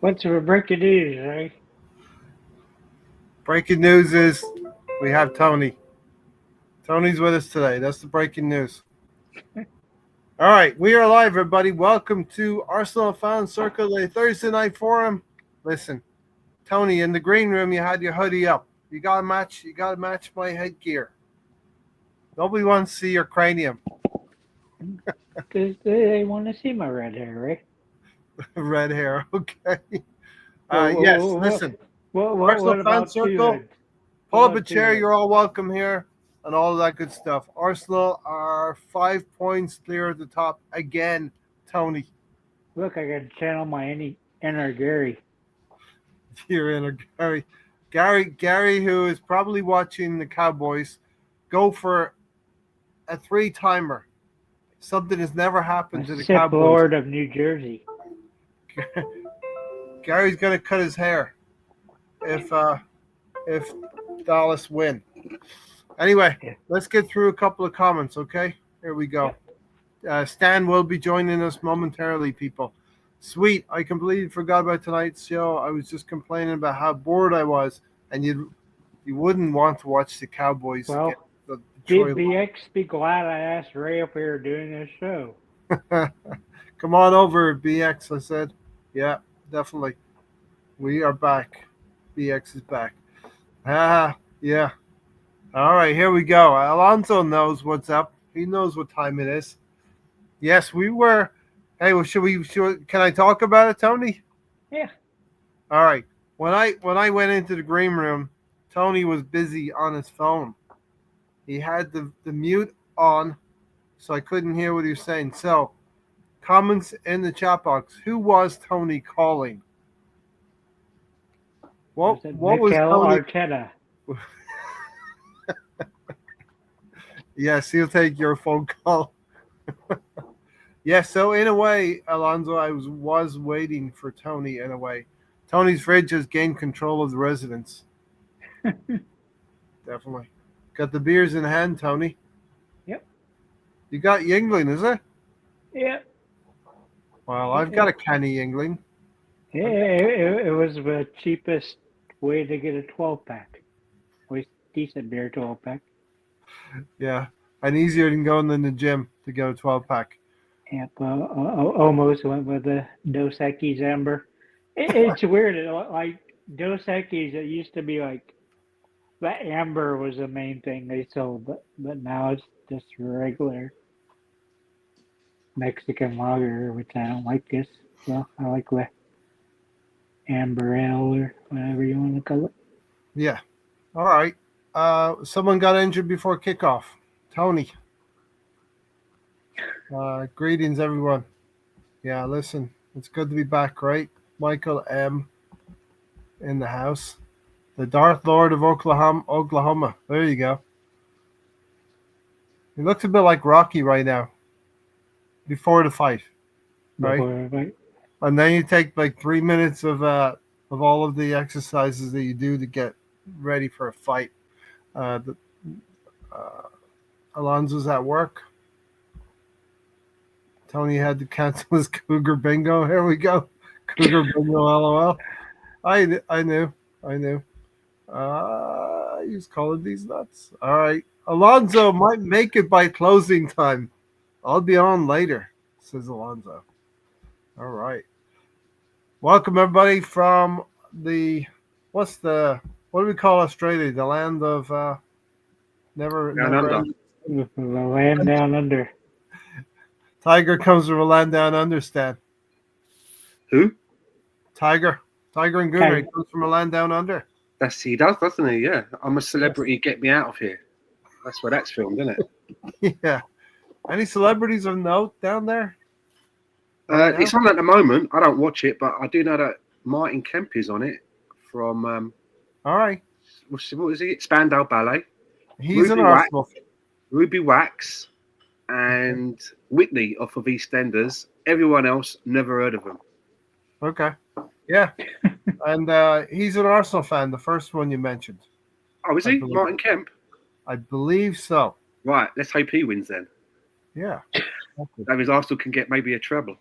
What's the breaking news, right? Breaking news is we have Tony. Tony's with us today. That's the breaking news. All right, we are live, everybody. Welcome to Arsenal Fan Circle, a Thursday night forum. Listen, Tony, in the green room, you had your hoodie up. You got to match. You got to match my headgear. Nobody wants to see your cranium. Because they want to see my red hair, right? Red hair. Okay. Yes. Well, Listen, Arsenal what Fan about two Circle. hoods? What Pull up a about two chair. hoods? You're all welcome here, and all of that good stuff. Arsenal are 5 points clear at the top again. Tony, Look, I can channel my inner Gary. you're in a Gary, who is probably watching the Cowboys go for a 3-timer. Something has never A happened to the Sith Cowboys. Lord of New Jersey. Gary's gonna cut his hair if Dallas win. Anyway, Yeah. let's get through a couple of comments. Okay, here we go. Stan will be joining us momentarily, people. Sweet. I completely forgot about tonight's show. I was just complaining about how bored I was, and you wouldn't want to watch the Cowboys get Well, the Detroit. BX, be glad I asked Ray up here doing this show. Come on over, BX. I said, yeah, definitely. We are back. BX is back. Yeah. All right, here we go. Alonso knows what's up. He knows what time it is. Yes, we were. Hey, well, can I talk about it, Tony? Yeah. All right. When I went into the green room, Tony was busy on his phone. He had the mute on, so I couldn't hear what he was saying. So, comments in the chat box. Who was Tony calling? What was Mikel Tony? Arteta. Yes, he'll take your phone call. Yeah, so in a way, Alonso, I was waiting for Tony in a way. Tony's fridge has gained control of the residence. Definitely. Got the beers in hand, Tony. Yep. You got Yingling, is it? Yep. Well, I've got a can of Yingling. Yeah, it was the cheapest way to get a 12-pack. Was decent beer 12-pack. Yeah, and easier than going in the gym to get a 12-pack. Yep, almost went with the Dos Equis Amber. It's weird. Like Dos Equis, it used to be like the amber was the main thing they sold, but now it's just regular Mexican lager, which I don't like this. So I like the amber ale or whatever you want to call it. Yeah. All right. Someone got injured before kickoff. Tony. Greetings, everyone. Yeah, listen, it's good to be back, right? Michael M. in the house. The Darth Lord of Oklahoma. There you go. He looks a bit like Rocky right now. Before the fight, right? And then you take like 3 minutes of all of the exercises that you do to get ready for a fight. Alonso's at work. Tony had to cancel his Cougar Bingo. Here we go. Cougar Bingo, LOL. I knew. He's calling these nuts. All right. Alonso might make it by closing time. I'll be on later, says Alonso. All right. Welcome, everybody, from what do we call Australia? The land of never The land down under. Tiger comes from a land down under, Stan. Who? Tiger and Gunner comes from a land down under. He does, doesn't he? Yeah. I'm a celebrity. Yes. Get me out of here. That's where that's filmed, isn't it? Yeah. Any celebrities of note down there? It's on at the moment. I don't watch it, but I do know that Martin Kemp is on it from. All right. What is he? Spandau Ballet. He's an Arsenal. Ruby Wax and Whitney off of EastEnders. Everyone else, never heard of him. Okay. Yeah. And he's an Arsenal fan, the first one you mentioned. Oh, is he? Martin Kemp? I believe so. Right. Let's hope he wins then. Yeah. That means Arsenal can get maybe a treble.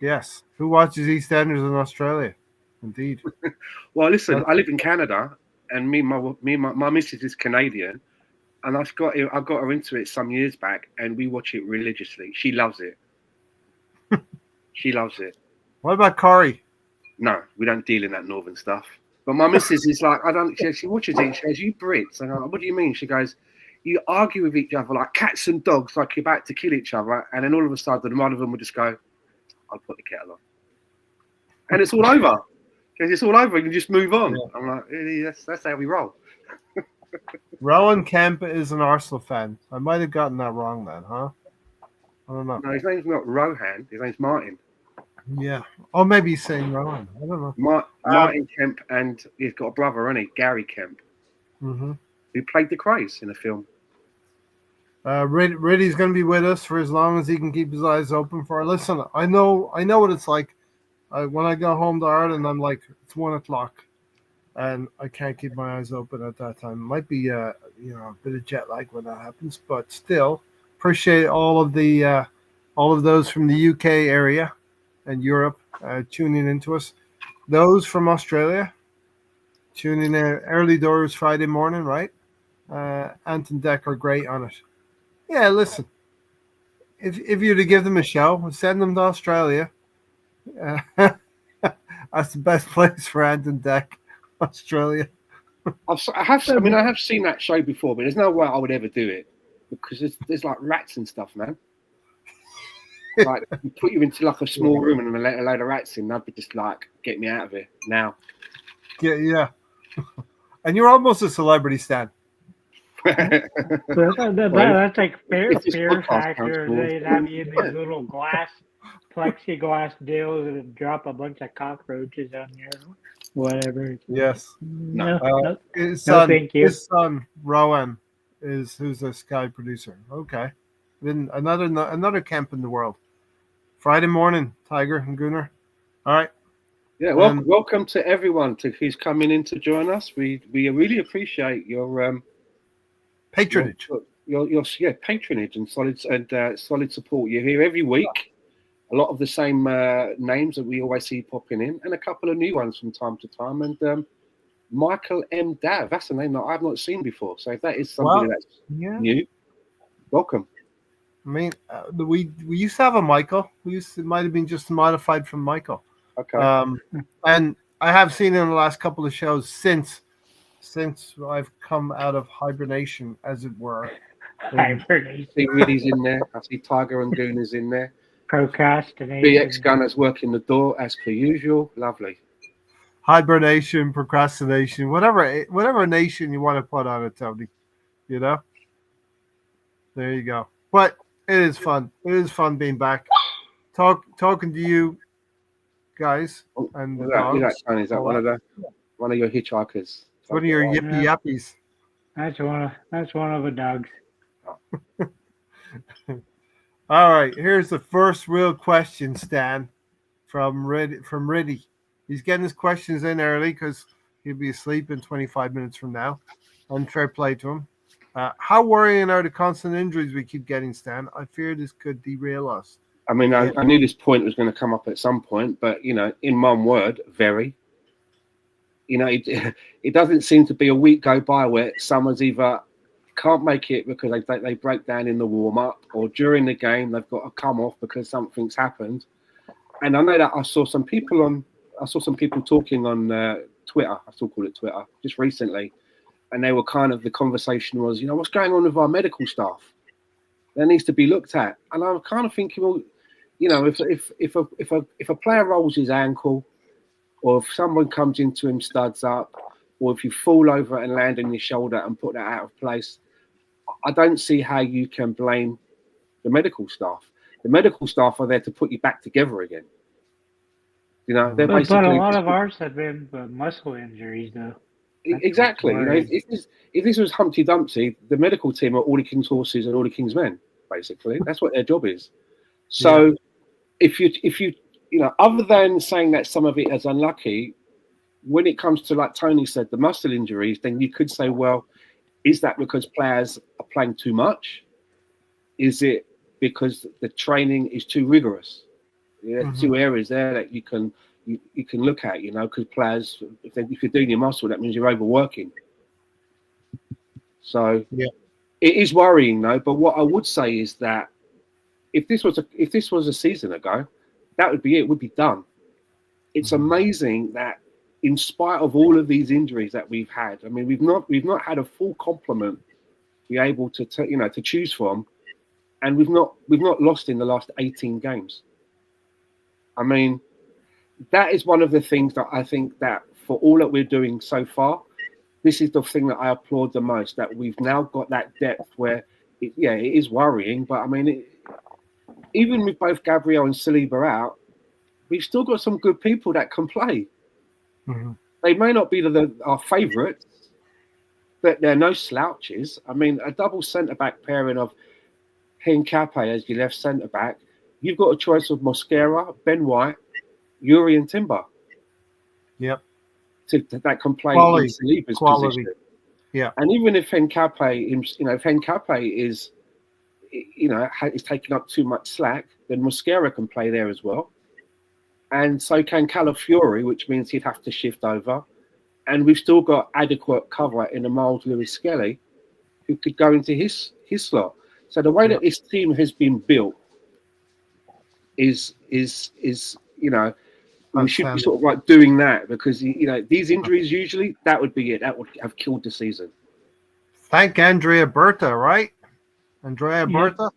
Yes. Who watches EastEnders in Australia? Indeed. Well, listen, I live in Canada, and my missus is Canadian, and I got her into it some years back, and we watch it religiously. She loves it. She loves it. What about Corey? No, we don't deal in that northern stuff. But my missus is like, I don't. She watches it. She goes, "You Brits," and I'm like, "What do you mean?" She goes, "You argue with each other like cats and dogs, like you're about to kill each other, and then all of a sudden, one of them will just go, I'll put the kettle on, and it's all over. Because it's all over, you can just move on." Yeah. I'm like, really, that's how we roll. Rowan Kemp is an Arsenal fan. I might have gotten that wrong then, huh? I don't know. No, his name's not Rohan. His name's Martin. Yeah. Oh, maybe he's saying Rowan. I don't know. Martin Kemp, and he's got a brother, hasn't he? Gary Kemp, who played the Craze in a film. Riddy's going to be with us for as long as he can keep his eyes open for. Listen, I know what it's like. When I go home to Ireland, I'm like, it's 1 o'clock, and I can't keep my eyes open at that time. It might be a bit of jet lag when that happens, but still appreciate all of those from the UK area and Europe tuning into us. Those from Australia tuning in early doors Friday morning, right? Ant and Deck are great on it. Yeah, listen, if you're to give them a show, send them to Australia. That's the best place for Ant and Deck, Australia. I have seen that show before, but there's no way I would ever do it because there's like rats and stuff, man. Like you put you into like a small room and let a load of rats in, they'd be just like, get me out of here now. Yeah. And you're almost a celebrity, Stan. That's like fear factor. They'd have you in these little plexiglass deals and drop a bunch of cockroaches on you, whatever. Yes. No, his son, thank you. His son Rowan who's a Sky producer. Okay. Then another camp in the world. Friday morning, Tiger and Gunnar. All right. Yeah, welcome to everyone who's coming in to join us. We really appreciate your patronage. Your patronage and solid support. You're here every week. A lot of the same names that we always see popping in, and a couple of new ones from time to time. And Mikel M. Dav, that's a name that I've not seen before. So if that is somebody that's new, welcome. I mean, we used to have a Michael. It might have been just modified from Michael. Okay. And I have seen in the last couple of shows since I've come out of hibernation, as it were. Hibernation. I see Riddy's in there. I see Tiger and Goon is in there. Procrastination. BX Gunner's working the door as per usual. Lovely. Hibernation, procrastination, whatever nation you want to put on it, Tony. You know? There you go. But it is fun. It is fun being back. Talking to you guys and the dogs. Is that one of your hitchhikers? One of your yippy yappies. That's one of the dogs. All right, here's the first real question, Stan, from Riddy. He's getting his questions in early because he'll be asleep in 25 minutes from now. Unfair play to him. How worrying are the constant injuries we keep getting, Stan? I fear this could derail us. I mean, I knew this point was going to come up at some point, but, in one word, very. It doesn't seem to be a week go by where someone's either can't make it because they break down in the warm-up, or during the game they've got to come off because something's happened. And I know that I saw some people talking on Twitter. I still call it Twitter, just recently, and they were the conversation was, what's going on with our medical staff? That needs to be looked at. And I'm kind of thinking, well, if a player rolls his ankle, or if someone comes into him studs up, or if you fall over and land on your shoulder and put that out of place, I don't see how you can blame the medical staff. The medical staff are there to put you back together again. They're but basically. But a lot of ours have been muscle injuries, though. Exactly. If this was Humpty Dumpty, the medical team are all the king's horses and all the king's men. Basically, that's what their job is. So, if you other than saying that some of it is unlucky, when it comes to, like Tony said, the muscle injuries, then you could say, well, is that because players are playing too much? Is it because the training is too rigorous? There's two areas there that you can look at, because players, if you're doing your muscle, that means you're overworking. So it is worrying, though. But what I would say is that if this was a season ago, that would be it. Would be done. It's amazing that, in spite of all of these injuries that we've had, I mean, we've not had a full complement to be able to choose from, and we've not lost in the last 18 games. I mean, that is one of the things that I think that for all that we're doing so far, this is the thing that I applaud the most, that we've now got that depth where, it is worrying, but I mean, even with both Gabriel and Saliba out, we've still got some good people that can play. They may not be our favourites, but they're no slouches. I mean, a double centre-back pairing of Hincapié as your left centre-back, you've got a choice of Mosquera, Ben White, Yuri and Timber. Yep. That can play in Saliba's position. Yeah. And even if Hincapié is taking up too much slack, then Mosquera can play there as well. And so can Calafiori, which means he'd have to shift over. And we've still got adequate cover in a Miles Lewis-Skelly, who could go into his slot. So the way that this team has been built is we should be sort of like doing that, because these injuries usually that would be it. That would have killed the season. Thank Andrea Berta, right? Andrea Berta.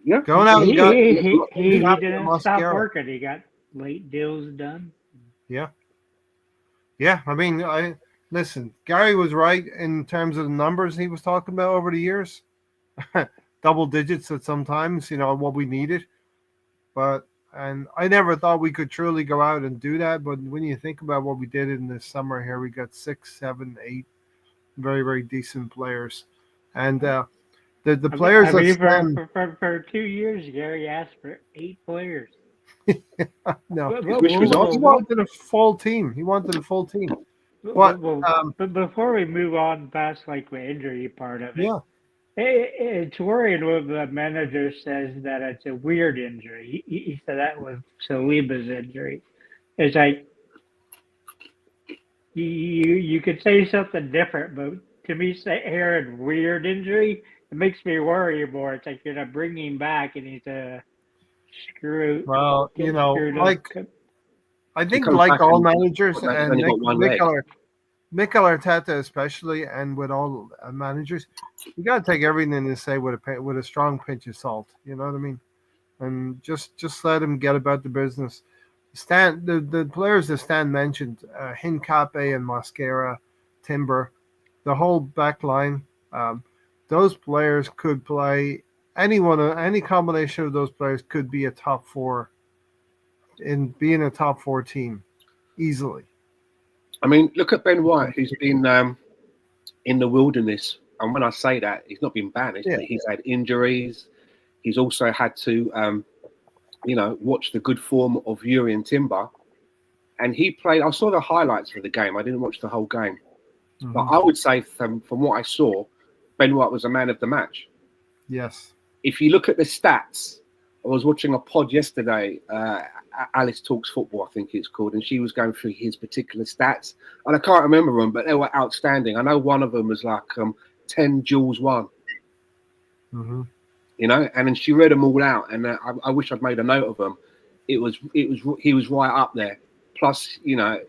Yeah. Going out and got he didn't Mosquera. stop working. He got late deals done. Yeah. Yeah. I mean, listen, Gary was right in terms of the numbers he was talking about over the years. Double digits at sometimes, what we needed. And I never thought we could truly go out and do that. But when you think about what we did in the summer here, we got 6, 7, 8 very, very decent players. And the players for 2 years, Gary asked for 8 players. No, he wanted a full team. But before we move on past the injury part of it, it's worrying when the manager says that it's a weird injury. He said that was Saliba's injury. It's like you could say something different, but to me, hearing weird injury, it makes me worry more. It's like you're not bringing him back and he's a screw. Well, I think like all managers and Mikel Arteta especially, and with all managers, you got to take everything they say with a strong pinch of salt. You know what I mean? And just let them get about the business. The players that Stan mentioned, Hincapié and Mosquera, Timber, the whole back line, those players could play. Any combination of those players could be a top 4 in being a top 4 team easily. I mean, look at Ben White, who's been in the wilderness. And when I say that, he's not been banished, but he's had injuries. He's also had to, watch the good form of Yuri and Timber. And he played, I saw the highlights for the game. I didn't watch the whole game. But I would say from what I saw, Ben White was a man of the match. Yes. If you look at the stats, I was watching a pod yesterday, Alice Talks Football, I think it's called, and she was going through his particular stats, and I can't remember them, but they were outstanding. I know one of them was like 10 duels won, and then she read them all out, and I wish I'd made a note of them. He was right up there. Plus, he a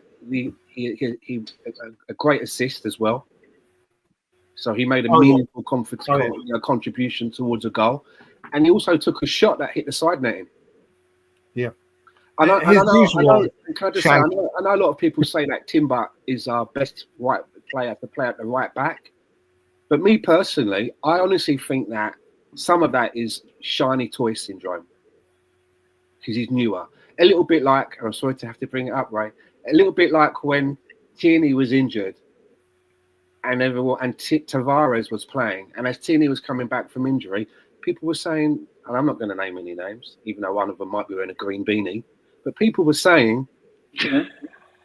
great assist as well. So he made a meaningful contribution towards a goal. And he also took a shot that hit the side netting. Yeah. I know a lot of people say that Timber is our best right player to play at the right back. But me personally, I honestly think that some of that is shiny toy syndrome. Because he's newer. A little bit like, I'm sorry to have to bring it up, Ray, a little bit like when Tierney was injured and Tavares was playing. And as Tierney was coming back from injury, people were saying, and I'm not going to name any names, even though one of them might be wearing a green beanie, but people were saying,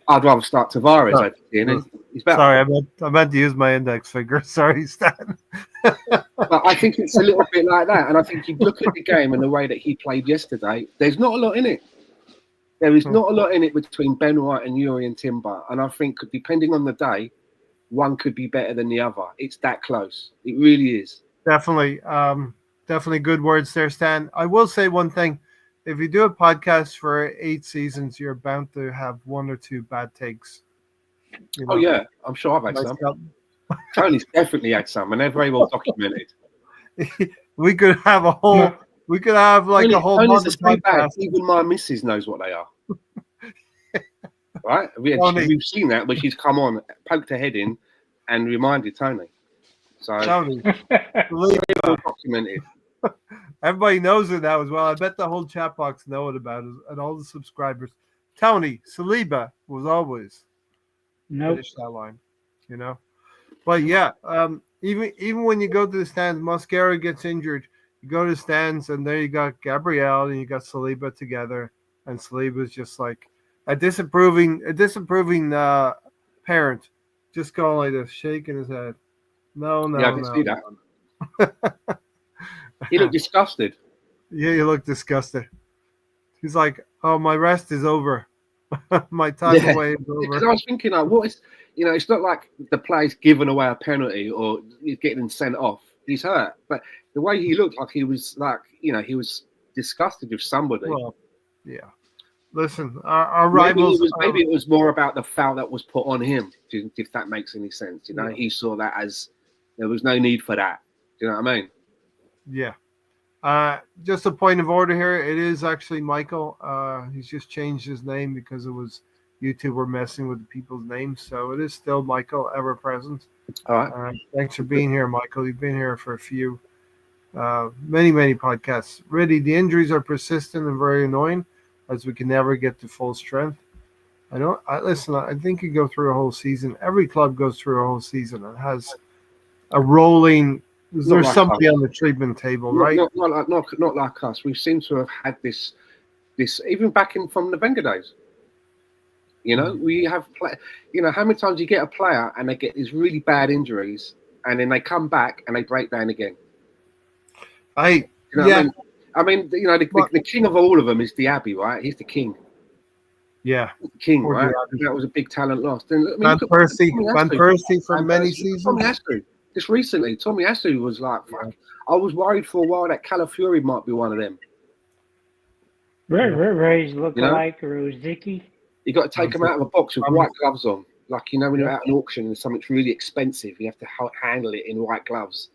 I'd rather start Tavares over Tierney. He's better. Sorry, I meant to use my index finger. Sorry, Stan. But I think it's a little bit like that. And I think you look at the game and the way that he played yesterday, there's not a lot in it. There is not a lot in it between Ben White and Yuri and Timber, and I think depending on the day, one could be better than the other. It's that close. It really is. Definitely. Definitely good words there, Stan. I will say one thing. If you do a podcast for 8 seasons, you're bound to have one or two bad takes. You Oh, know, yeah. I'm sure I've had some. myself. Tony's definitely had some, and they're very well documented. We could have a whole. We could have like a whole Tony's month of so bad. podcast. Even my missus knows what they are. Right? Tony. We've seen that where she's come on, poked her head in, and reminded Tony. So Tony, very well documented. everybody knows it now as well. I bet the whole chat box know it about it, and all the subscribers. Tony Saliba was always finish that line, you know. But yeah, even when you go to the stands, Mosquera gets injured. You go to the stands, and there you got Gabriel and you got Saliba together, and Saliba's just like a disapproving parent, just going like this, shaking his head. No. Yeah, I can see that. He looked disgusted. Yeah, you look disgusted. He's like, "Oh, my rest is over. My time away is over." Because I was thinking, like, what is, it's not like the player's given away a penalty or he's getting sent off. He's hurt, but the way he looked, like he was like, he was disgusted with somebody. Well, yeah. Listen, our rivals. Maybe it was more about the foul that was put on him. If that makes any sense, Yeah. He saw that as there was no need for that. Do you know what I mean? Yeah. Just a point of order here. It is actually Michael. He's just changed his name because it was YouTube were messing with the people's names. So it is still Michael, ever present. All right. Thanks for being here, Michael. You've been here for a few, many podcasts. Really, the injuries are persistent and very annoying, as we can never get to full strength. Listen, I think you go through a whole season. Every club goes through a whole season and has a rolling. There's like somebody us. on the treatment table, right? Not like us. We seem to have had this even back from the Wenger days. We have how many times you get a player and they get these really bad injuries and then they come back and they break down again. Yeah. I mean, the king of all of them is Diaby, right? He's the king. Yeah. King, Or right? Diaby. That was a big talent lost. Van Persie for many seasons. Tommy Asu. Just recently, Tommy Asu was like, fuck. I was worried for a while that Calafiori might be one of them. Ray's look-alike, Rosicky. You got to take them out of a box with white gloves on. Like, when you're at an auction and something's really expensive, you have to handle it in white gloves.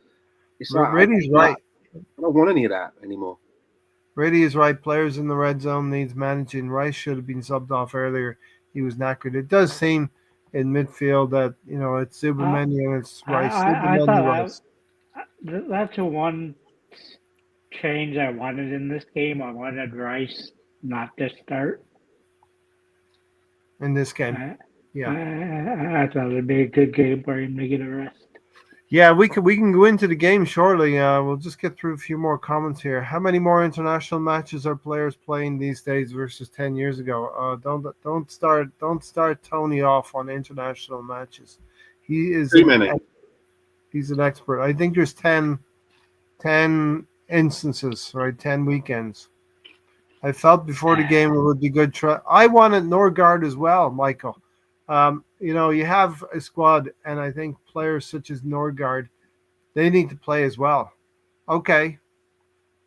It's like, Reddy's right. I don't want any of that anymore. Reddy is right. Players in the red zone needs managing. Rice should have been subbed off earlier. He was knackered. It does seem in midfield that, it's Zubameni and it's Rice. I thought that's the one change I wanted in this game. I wanted Rice not to start. In this game. I thought it'd be a good game for him to get a rest. Yeah, we can go into the game shortly. We'll just get through a few more comments here. How many more international matches are players playing these days versus 10 years ago? Don't start Tony off on international matches. He is too many. He's an expert. I think there's 10 instances, right? 10 weekends. I felt before the game it would be good. I wanted Norgard as well, Michael. You have a squad, and I think players such as Norgard, they need to play as well. Okay.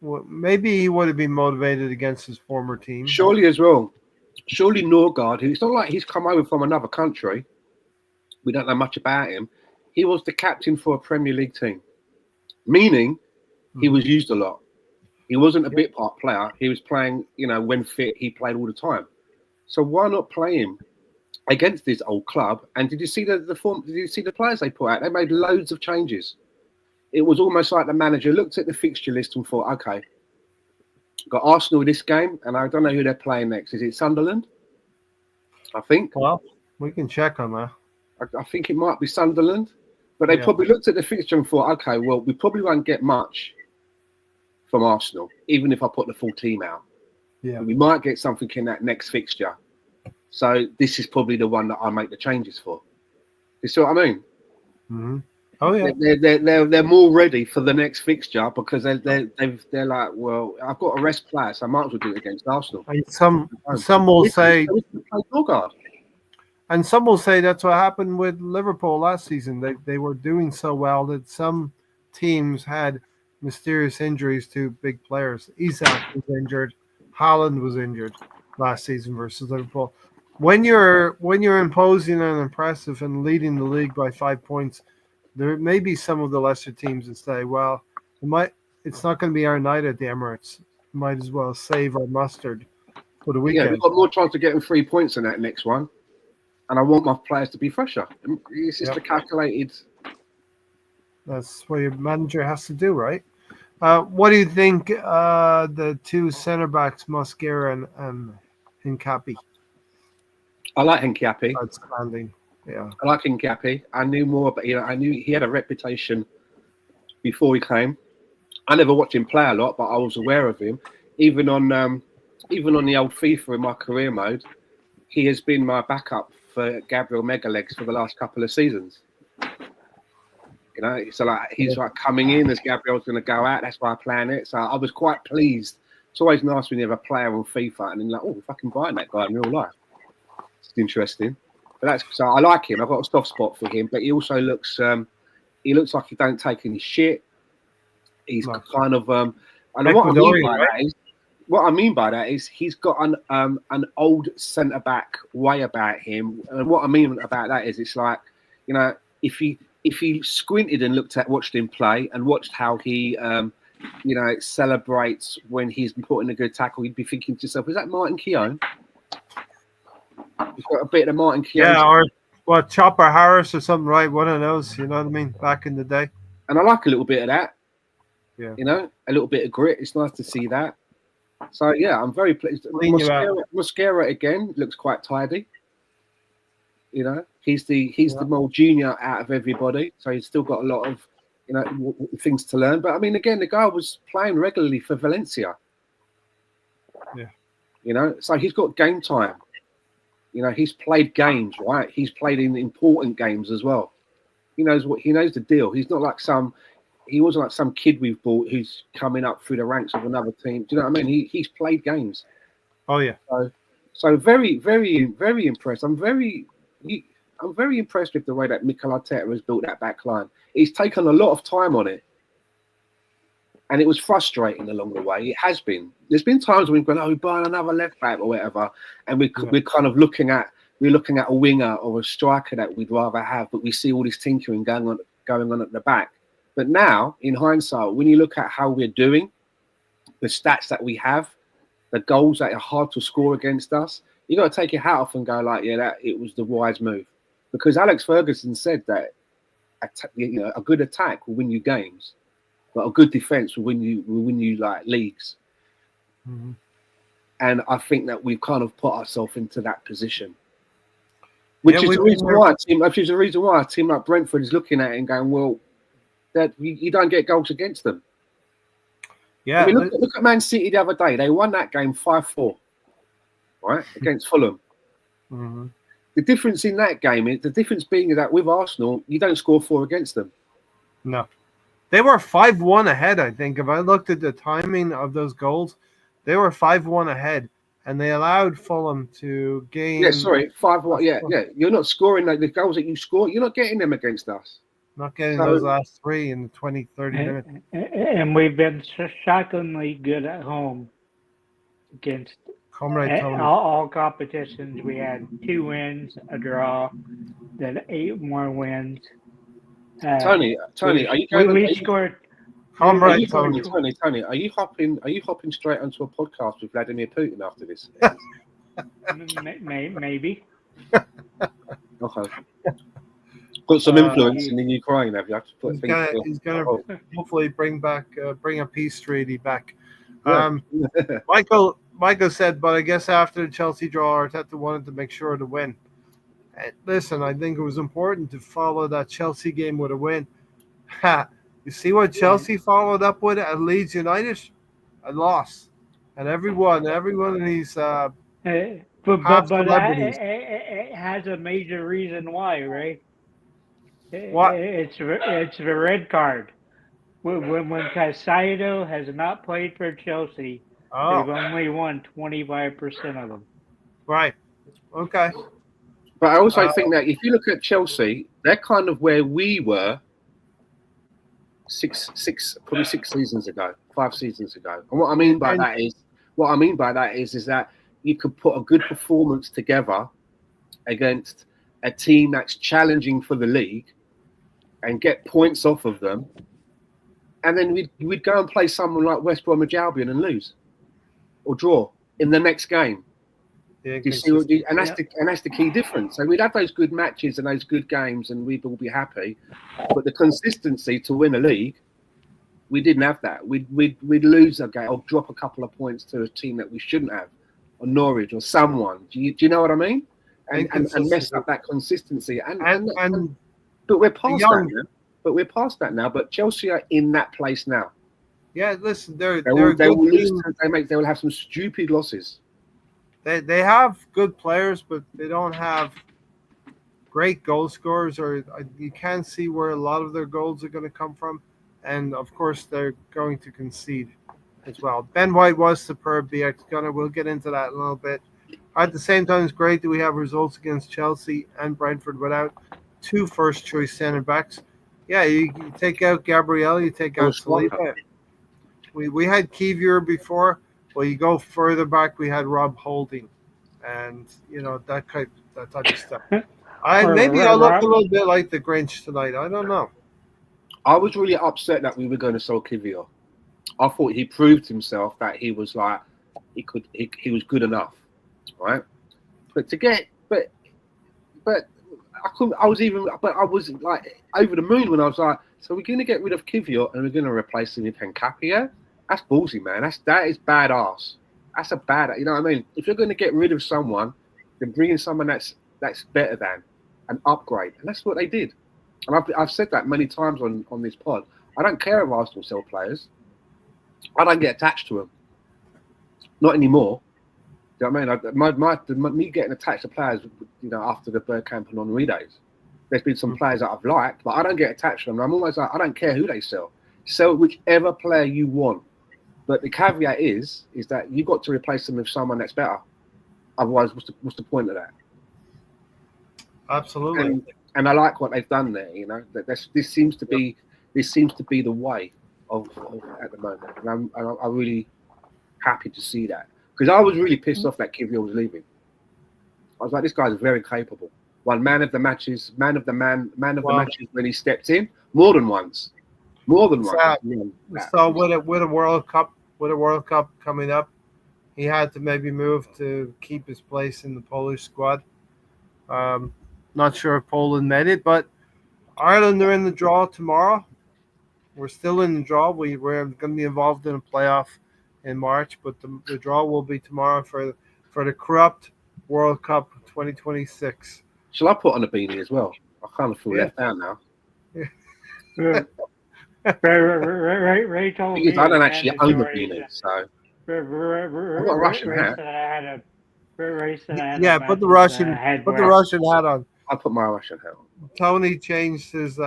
Well, maybe he would have been motivated against his former team. Surely as well. Surely Norgard, it's not like he's come over from another country. We don't know much about him. He was the captain for a Premier League team, meaning he was used a lot. He wasn't a bit part player. He was playing, when fit, he played all the time. So why not play him against this old club? And did you see the form? Did you see the players they put out? They made loads of changes. It was almost like the manager looked at the fixture list and thought, okay, got Arsenal this game, and I don't know who they're playing next. Is it Sunderland? I think. Well, we can check on that. I think it might be Sunderland. But they probably looked at the fixture and thought, okay, well, we probably won't get much from Arsenal, even if I put the full team out. Yeah. We might get something in that next fixture. So this is probably the one that I make the changes for. You see what I mean? Mm-hmm. Oh yeah. They're more ready for the next fixture because they're like, well, I've got a rest player, so I might as well do it against Arsenal. And some will say, Norgard. and some will say that's what happened with Liverpool last season. They were doing so well that some teams had mysterious injuries to big players. Isak was injured, Haaland was injured last season versus Liverpool. When you're imposing and impressive and leading the league by 5 points, there may be some of the lesser teams that say, well, it's not going to be our night at the Emirates. Might as well save our mustard for the Yeah, weekend. we've got more chance of getting 3 points in that next one. And I want my players to be fresher. It's just a calculated. That's what your manager has to do, right? What do you think the two centre backs, Mosquera and Hincapi? I like Hincapi. Outstanding. Yeah. I like Hincapi. I knew more, but I knew he had a reputation before he came. I never watched him play a lot, but I was aware of him. Even on the old FIFA in my career mode, he has been my backup for Gabriel Megalegs for the last couple of seasons. So like he's like coming in as Gabriel's going to go out. That's why I plan it. So I was quite pleased. It's always nice when you have a player on FIFA and then like, oh, if I can buy that guy in real life, it's interesting. But so I like him. I've got a soft spot for him. But he also looks like he don't take any shit. He's kind of and what I mean by that is he's got an old centre back way about him. And what I mean about that is it's like, if he squinted and watched him play and watched how he celebrates when he's putting a good tackle, you'd be thinking to yourself, is that Martin Keown? He's got a bit of Martin Keown. Yeah, or Chopper Harris or something, right? One of those, you know what I mean? Back in the day. And I like a little bit of that. Yeah. A little bit of grit. It's nice to see that. So yeah, I'm very pleased. Mosquera again looks quite tidy. He's the more junior out of everybody, so he's still got a lot of things to learn. But I mean, again, the guy was playing regularly for Valencia. Yeah. So he's got game time. He's played games, right? He's played in important games as well. He knows the deal. He wasn't like some kid we've bought who's coming up through the ranks of another team. Do you know what I mean? He's played games. Oh yeah. So very, very, very impressed. I'm very impressed with the way that Mikel Arteta has built that back line. He's taken a lot of time on it. And it was frustrating along the way. It has been. There's been times when we've gone, we're buying another left back or whatever, and we're kind of looking at a winger or a striker that we'd rather have, but we see all this tinkering going on at the back. But now, in hindsight, when you look at how we're doing, the stats that we have, the goals that are hard to score against us, you got to take your hat off and go like, that it was the wise move, because Alex Ferguson said that a good attack will win you games. But a good defense will win you like leagues. Mm-hmm. And I think that we've kind of put ourselves into that position. Which is the reason why a team like Brentford is looking at it and going, well, that you don't get goals against them. Yeah. I mean, look at Man City the other day. They won that game 5-4, right, against Fulham. Mm-hmm. The difference in that game is being that with Arsenal, you don't score 4 against them. No. They were 5-1 ahead, I think. If I looked at the timing of those goals, they were 5-1 ahead, and they allowed Fulham to gain. Yeah, sorry, 5-1. Yeah. You're not scoring the goals that you score. You're not getting them against us. Not getting those last 3 in 20, 30 minutes. And we've been shockingly good at home against all competitions. We had 2 wins, a draw, then 8 more wins. Tony, are you going? We scored. Tony, are you hopping straight onto a podcast with Vladimir Putin after this? Maybe. Okay. Got some influence in the Ukraine, have you? He's going to hopefully bring a peace treaty back. Yeah. Michael said, but I guess after the Chelsea draw, Arteta wanted to make sure to win. Listen, I think it was important to follow that Chelsea game with a win. You see what Chelsea followed up with at Leeds United? A loss. And everyone of these but it has a major reason why, right? What? It's the red card. When Caicedo has not played for Chelsea, they've Oh, only won 25% of them. right. Okay. But I also Uh, think that if you look at Chelsea, they're kind of where we were probably 6 seasons ago, 5 seasons ago. And what I mean by and that is that you could put a good performance together against a team that's challenging for the league and get points off of them, and then we'd go and play someone like West Bromwich Albion and lose or draw in the next game. the Do you see what? And Yeah. that's the key difference. So we'd have those good matches and those good games, and we'd all be happy. But the consistency to win a league, we didn't have that. We'd lose a game or drop a couple of points to a team that we shouldn't have, or Norwich or someone. Do you know what I mean? And mess up that consistency. But we're past that now. But Chelsea are in that place now. yeah, listen, they're They a will good lose. team. They will have some stupid losses. They have good players, but they don't have great goal scorers, or you can't see where a lot of their goals are going to come from. And of course, they're going to concede as well. Ben White was superb. BX Gunner. We'll get into that in a little bit. At the same time, it's great that we have results against Chelsea and Brentford without two first-choice centre backs. Yeah, you take out Gabriel, you take out Saliba. We had Kivior before. Well, you go further back, we had Rob Holding, and that type of stuff. Maybe I look a little bit like the Grinch tonight. I don't know. I was really upset that we were going to sell Kivior. I thought he proved himself that he was like he was good enough, right? But I couldn't. I was like over the moon when I was like, so we're going to get rid of Kivior and we're going to replace him with Nkapia? That's ballsy, man. That is badass. That's a bad. You know what I mean? If you're going to get rid of someone, then bring in someone that's better than an upgrade, and that's what they did. And I've said that many times on this pod. I don't care if Arsenal sell players. I don't get attached to them. Not anymore. Do you know what I mean? Me getting attached to players, after the Bergkamp and Henry days. There's been some players that I've liked, but I don't get attached to them. I'm always like, I don't care who they sell. Sell whichever player you want. But the caveat is that you've got to replace them with someone that's better. Otherwise, what's the point of that? Absolutely. And I like what they've done there. This seems to be the way of at the moment, and I'm really happy to see that, because I was really pissed off that Kivior was leaving. I was like, this guy's very capable. Won man of the matches when he stepped in more than once. So with a World Cup coming up, he had to maybe move to keep his place in the Polish squad. Not sure if Poland made it, but Ireland are in the draw tomorrow. We're still in the draw. We're going to be involved in a playoff in March, but the draw will be tomorrow for the corrupt World Cup 2026. Shall I put on a beanie as well? I kind of feel left out now. Ray told me I don't actually own a beanie, so I've got a Russian hat. Put the Russian hat on. I put my Russian hat on. Tony changed his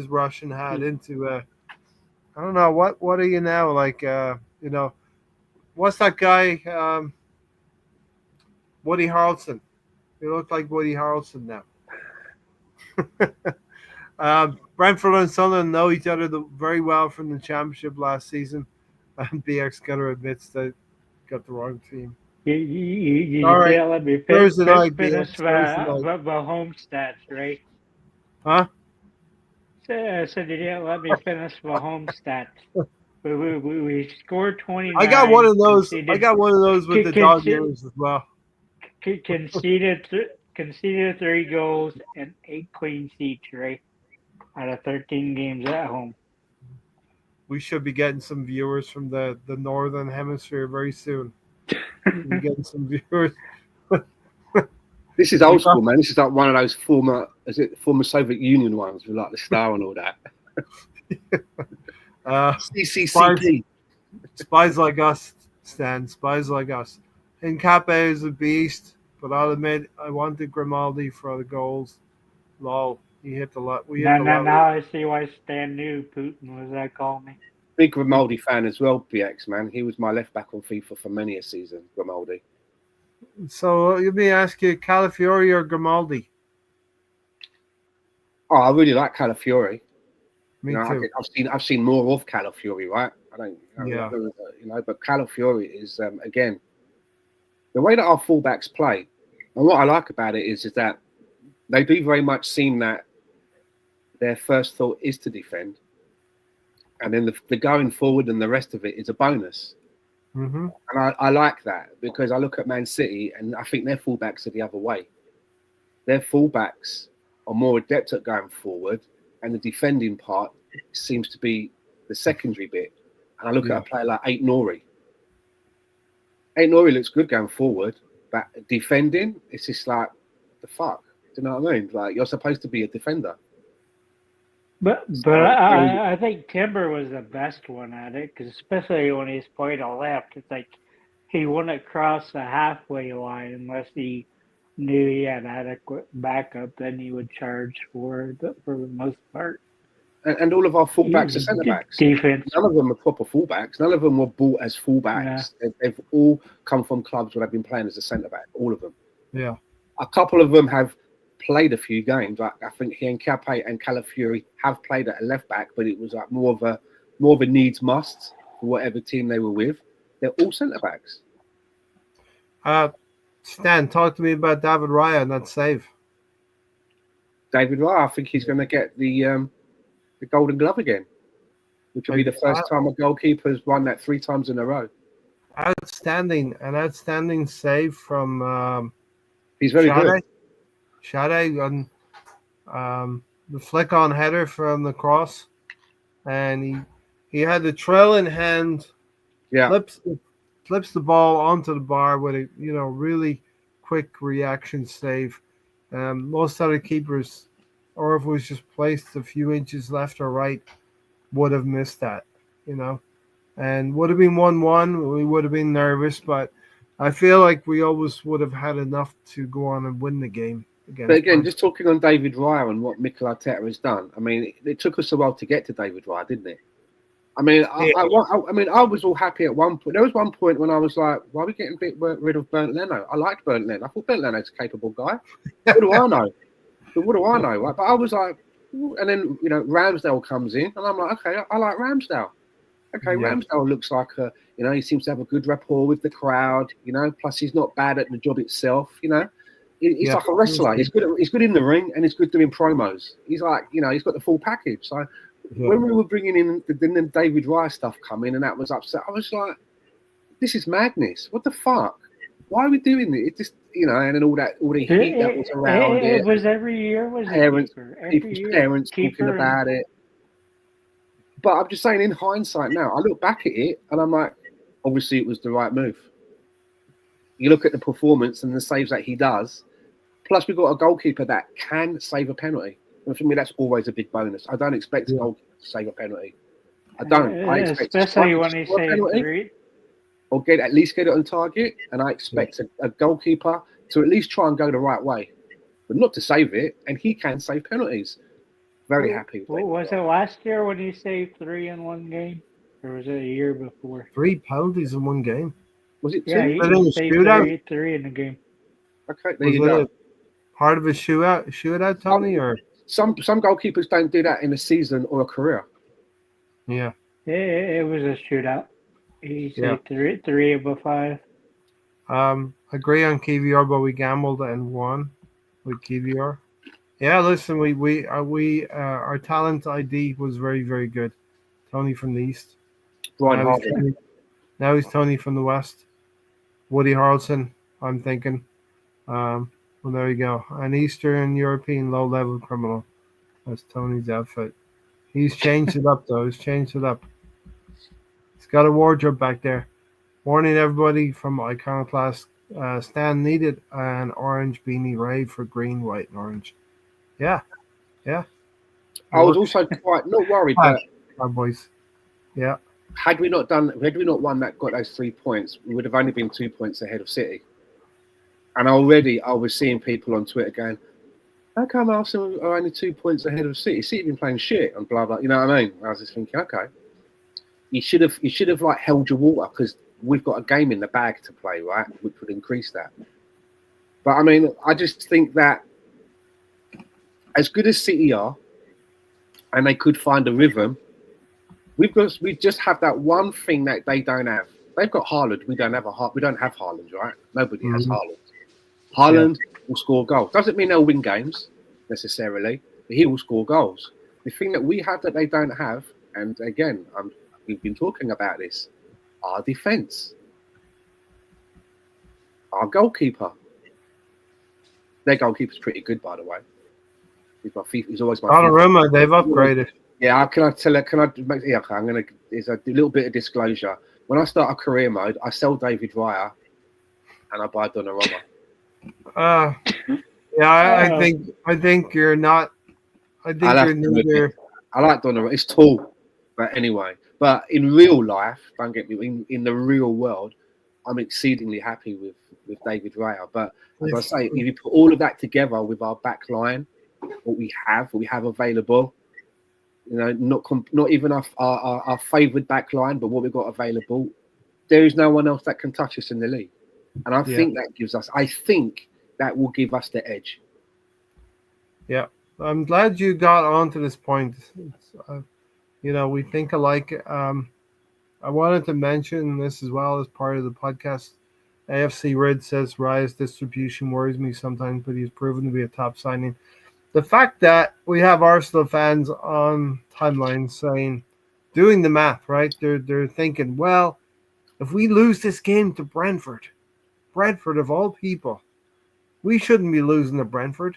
Russian hat into I don't know what are you now, like what's that guy, Woody Harrelson. You look like Woody Harrelson now. Brentford and Sunderland know each other very well from the championship last season, and BX Gunner admits they got the wrong team. You All right. can't let me finish the home stats, right? Huh? So you didn't let me finish the home stats. We scored 29. I got one of those. With the dog ears as well. Conceded 3 goals and 8 clean sheets, right? Out of 13 games at home. We should be getting some viewers from the northern hemisphere very soon. We're getting some viewers. This is old school, man. This is like one of those former Soviet Union ones with like the star and all that. CCCP. Spies like us, Stan. Spies like us. Nkapia is a beast, but I'll admit I wanted Grimaldi for the goals. Lol. He hit the lot. We hit the Now, lot. now I see why Stan knew Putin was that call me. Big Grimaldi fan as well, BX, man. He was my left back on FIFA for many a season, Grimaldi. So let me ask you, Calafiori or Grimaldi? Oh, I really like Calafiori. Me You know, too. I've seen more of Calafiori, right? I don't, Yeah. you know, but Calafiori is again the way that our fullbacks play, and what I like about it is that they do very much seem that their first thought is to defend, and then the going forward and the rest of it is a bonus. Mm-hmm. And I like that because I look at Man City and I think their fullbacks are the other way. Their fullbacks are more adept at going forward, and the defending part seems to be the secondary bit. And I look at a player like Ait Nouri. Ait Nouri looks good going forward, but defending, it's just like, the fuck? Do you know what I mean? Like, you're supposed to be a defender. But I think Timber was the best one at it, because especially when he's playing a left, it's like he wouldn't cross the halfway line unless he knew he had adequate backup. Then he would charge for the most part. And all of our fullbacks are centre backs. Defense. None of them are proper fullbacks. None of them were bought as fullbacks. Yeah. They've all come from clubs where they've been playing as a centre back. All of them. Yeah. A couple of them have played a few games. Like I think Hiencape and Calafiori have played at a left back, but it was like more of a needs must for whatever team they were with. They're all centre backs. Stan, talk to me about David Raya and that save. David Raya, I think he's going to get the Golden Glove again, which will be the first time a goalkeeper's won that 3 times in a row. An outstanding save from. He's very good. Shade on the flick on header from the cross, and he had the trail in hand. Yeah, flips the ball onto the bar with a really quick reaction save. Most other keepers, or if it was just placed a few inches left or right, would have missed that, and would have been 1-1. We would have been nervous, but I feel like we always would have had enough to go on and win the game. But again, just talking on David Raya and what Mikel Arteta has done, I mean, it took us a while to get to David Raya, didn't it? I mean, I was all happy at one point. There was one point when I was like, why are we getting rid of Bernd Leno? I liked Bernd Leno. I thought Bernd Leno's a capable guy. What do I know? Right? But I was like, and then, Ramsdale comes in, and I'm like, okay, I like Ramsdale. Okay, yeah. Ramsdale looks like he seems to have a good rapport with the crowd, plus he's not bad at the job itself, He's like a wrestler. He's good in the ring, and he's good doing promos. He's like, he's got the full package. So when we were bringing in the David Raya stuff coming, and that was upset, I was like, this is madness. What the fuck? Why are we doing it? It just, and then all the heat that was around it. It was every year. People's parents talking about it. But I'm just saying, in hindsight now, I look back at it, and I'm like, obviously it was the right move. You look at the performance and the saves that he does. Plus, we've got a goalkeeper that can save a penalty. And for me, that's always a big bonus. I don't expect a goalkeeper to save a penalty. I don't. I expect especially when he saves 3. Or at least get it on target. And I expect a goalkeeper to at least try and go the right way. But not to save it. And he can save penalties. Very happy. Was it last year when he saved 3 in one game? Or was it a year before? 3 penalties in one game. Was it 2? Yeah, he saved 3 in the game. Okay, there you go. Part of a shootout, Tony, or some goalkeepers don't do that in a season or a career. Yeah. It was a shootout. He saved 3 of the 5. Agree on KVR, but we gambled and won with KVR. Yeah, listen, we our talent ID was very, very good. Tony from the East. Now he's Tony from the West. Woody Harrelson, I'm thinking. Well, there you go. An Eastern European low-level criminal. That's Tony's outfit. He's changed it up, though. He's changed it up. He's got a wardrobe back there. Warning everybody from Iconoclast. Stan needed an orange beanie rave for green, white, and orange. Yeah. I was also quite not worried, but our boys. Yeah. Had we not won that, got those 3 points, we would have only been 2 points ahead of City. And already I was seeing people on Twitter going, How come Arsenal are only 2 points ahead of City? City have been playing shit and blah blah. You know what I mean? I was just thinking, okay, you should have like held your water because we've got a game in the bag to play, right? Which would increase that. But I mean, I just think that as good as City are, and they could find a rhythm, we just have that one thing that they don't have. They've got Haaland. We don't have Haaland, right? Nobody has Haaland. Haaland will score goals. Doesn't mean they'll win games necessarily, but he will score goals. The thing that we have that they don't have, and again, we've been talking about this, our defence, our goalkeeper. Their goalkeeper's pretty good, by the way. He's always my Donnarumma, they've upgraded. Yeah, can I tell it? Can I make? Yeah, okay, I'm gonna. There's a little bit of disclosure. When I start a career mode, I sell David Raya, and I buy Donnarumma. Yeah, I think you're not. I think you're neither. I like Donnarumma. It's tall, but anyway. But in real life, don't get me. In the real world, I'm exceedingly happy with David Raya. But as I say, if you put all of that together with our back line, what we have available, you know, not even our favoured back line, but what we've got available, there is no one else that can touch us in the league. And I think that will give us the edge. Yeah, I'm glad you got onto this point. You know, we think alike. I wanted to mention this as well as part of the podcast. AFC Red says Raya's distribution worries me sometimes, but he's proven to be a top signing. The fact that we have Arsenal fans on timelines saying, doing the math, right? They're thinking, well, if we lose this game to Brentford of all people, we shouldn't be losing to Brentford.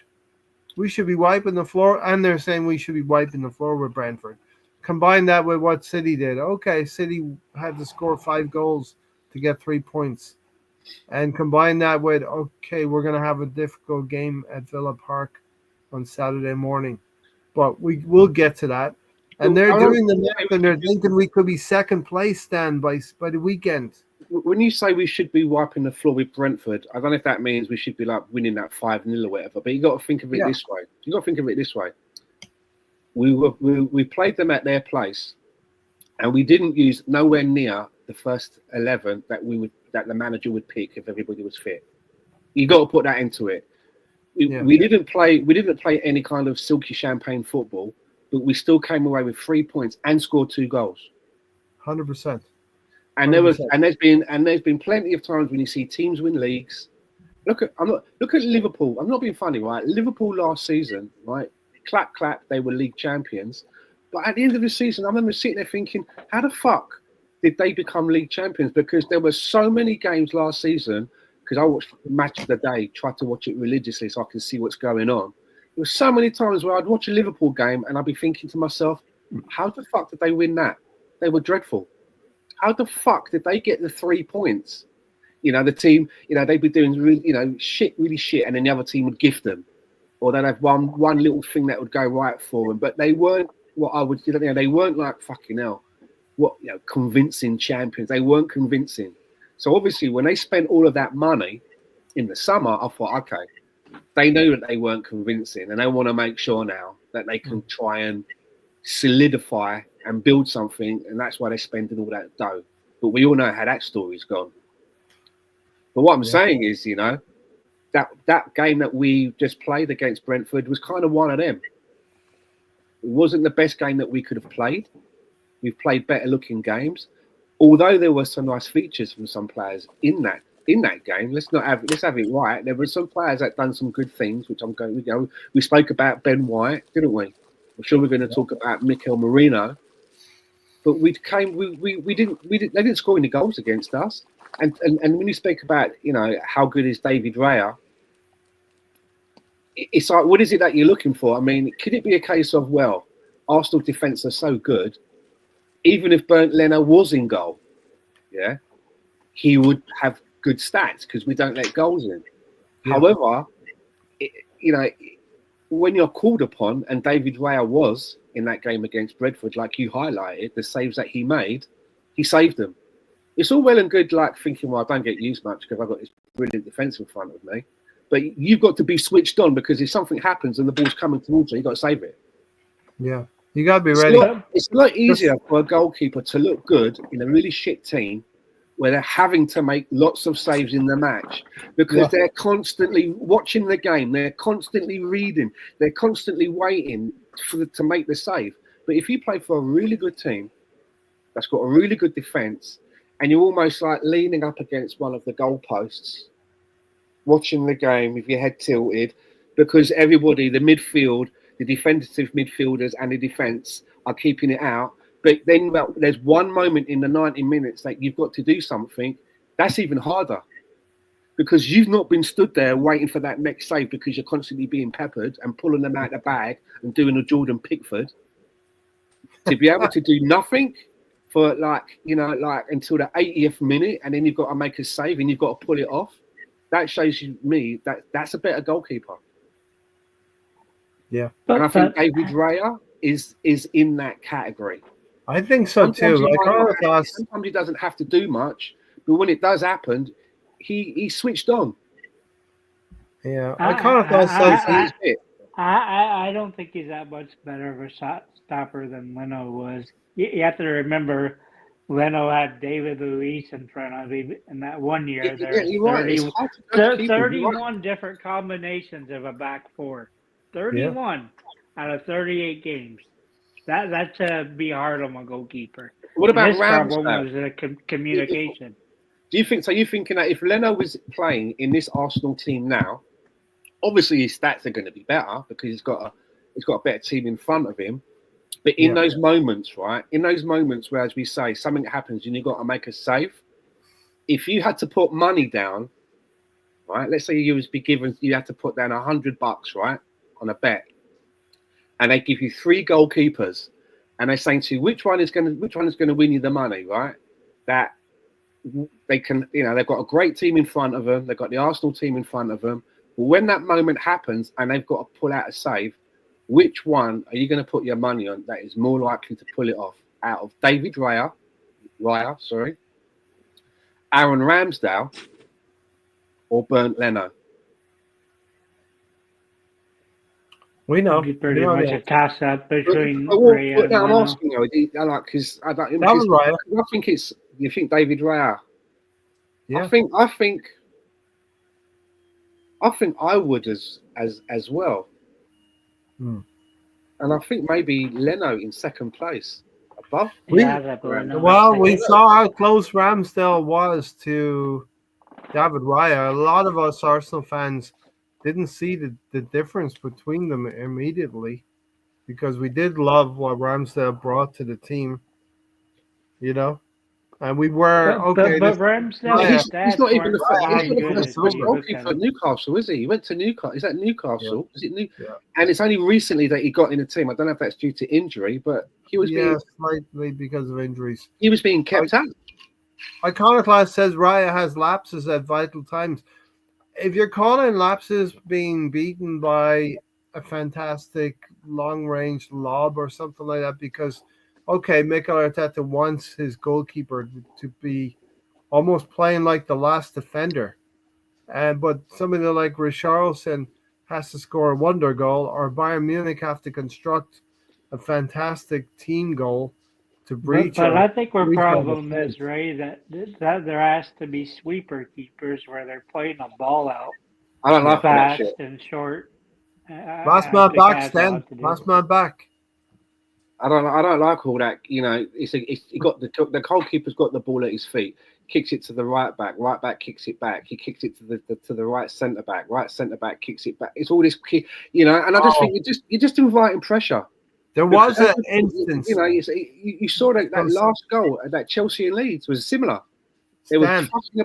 We should be wiping the floor, and they're saying we should be wiping the floor with Brentford. Combine that with what City did. Okay, City had to score 5 goals to get 3 points. And combine that with, okay, we're going to have a difficult game at Villa Park on Saturday morning. But we'll get to that. And they're doing the math, and they're thinking we could be second place, Dan, by the weekend. When you say we should be wiping the floor with Brentford, I don't know if that means we should be like winning that 5-0 or whatever, but you got to think of it this way. We played them at their place, and we didn't use nowhere near the first 11 that the manager would pick if everybody was fit. You got to put that into it. We didn't play any kind of silky champagne football, but we still came away with 3 points and scored 2 goals. 100%. And there's been plenty of times when you see teams win leagues. Look at Liverpool. I'm not being funny, right? Liverpool last season, right? Clap, clap, they were league champions. But at the end of the season, I remember sitting there thinking, how the fuck did they become league champions? Because there were so many games last season, because I watched Match of the Day, tried to watch it religiously so I can see what's going on. There were so many times where I'd watch a Liverpool game and I'd be thinking to myself, how the fuck did they win that? They were dreadful. How the fuck did they get the 3 points? You know, the team, you know, they'd be doing really, you know, really shit, and then the other team would gift them. Or they'd have one little thing that would go right for them. But they weren't what I would, you know, they weren't like fucking hell, convincing champions. They weren't convincing. So obviously when they spent all of that money in the summer, I thought, okay, they know that they weren't convincing, and they want to make sure now that they can try and solidify and build something, and that's why they're spending all that dough. But we all know how that story's gone. But what I'm saying is, you know, that game that we just played against Brentford was kind of one of them. It wasn't the best game that we could have played. We've played better looking games, although there were some nice features from some players in that game. Let's have it right. There were some players that done some good things, which I'm going. We spoke about Ben White, didn't we? I'm sure we're going to talk about Mikel Merino. But we didn't. They didn't score any goals against us. And when you speak about, you know, how good is David Raya, it's like, what is it that you're looking for? I mean, could it be a case of, well, Arsenal defence are so good, even if Bernd Leno was in goal, yeah, he would have good stats because we don't let goals in. Yeah. However, you know, when you're called upon, and David Raya was in that game against Brentford, like you highlighted, the saves that he made, he saved them. It's all well and good, like thinking, well, I don't get used much because I've got this brilliant defence in front of me. but you've got to be switched on because if something happens and the ball's coming towards you, you've got to save it. Yeah, you got to be ready. It's a lot easier for a goalkeeper to look good in a really shit team where they're having to make lots of saves in the match because they're constantly watching the game, they're constantly reading, they're constantly waiting to make the save. But if you play for a really good team that's got a really good defence and you're almost like leaning up against one of the goalposts, watching the game with your head tilted because everybody, the midfield, the defensive midfielders and the defence are keeping it out. But then there's one moment in the 90 minutes that you've got to do something. That's even harder because you've not been stood there waiting for that next save because you're constantly being peppered and pulling them out of the bag and doing a Jordan Pickford. To be able to do nothing for until the 80th minute and then you've got to make a save and you've got to pull it off. That shows me that that's a better goalkeeper. Yeah. And I think David Raya is in that category. I think so too. Sometimes he doesn't have to do much, but when it does happen, he switched on. Yeah, I don't think he's that much better of a shot stopper than Leno was. You have to remember, Leno had David Luiz in front of him in that 1 year. There's 31 different combinations of a back four. 31 out of 38 games. That's be hard on a goalkeeper. What about his problem was the communication. Do you think so? You're thinking that if Leno was playing in this Arsenal team now, obviously his stats are going to be better because he's got a better team in front of him. But in those moments, right? In those moments where, as we say, something happens and you've got to make a save. If you had to put money down, right? Let's say you had to put down $100, right, on a bet. And they give you 3 goalkeepers, and they're saying to you, which one is going to win you the money, right? That they can, they've got a great team in front of them, they've got the Arsenal team in front of them. But when that moment happens and they've got to pull out a save, which one are you going to put your money on that is more likely to pull it off? Out of David Raya, Aaron Ramsdale, or Bernd Leno? We know. Pretty much a toss-up between Raya and I'm Leno. asking you, because I don't. That was Raya. I think it's. You think David Raya? Yeah. I think I would as well. Hmm. And I think maybe Leno in second place above. We saw how close Ramsdale was to David Raya. A lot of us Arsenal fans didn't see the difference between them immediately because we did love what Ramsdale brought to the team, and we were okay. But Ramsdale, he's not even the first goalkeeper at Newcastle, is he? He went to Newcastle. Is that Newcastle? Yeah. Is it New? Yeah. And it's only recently that he got in the team. I don't know if that's due to injury, but he was slightly because of injuries. He was being kept out. Iconoclast says Raya has lapses at vital times. If you're calling lapses being beaten by a fantastic long-range lob or something like that, because, okay, Mikel Arteta wants his goalkeeper to be almost playing like the last defender, but somebody like Richarlison has to score a wonder goal, or Bayern Munich have to construct a fantastic team goal to breach. But I think our problem is, Ray, that there has to be sweeper keepers where they're playing a ball out. I don't like fast that shit. and short. Last man back, Stan. Last man back. I don't like all that. He got the goalkeeper's got the ball at his feet, kicks it to the right back kicks it back. He kicks it to the right centre back kicks it back. It's all this, and I just think you're just inviting pressure. There was an instance. You saw that last goal that Chelsea and Leeds was similar. They were fucking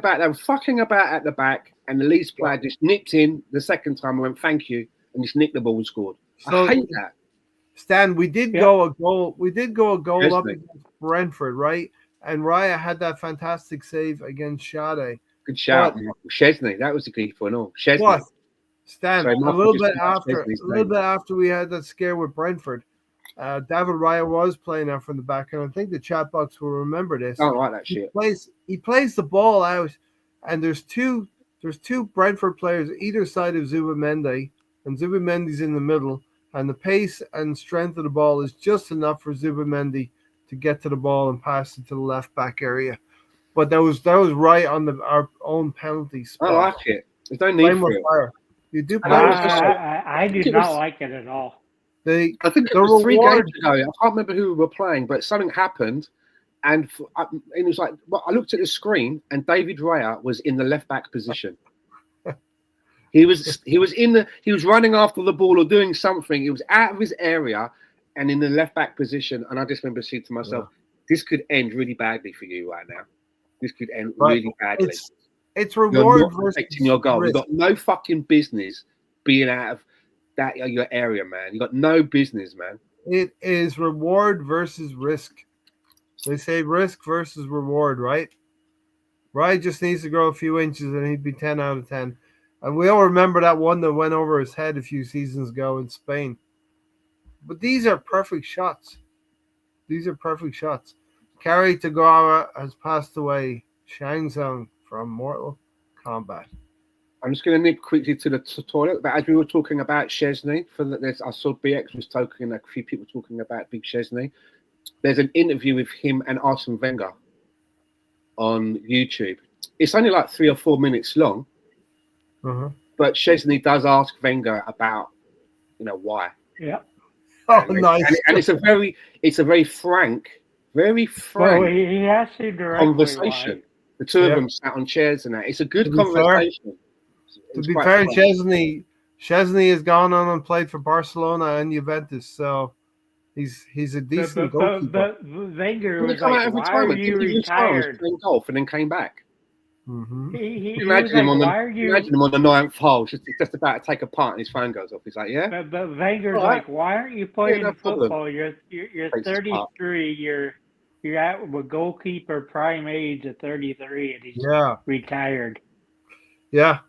about at the back, and the Leeds player just nipped in the second time and went, thank you, and just nicked the ball and scored. I hate that. Stan, we did go a goal. We did go a goal up against Brentford, right? And Raya had that fantastic save against Sade. Good shout, Chesney. That was the keeper and all. Chesney. What? Stan, a little bit after we had that scare with Brentford, David Raya was playing out from the back, and I think the chat box will remember this. I don't like that shit. He plays the ball out, and there's two there's two Brentford players either side of Zubimendi, and Zubimendi's in the middle, and the pace and strength of the ball is just enough for Zubimendi to get to the ball and pass it to the left back area. But that was right on our own penalty spot. I like it. There's no need Flame for with it. fire. You do And play with fire. I do not like it at all. I I think it the was 3 reward- games ago. I can't remember who we were playing, but something happened, and it was like, well, I looked at the screen, and David Raya was in the left back position. He was running after the ball or doing something. He was out of his area and in the left back position. And I just remember saying to myself, this could end really badly for you right now. This could end really badly. It's You're reward not versus protecting your goal. You've risk. got no fucking business being out of that your area, man. You've got no business, man. It is reward versus risk. They say risk versus reward, right? Ryan just needs to grow a few inches and he'd be 10 out of 10. And we all remember that one that went over his head a few seasons ago in Spain. But these are perfect shots. These are perfect shots. Kari Tagawa has passed away. Shang Tsung from Mortal Kombat. I'm just going to nip quickly to the toilet. But as we were talking about Szczesny, I saw BX was talking, a few people talking about Big Szczesny. There's an interview with him and Arsene Wenger on YouTube. It's only like 3 or 4 minutes long. But Szczesny does ask Wenger about, why. Yeah. Oh, nice. And it's a very frank, Well, he has to directly conversation. why. The two of them sat on chairs and that. It's a good conversation. To be fair, Szczesny has gone on and played for Barcelona and Juventus, so he's a decent goalkeeper. But Wenger was come out like, of why are retirement, you retired? playing golf and then came back. He Imagine was him like, imagine him on the 9th hole, just about to take a putt, and his phone goes off. He's like, "Yeah." But Wenger's like, why aren't you playing no problem. football? You're 33. You're at a goalkeeper prime age of 33, and he's retired. Yeah.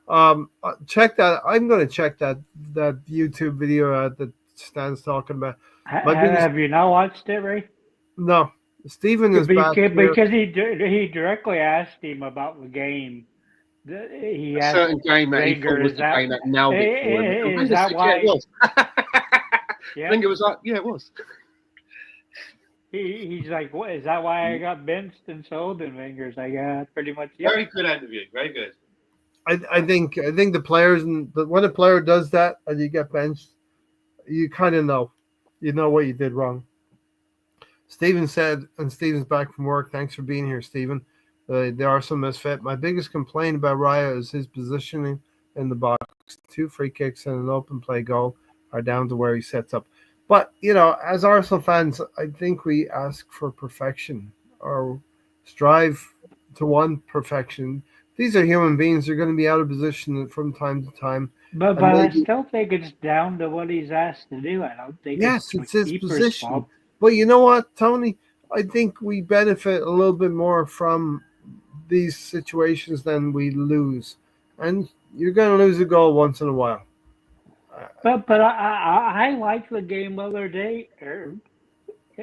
Check that. I'm going to check that YouTube video that Stan's talking about. Have you not watched it, Ray? No. Stephen is back because he directly asked him about the game. He asked certain game that he thought was the game that nailed it for him. Is that why? It was. Wenger was like, "Yeah, it was." Mm-hmm. He's like, "What is that? Why I got benched and sold?" And Wenger's like, "Yeah, pretty much." Yeah. Very good interview. Very good. I think the players when a player does that and you get benched, you kind of know, what you did wrong. Steven said, and Steven's back from work. Thanks for being here, Steven. The Arsenal misfit. My biggest complaint about Raya is his positioning in the box. 2 free kicks and an open play goal are down to where he sets up. But, as Arsenal fans, I think we ask for perfection or strive to want perfection. These are human beings. They're going to be out of position from time to time. But I still think it's down to what he's asked to do. I don't think it's his position. fault. But you know what, Tony? I think we benefit a little bit more from these situations than we lose. And you're going to lose a goal once in a while. But I liked the game the other day.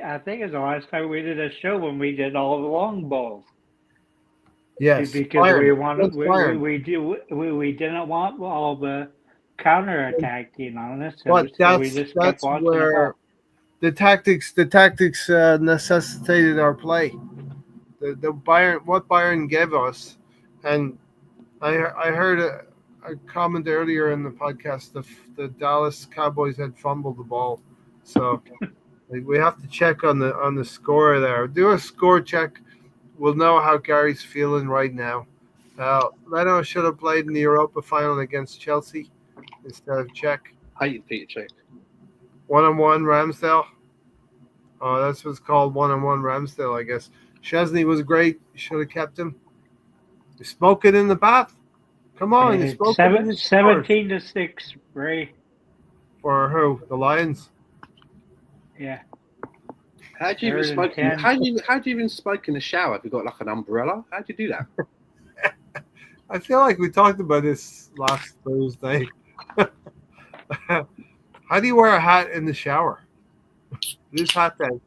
I think it's the last time we did a show when we did all the long balls. Yes, because we wanted we didn't want all the counter attack on us. So we just kept watching where the tactics necessitated our play. The Bayern gave us, and I heard a comment earlier in the podcast. The Dallas Cowboys had fumbled the ball, so we have to check on the score there. Do a score check. We'll know how Gary's feeling right now. Leno should have played in the Europa final against Chelsea instead of Cech. I hate Peter Cech. 1-on-1 Ramsdale. Oh, that's what's called 1-on-1 Ramsdale, I guess. Szczesny was great. You should have kept him. You smoke it in the bath. Come on, you smoke it in the 17-6, Ray. For who? The Lions? Yeah. How do you even smoke? How do you even smoke in the shower? Have you got like an umbrella? How do you do that? I feel like we talked about this last Thursday. How do you wear a hat in the shower? This hot day,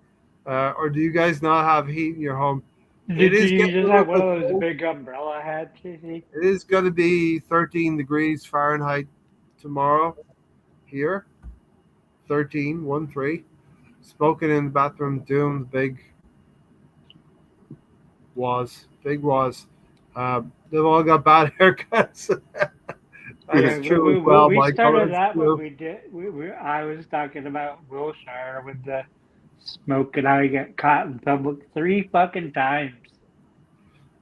or do you guys not have heat in your home? It Did is you getting a just little have one bit of those cold. big umbrella hats, CC? It is going to be 13 degrees Fahrenheit tomorrow here. 13, 1 3. Smoking in the bathroom, doing big was. They've all got bad haircuts. Yeah, That's true as well, we Michael. started That's that when true. we did. I was talking about Wilshire with the smoke and how he got caught in public 3 fucking times.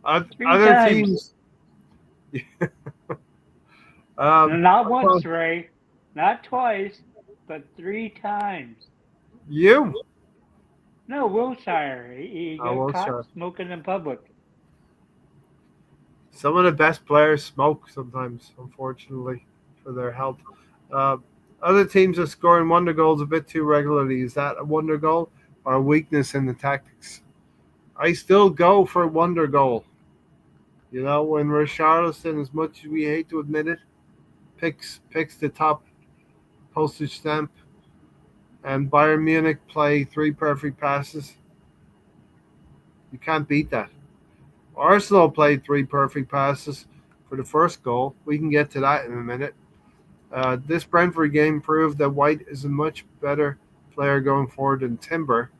3 times. Other teams, um, Not once, Ray. Not twice, but 3 times. you. No, Wilshire. He I got will caught start. smoking in public. Some of the best players smoke sometimes, unfortunately, for their health. Uh, Other teams are scoring wonder goals a bit too regularly. Is that a wonder goal or a weakness in the tactics? I still go for wonder goal. You know, when Richarlison, as much as we hate to admit it, picks the top postage stamp, and Bayern Munich play 3 perfect passes, you can't beat that. Arsenal played 3 perfect passes for the first goal. We can get to that in a minute. This Brentford game proved that White is a much better player going forward than Timber.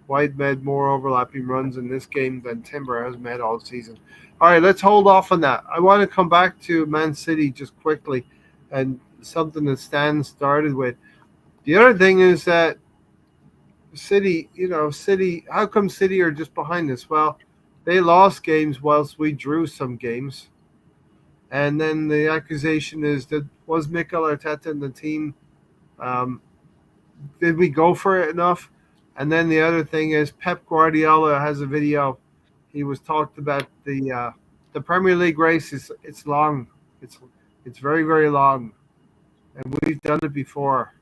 White made more overlapping runs in this game than Timber has made all season. All right, let's hold off on that. I want to come back to Man City just quickly and something that Stan started with. The other thing is that City, how come City are just behind us? Well, they lost games whilst we drew some games. And then the accusation is that was Mikel Arteta and the team, um, did we go for it enough? And then the other thing is Pep Guardiola has a video. He was talked about the Premier League race is it's long. It's very very long, and we've done it before.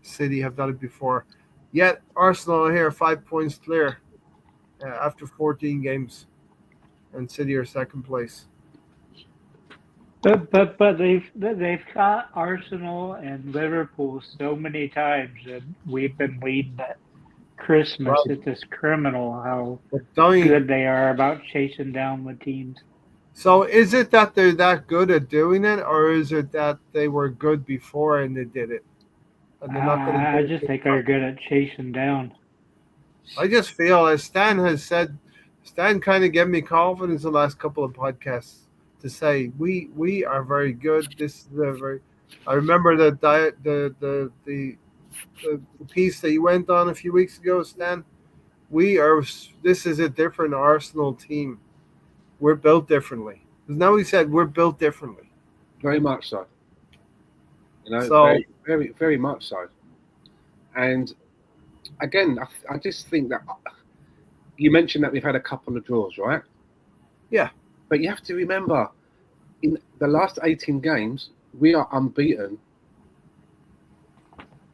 City have done it before. Yet Arsenal are here 5 points clear after 14 games, and City are second place. But they've caught Arsenal and Liverpool so many times, and we've been leading at Christmas. Right. It's just criminal how But don't you, good they are about chasing down the teams. so is it that they're that good at doing it, or is it that they were good before and they did it, and they're not going to I do just it? think they're good at chasing down. I just feel, as Stan has said, Stan kind of gave me confidence the last couple of podcasts to say we are very good. This is a very. I remember the piece that you went on a few weeks ago, Stan. We are. This is a different Arsenal team. We're built differently. Because now we said we're built differently. Very much so. You know, So very, very, very much so. And again, I just think that you mentioned that we've had a couple of draws, right? yeah, But you have to remember, in the last 18 games, we are unbeaten.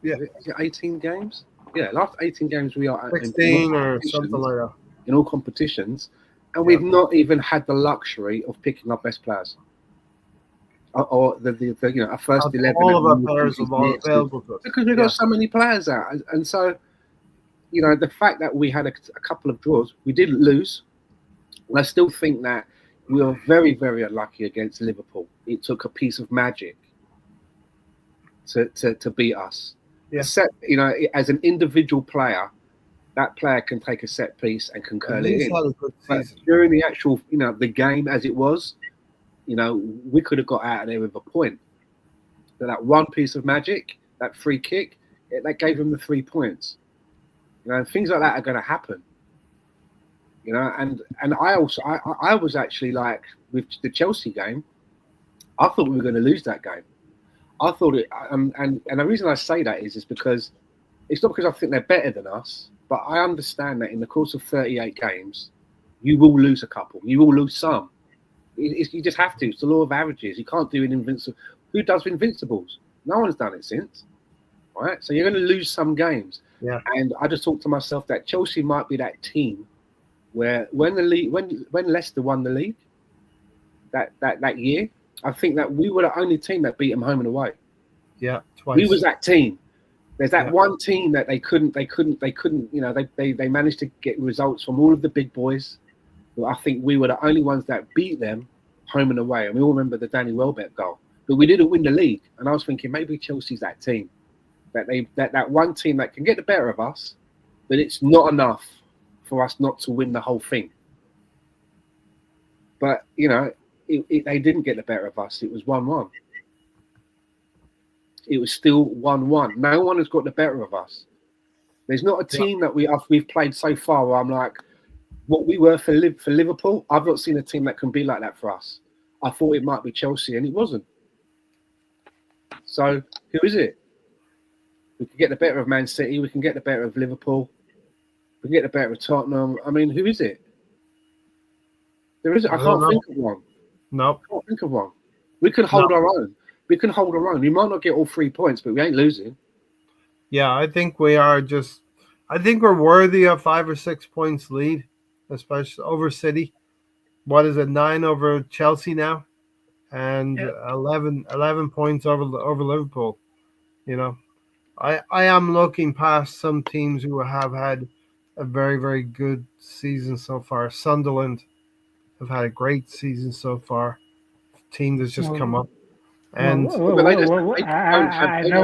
Yeah. Is it 18 games? Yeah, last 18 games we are 16 or something like that. in all competitions, and we've not even had the luxury of picking our best players. Or the our first 11. All of our players are available to us. Because we've got so many players out. And so, you know, the fact that we had a couple of draws, we didn't lose. And I still think that we were very, very unlucky against Liverpool. It took a piece of magic to beat us. Yeah. You know, as an individual player, that player can take a set piece and can curl it in. But during the actual, you know, the game as it was, you know, we could have got out of there with a point. But that one piece of magic, that free kick, that gave them the 3 points. You know, things like that are going to happen. You know, and I was actually like, with the Chelsea game, I thought we were going to lose that game. I thought it, and the reason I say that is because it's not because I think they're better than us, but I understand that in the course of 38 games, you will lose a couple, you will lose some. You just have to. It's the law of averages. You can't do an invincible. Who does invincibles? No one's done it since, right? So you're going to lose some games. Yeah. And I just thought to myself that Chelsea might be that team where when Leicester won the league that year, I think that we were the only team that beat them home and away. Yeah, twice. We was that team. There's that one team that they couldn't. You know, they managed to get results from all of the big boys. But I think we were the only ones that beat them home and away. And we all remember the Danny Welbeck goal. But we didn't win the league. And I was thinking maybe Chelsea's that team. That one team that can get the better of us, but it's not enough for us not to win the whole thing. But, you know, they didn't get the better of us. It was 1-1. It was still 1-1. No one has got the better of us. There's not a team that we've played so far where I'm like, what we were for Liverpool, I've not seen a team that can be like that for us. I thought it might be Chelsea, and it wasn't. So, who is it? We can get the better of Man City. We can get the better of Liverpool. We can get the better of Tottenham. I mean, who is it? There isn't. I can't think of one. Nope. I can't think of one. We can hold our own. We can hold our own. We might not get all 3 points, but we ain't losing. Yeah, I think we are just. I think we're worthy of 5 or 6 points lead, especially over City. What is it? 9 over Chelsea now, and 11 points over Liverpool. You know, I am looking past some teams who have had a very, very good season so far. Sunderland have had a great season so far. Team that's just come up. And I know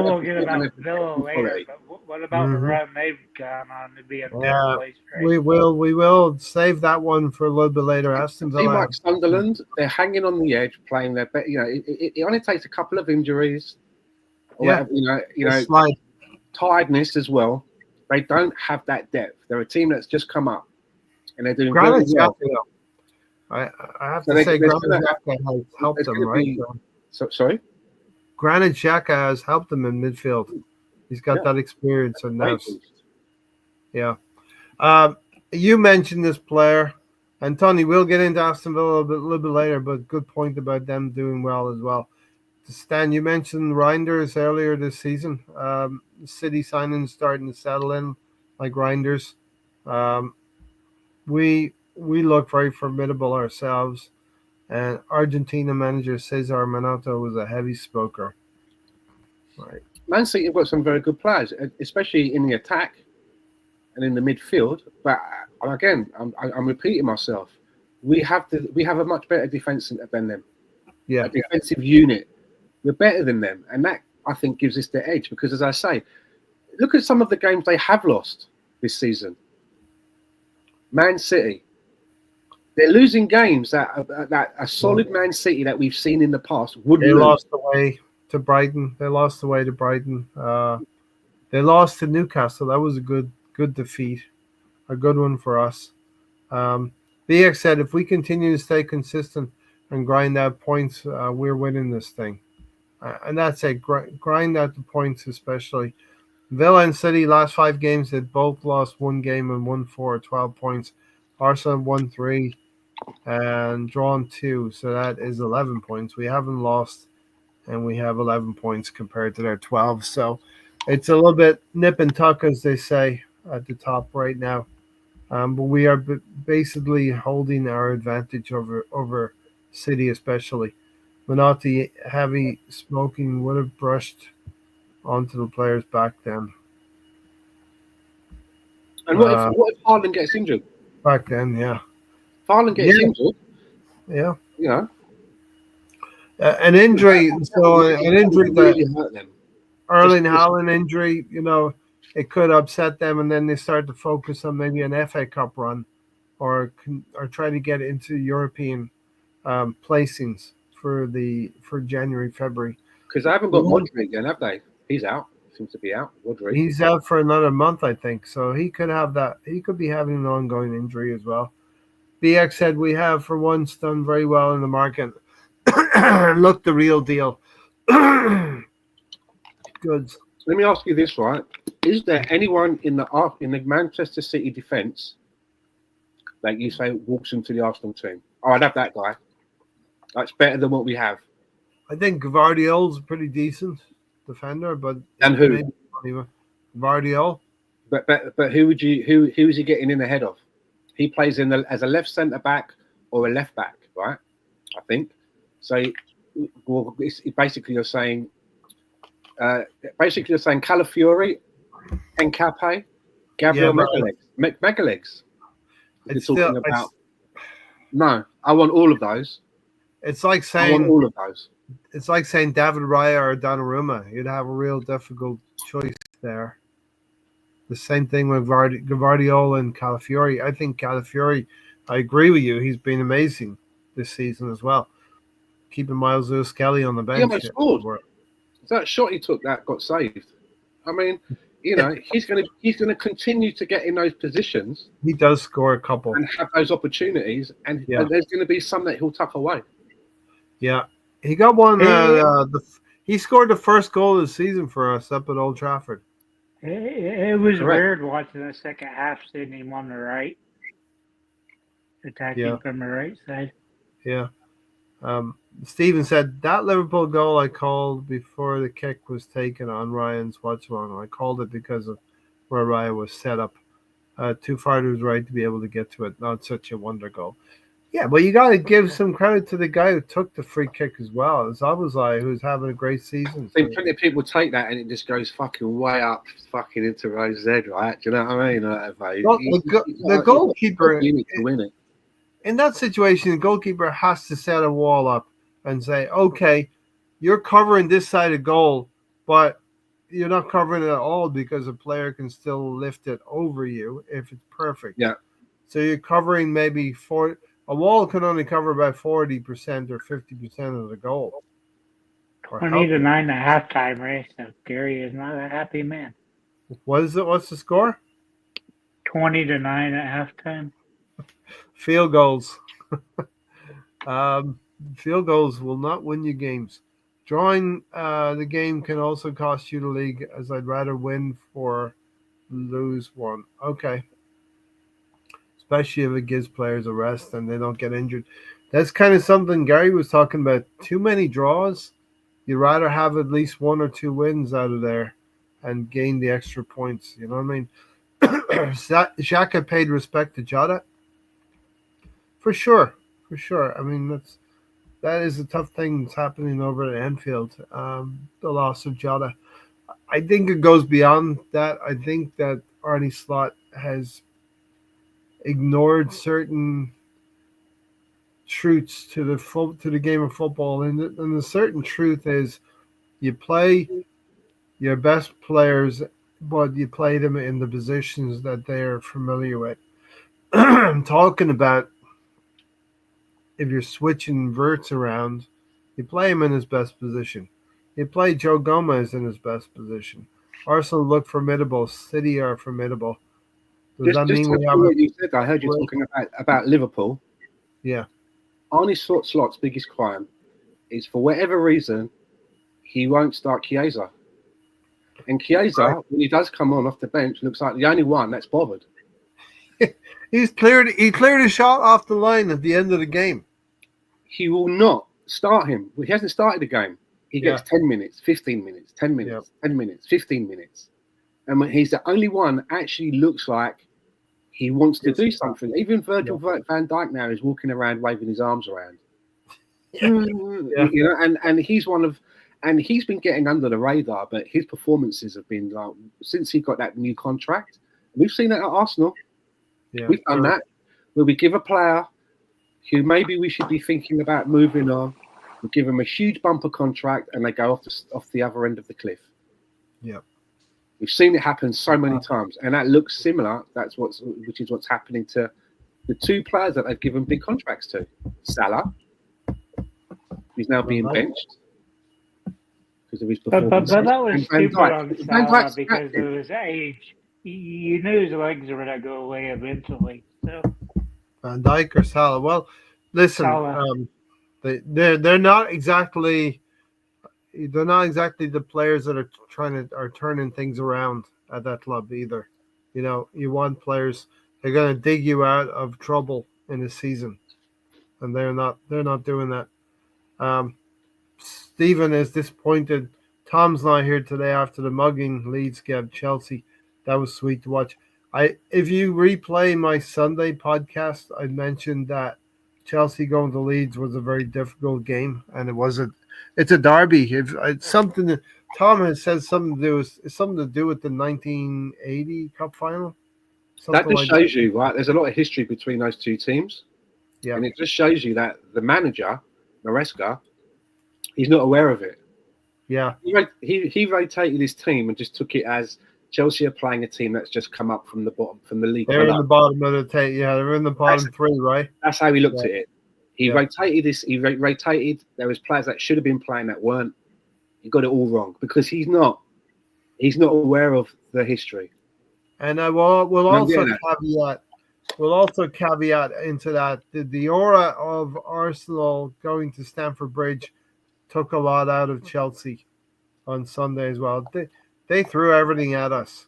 we'll get about Villa later, but what about the run they've gone on to be in third place? Right? we will save that one for a little bit later. Aston Villa, like Sunderland, they're hanging on the edge, playing their best. You know, it only takes a couple of injuries, or whatever, you know, tiredness as well. They don't have that depth. They're a team that's just come up, and they're doing very well. I have to say, Granit Xhaka has helped them, right? Sorry? Granit Xhaka has helped them in midfield. He's got that experience and that. Yeah. You mentioned this player, and Tony, we'll get into Aston Villa a little bit later, but good point about them doing well as well. Stan, you mentioned Reinders earlier this season. City signings starting to settle in like Reinders. We look very formidable ourselves. And Argentina manager Cesar Manoto was a heavy smoker. Right. Man City have got some very good players, especially in the attack and in the midfield. But again, I'm repeating myself. We have a much better defense than them. Yeah. A defensive unit. We're better than them, and that I think gives us the edge. Because as I say, look at some of the games they have lost this season. Man City. They're losing games that a solid Man City that we've seen in the past would lose. They lost away to Brighton. They lost away to Brighton. They lost to Newcastle. That was a good defeat, a good one for us. BX said, if we continue to stay consistent and grind out points, we're winning this thing. And that's it. Grind out the points, especially. Villa and City, last 5 games, they both lost 1 game and won 4, 12 points. Arsenal won 3 and drawn 2, so that is 11 points. We haven't lost, and we have 11 points compared to their 12. So it's a little bit nip and tuck, as they say, at the top right now. But we are basically holding our advantage over City, especially. Menotti, heavy smoking, would have brushed onto the players back then. And what if Haaland gets injured? Back then, yeah. If Haaland gets injured, yeah, you know, an injury. So an injury that really hurt them. Erling Haaland injury, you know, it could upset them, and then they start to focus on maybe an FA Cup run, or try to get into European placings for January, February. Because they haven't got Rodri again, have they? He's out. Seems to be out. Rodri. He's out for another month, I think. So he could have that. He could be having an ongoing injury as well. BX said we have, for once, done very well in the market. Look, the real deal. Goods. Let me ask you this, right? Is there anyone in the Manchester City defence, like you say, walks into the Arsenal team? Oh, I'd have that guy. That's better than what we have. I think Gvardiol's a pretty decent defender, but and who? Gvardiol. But who is he getting in ahead of? He plays as a left centre back or a left back, right? I think. So, basically, you're saying Calafiori, Nkape, Gabriel Magalhaes. You're talking about. No, I want all of those. It's like I want saying all of those. David Raya or Donnarumma. You'd have a real difficult choice there. The same thing with Guardiola and Calafiori. I think Calafiori, I agree with you. He's been amazing this season as well. Keeping Miles Lewis-Kelly on the He bench. almost scored. That shot he took that got saved. I mean, he's gonna continue to get in those positions. He does score a couple and have those opportunities, and there's going to be some that he'll tuck away. Yeah, he got one. He scored the first goal of the season for us up at Old Trafford. It was weird watching the second half, seeing him on the right, attacking from the right side. Yeah. Stephen said that Liverpool goal I called before the kick was taken on Ryan's watch-along. I called it because of where Ryan was set up. Too far to his right to be able to get to it. Not such a wonder goal. Yeah, but you got to give some credit to the guy who took the free kick as well. It's Abuzai who's having a great season. I think plenty of people take that and it just goes fucking way up, fucking into Rose's head, right? Do you know what I mean? The goalkeeper, you need to win it. In that situation, the goalkeeper has to set a wall up and say, okay, you're covering this side of goal, but you're not covering it at all because a player can still lift it over you if it's perfect. Yeah. So you're covering maybe a wall can only cover about 40% or 50% of the goal. 20-9 at halftime, right? So Gary is not a happy man. What is it? What's the score? 20-9 at halftime. Field goals. Field goals will not win you games. Drawing the game can also cost you the league, as I'd rather win or lose one. Okay. Especially if it gives players a rest and they don't get injured. That's kind of something Gary was talking about. Too many draws. You'd rather have at least 1 or 2 wins out of there and gain the extra points. You know what I mean? Xhaka paid respect to Jota. For sure. I mean, that is a tough thing that's happening over at Anfield, the loss of Jota. I think it goes beyond that. I think that Arne Slot has ignored certain truths to the game of football, and the certain truth is you play your best players, but you play them in the positions that they are familiar with. I'm talking about if you're switching Verts around, you play him in his best position. You play Joe Gomez in his best position. Arsenal look formidable. City are formidable. Does that mean we have you said? I heard you talking about Liverpool. Yeah. Arne Slot's biggest crime is, for whatever reason, he won't start Chiesa. And Chiesa, when he does come on off the bench, looks like the only one that's bothered. He cleared a shot off the line at the end of the game. He will not start him. He hasn't started the game. He gets 10 minutes, 15 minutes, 10 minutes, 10 minutes, 15 minutes. And when he's the only one actually looks like he wants to do something. Even Virgil van Dijk now is walking around waving his arms around. You know, and he's he's been getting under the radar, but his performances have been like, since he got that new contract. We've seen that at Arsenal. Yeah, we've done that where we give a player who maybe we should be thinking about moving on, we give them a huge bumper contract, and they go off the other end of the cliff. Yeah, we've seen it happen so many times, and that looks similar. Which is what's happening to the 2 players that they've given big contracts to. Salah, who's now being benched because of his performance. But that was stupid on Salah because of his age. You knew his legs were going to go away eventually. So. Van Dijk or Salah? Well, listen, they're not exactly the players that are turning things around at that club either. You know, you want players they're going to dig you out of trouble in the season, and they're not doing that. Stephen is disappointed. Tom's not here today after the mugging Leeds gave Chelsea. That was sweet to watch. If you replay my Sunday podcast, I mentioned that Chelsea going to Leeds was a very difficult game, and it's a derby. It's something that Tom has said something to do with the 1980 Cup final. That just shows you, right? There's a lot of history between those 2 teams. Yeah. And it just shows you that the manager, Maresca, he's not aware of it. Yeah. He rotated his team and just took it as Chelsea are playing a team that's just come up from the bottom, from the league. They're in the bottom of the table. Yeah, they're in the bottom three, right? That's how he looked at it. He Yeah. rotated this. He rotated. There was players that should have been playing that weren't. He got it all wrong because he's not aware of the history. And we'll also caveat into that the aura of Arsenal going to Stamford Bridge took a lot out of Chelsea on Sunday as well. They threw everything at us,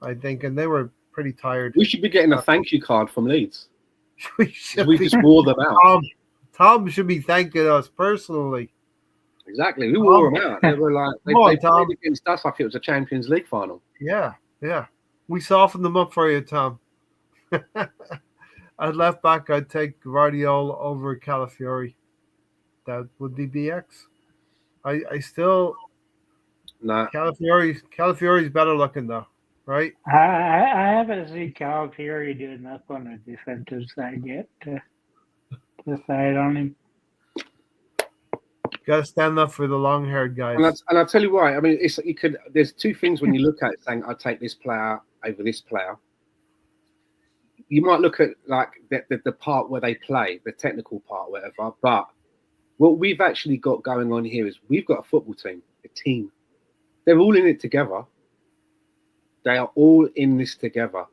I think, and they were pretty tired. We should be getting a thank you card from Leeds. we just wore them out. Tom should be thanking us personally. Exactly. We wore them out. They were like they played against us like it was a Champions League final. Yeah. We softened them up for you, Tom. At left back, I'd take Guardiola over Calafiori. That would be BX. I still Calafiori's better looking though, right? I haven't seen Calafiori do enough on the defensive side yet to decide on him. Got to stand up for the long-haired guys. And I'll tell you why. I mean, there's two things when you look at it saying, I'll take this player over this player. You might look at like the part where they play, the technical part, whatever. But what we've actually got going on here is we've got a football team, a team. They're all in it together. They are all in this together.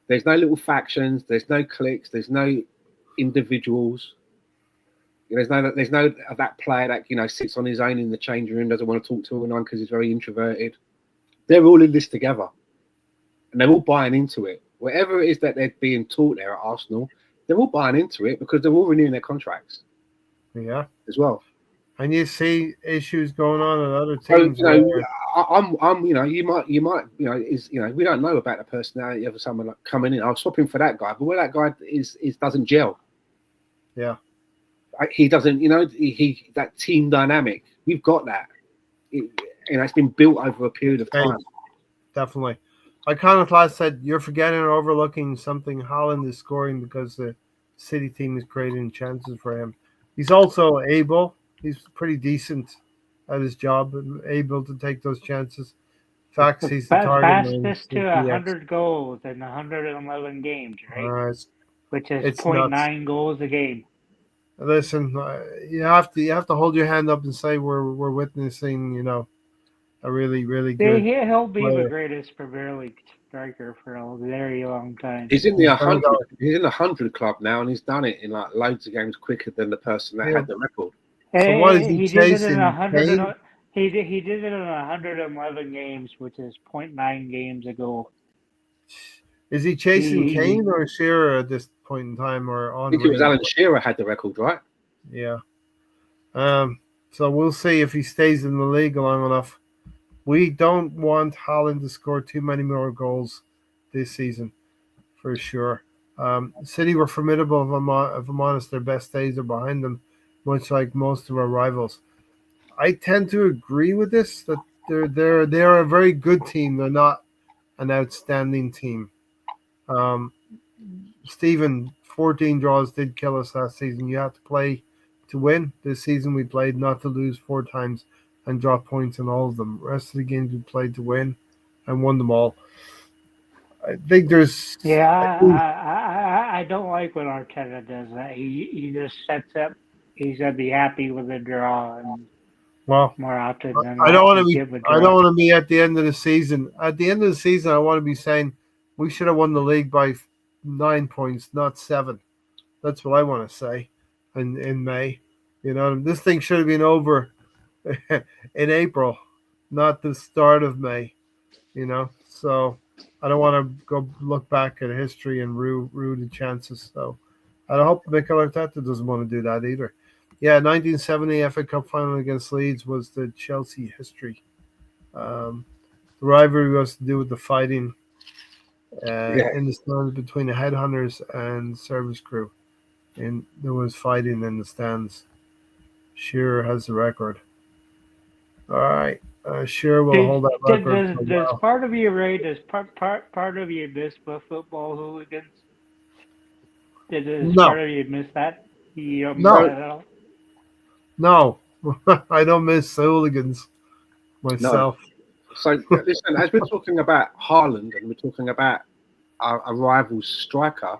There's no little factions. There's no cliques. There's no individuals. There's no that player that sits on his own in the changing room, doesn't want to talk to anyone because he's very introverted. They're all in this together, and they're all buying into it. Whatever it is that they're being taught there at Arsenal, they're all buying into it because they're all renewing their contracts. Yeah, as well. And you see issues going on in other teams. You might, we don't know about the personality of someone like coming in. I'll swap him for that guy, but where that guy is doesn't gel. Yeah. He doesn't, that team dynamic. We've got that. It's been built over a period of time. Definitely. Iconoclast said, you're forgetting or overlooking something. Haaland is scoring because the City team is creating chances for him. He's also able. He's pretty decent at his job and able to take those chances. Facts, he's the target. Fastest to 100 goals in 111 games, right? Which is 0.9 goals a game. Listen, you have to hold your hand up and say we're witnessing, a really, really good. He'll be the greatest Premier League striker for a very long time. He's in the 100. He's in the 100 club now, and he's done it in like loads of games quicker than the person that had the record. So what is he chasing? He did it in 111 games, which is 0.9 games a goal. Is he chasing Kane or Shearer at this point in time, or on? I think it was Alan Shearer had the record, right? Yeah. So we'll see if he stays in the league long enough. We don't want Haaland to score too many more goals this season, for sure. City were formidable. If I'm honest, their best days are behind them, much like most of our rivals. I tend to agree with this, that they're a very good team. They're not an outstanding team. Stephen, 14 draws did kill us last season. You have to play to win. This season we played not to lose 4 times and drop points in all of them. The rest of the games we played to win and won them all. I think there's... Yeah, I don't like when Arteta does that. He just sets up. He's going to be happy with a draw and more often than not. I don't want to be at the end of the season. At the end of the season, I want to be saying we should have won the league by 9 points, not 7. That's what I want to say in May. This thing should have been over in April, not the start of May. So I don't want to go look back at history and rue the chances. So I hope Mikel Merino doesn't want to do that either. Yeah, 1970 FA Cup final against Leeds was the Chelsea history. The rivalry was to do with the fighting in the stands between the headhunters and service crew. And there was fighting in the stands. Shearer has the record. All right. Shearer will hold that record. Does part of you, Ray, does part of you miss football hooligans? Did as No. part of you miss that? You don't miss No. that at all? No, I don't miss the hooligans myself. So listen, as we're talking about Haaland and we're talking about a rival striker,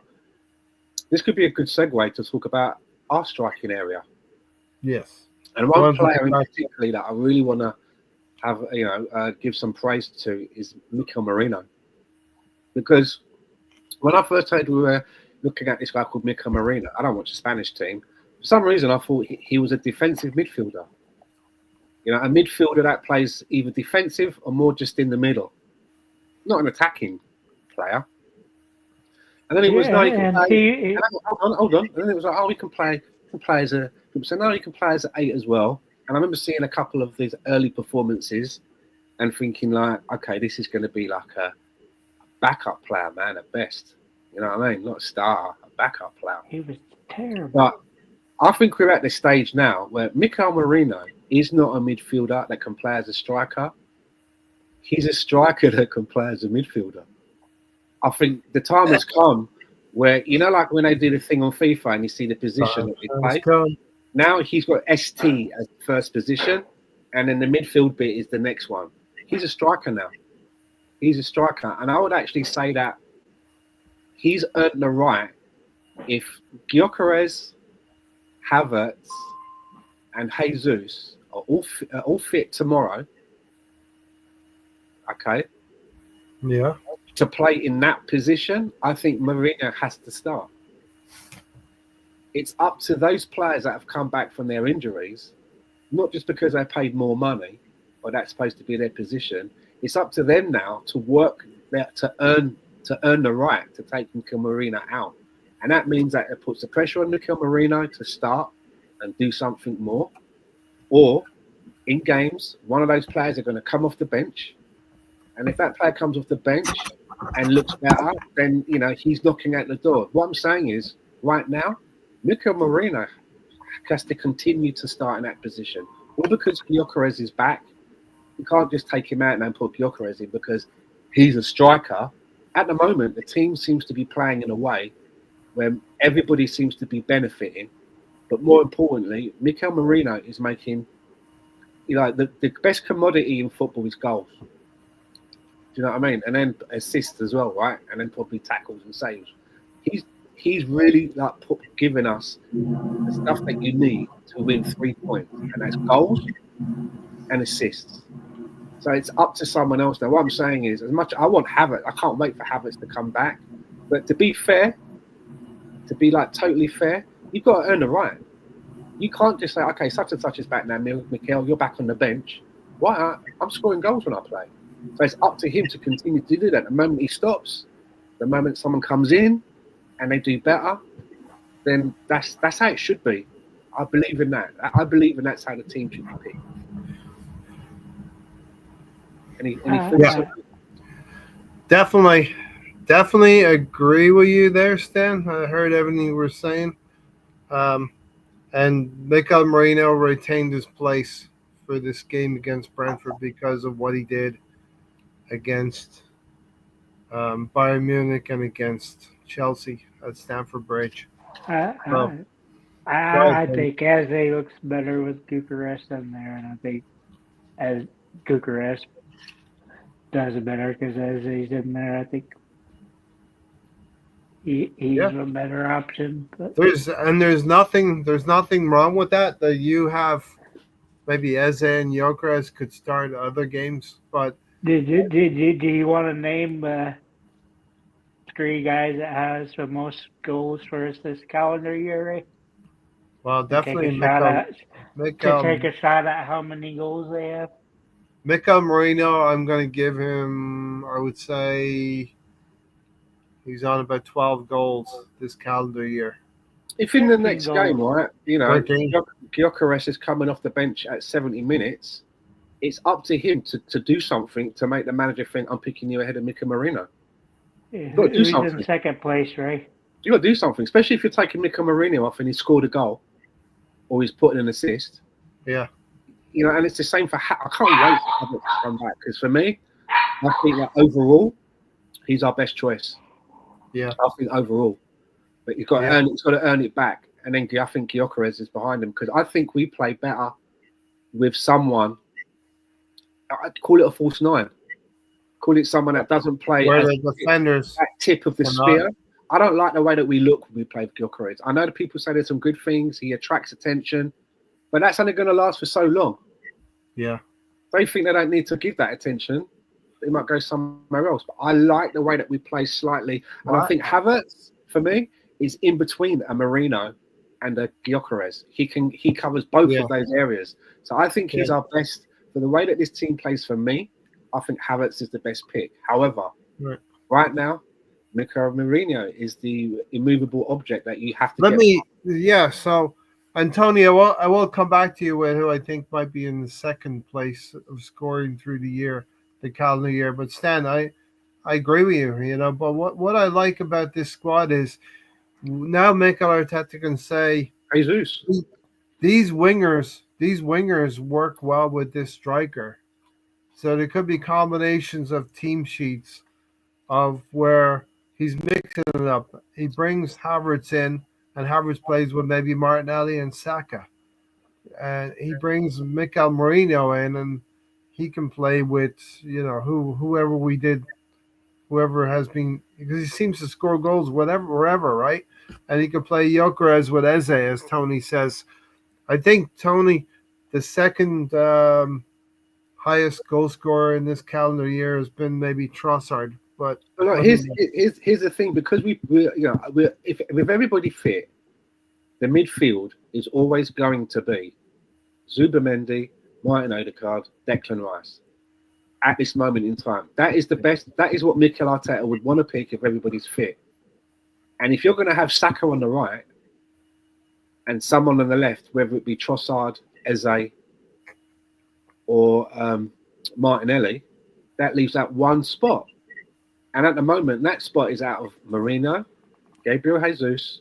this could be a good segue to talk about our striking area. Yes. And one One's player in like- particular that I really want to have, give some praise to is Mikel Merino, because when I first heard we were looking at this guy called Mikel Merino, I don't watch the Spanish team. For some reason, I thought he was a defensive midfielder. You know, a midfielder that plays either defensive or more just in the middle, not an attacking player. And then it was no, he can play. Hold on. And then it was like, oh, he can play as a. So no, he can play as an 8 as well. And I remember seeing a couple of these early performances and thinking like, okay, this is going to be like a backup player, man, at best. You know what I mean? Not a starter, a backup player. He was terrible. But I think we're at the stage now where Mikel Merino is not a midfielder that can play as a striker. He's a striker that can play as a midfielder. I think the time has come where, you know, like when they do the thing on FIFA and you see the position that they play. Now he's got ST as the first position, and then the midfield bit is the next one. He's a striker now. He's a striker. And I would actually say that he's earned the right if Gyökeres, Havertz, and Jesus are all fit tomorrow, okay, Yeah. to play in that position, I think Merino has to start. It's up to those players that have come back from their injuries, not just because they paid more money or that's supposed to be their position. It's up to them now to work there to earn the right to take Mikel Merino out. And that means that it puts the pressure on Mikel Merino to start and do something more. Or in games, one of those players are going to come off the bench. And if that player comes off the bench and looks better, then, you know, he's knocking at the door. What I'm saying is, right now, Mikel Merino has to continue to start in that position. All because Gyökeres is back. You can't just take him out and then put Gyökeres in because he's a striker. At the moment, the team seems to be playing in a way where everybody seems to be benefiting. But more importantly, Mikel Merino is making, you know, the best commodity in football is goals. Do you know what I mean? And then assists as well, right? And then probably tackles and saves. He's really like giving us the stuff that you need to win 3 points, and that's goals and assists. So it's up to someone else now. What I'm saying is, as much I want Havertz, I can't wait for Havertz to come back. But to be fair, to be like totally fair, you've got to earn the right. You can't just say, okay, such and such is back now, Mikel, you're back on the bench. Why? I'm scoring goals when I play. So it's up to him to continue to do that. The moment he stops, the moment someone comes in and they do better, then that's how it should be. I believe in that. I believe in that's how the team should be picked. Yeah. Definitely agree with you there, Stan. I heard everything you were saying. And Mikel Merino retained his place for this game against Brentford because of what he did against Bayern Munich and against Chelsea at Stamford Bridge. I think Eze looks better with Gyökeres in there, and I think as Gyökeres does it better because Eze's in there, I think he's a better option. But There's nothing wrong with that. That you have maybe Eze and Gyökeres could start other games, but do you want to name 3 guys that has the most goals for us this calendar year, Ray? Well, definitely take a shot at how many goals they have. Mikel Merino, I'm going to give him, I would say, he's on about 12 goals this calendar year. If in the next game, right, you know, 13. Gyökeres is coming off the bench at 70 minutes, it's up to him to do something to make the manager think, I'm picking you ahead of Mikel Merino. You've got to do something. In second place, right? You've got to do something, especially if you're taking Mikel Merino off and he scored a goal or he's putting an assist. Yeah. You know, and it's the same for I can't wait for Havertz to come back because for me, I think that overall, he's our best choice. Yeah. I think overall. but you've got to earn it. It's got to earn it back. And then I think Gyökeres is behind him because I think we play better with someone. I'd call it a false nine. Call it someone that doesn't play where as the defenders that tip of the are spear. not. I don't like the way that we look when we play with Gyökeres. I know that people say there's some good things. He attracts attention, but that's only going to last for so long. Yeah. They think they don't need to give that attention. They might go somewhere else. But I like the way that we play slightly. And I think Havertz, for me, is in between a Merino and a Gyökeres. He covers both of those areas. So I think he's our best. For the way that this team plays for me, I think Havertz is the best pick. However, right now, Mikel Merino is the immovable object that you have to So, Antonio, I will come back to you with who I think might be in the second place of scoring through the calendar year. But Stan, I agree with you, but what I like about this squad is now Mikel Arteta can say Jesus. These wingers work well with this striker. So there could be combinations of team sheets of where he's mixing it up. He brings Havertz in, and Havertz plays with maybe Martinelli and Saka. And he brings Mikel Merino in, and he can play with, whoever has been, because he seems to score goals wherever, right? And he could play Gyökeres with Eze, as Tony says. I think Tony, the second highest goal scorer in this calendar year has been maybe Trossard. But here's the thing, because if with everybody fit, the midfield is always going to be Zubimendi, Martin Odegaard, Declan Rice. At this moment in time, that is the best. That is what Mikel Arteta would want to pick if everybody's fit. And if you're going to have Saka on the right and someone on the left, whether it be Trossard, Eze, or Martinelli, that leaves out one spot. And at the moment, that spot is out of Merino, Gabriel Jesus,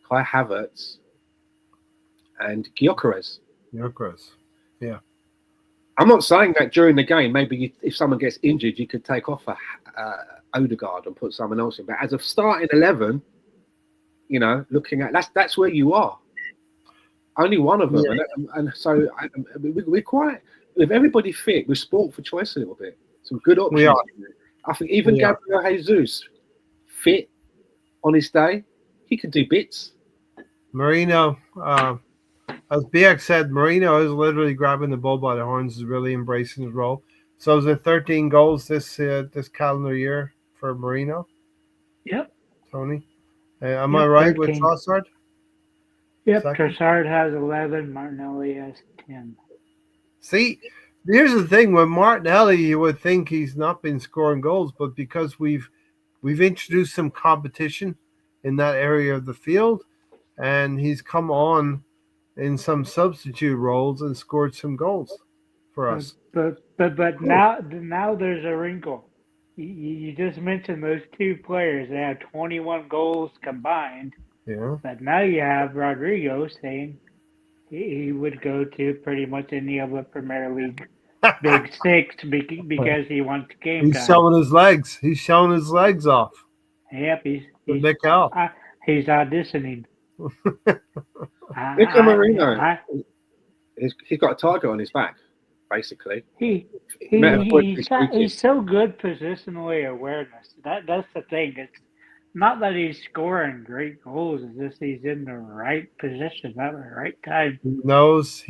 Kai Havertz, and Gyökeres. Yeah. I'm not saying that during the game, maybe if someone gets injured, you could take off Odegaard and put someone else in. But as a starting 11, looking at that's where you are. Only one of them, and so we're quite, with everybody fit, we're sport for choice a little bit. Some good options. We are. I think even Gabriel Jesus, fit on his day, he can do bits. Merino, as BX said, Merino is literally grabbing the bull by the horns, is really embracing his role. So is it 13 goals this calendar year for Merino? Yep. Tony? Am I right 13. With Trossard? Yep, Trossard has 11, Martinelli has 10. See, here's the thing. With Martinelli, you would think he's not been scoring goals, but because we've introduced some competition in that area of the field, and he's come on in some substitute roles and scored some goals for us. But now there's a wrinkle. You just mentioned those two players. They have 21 goals combined. Yeah. But now you have Rodrigo saying he would go to pretty much any of the Premier League Big Six because he wants game time. He's showing his legs. He's showing his legs off. Yep, he's auditioning. Mikel Merino, he's got a target on his back, basically. He's so good positionally awareness. That's the thing. It's not that he's scoring great goals. It's just he's in the right position at the right time. He knows.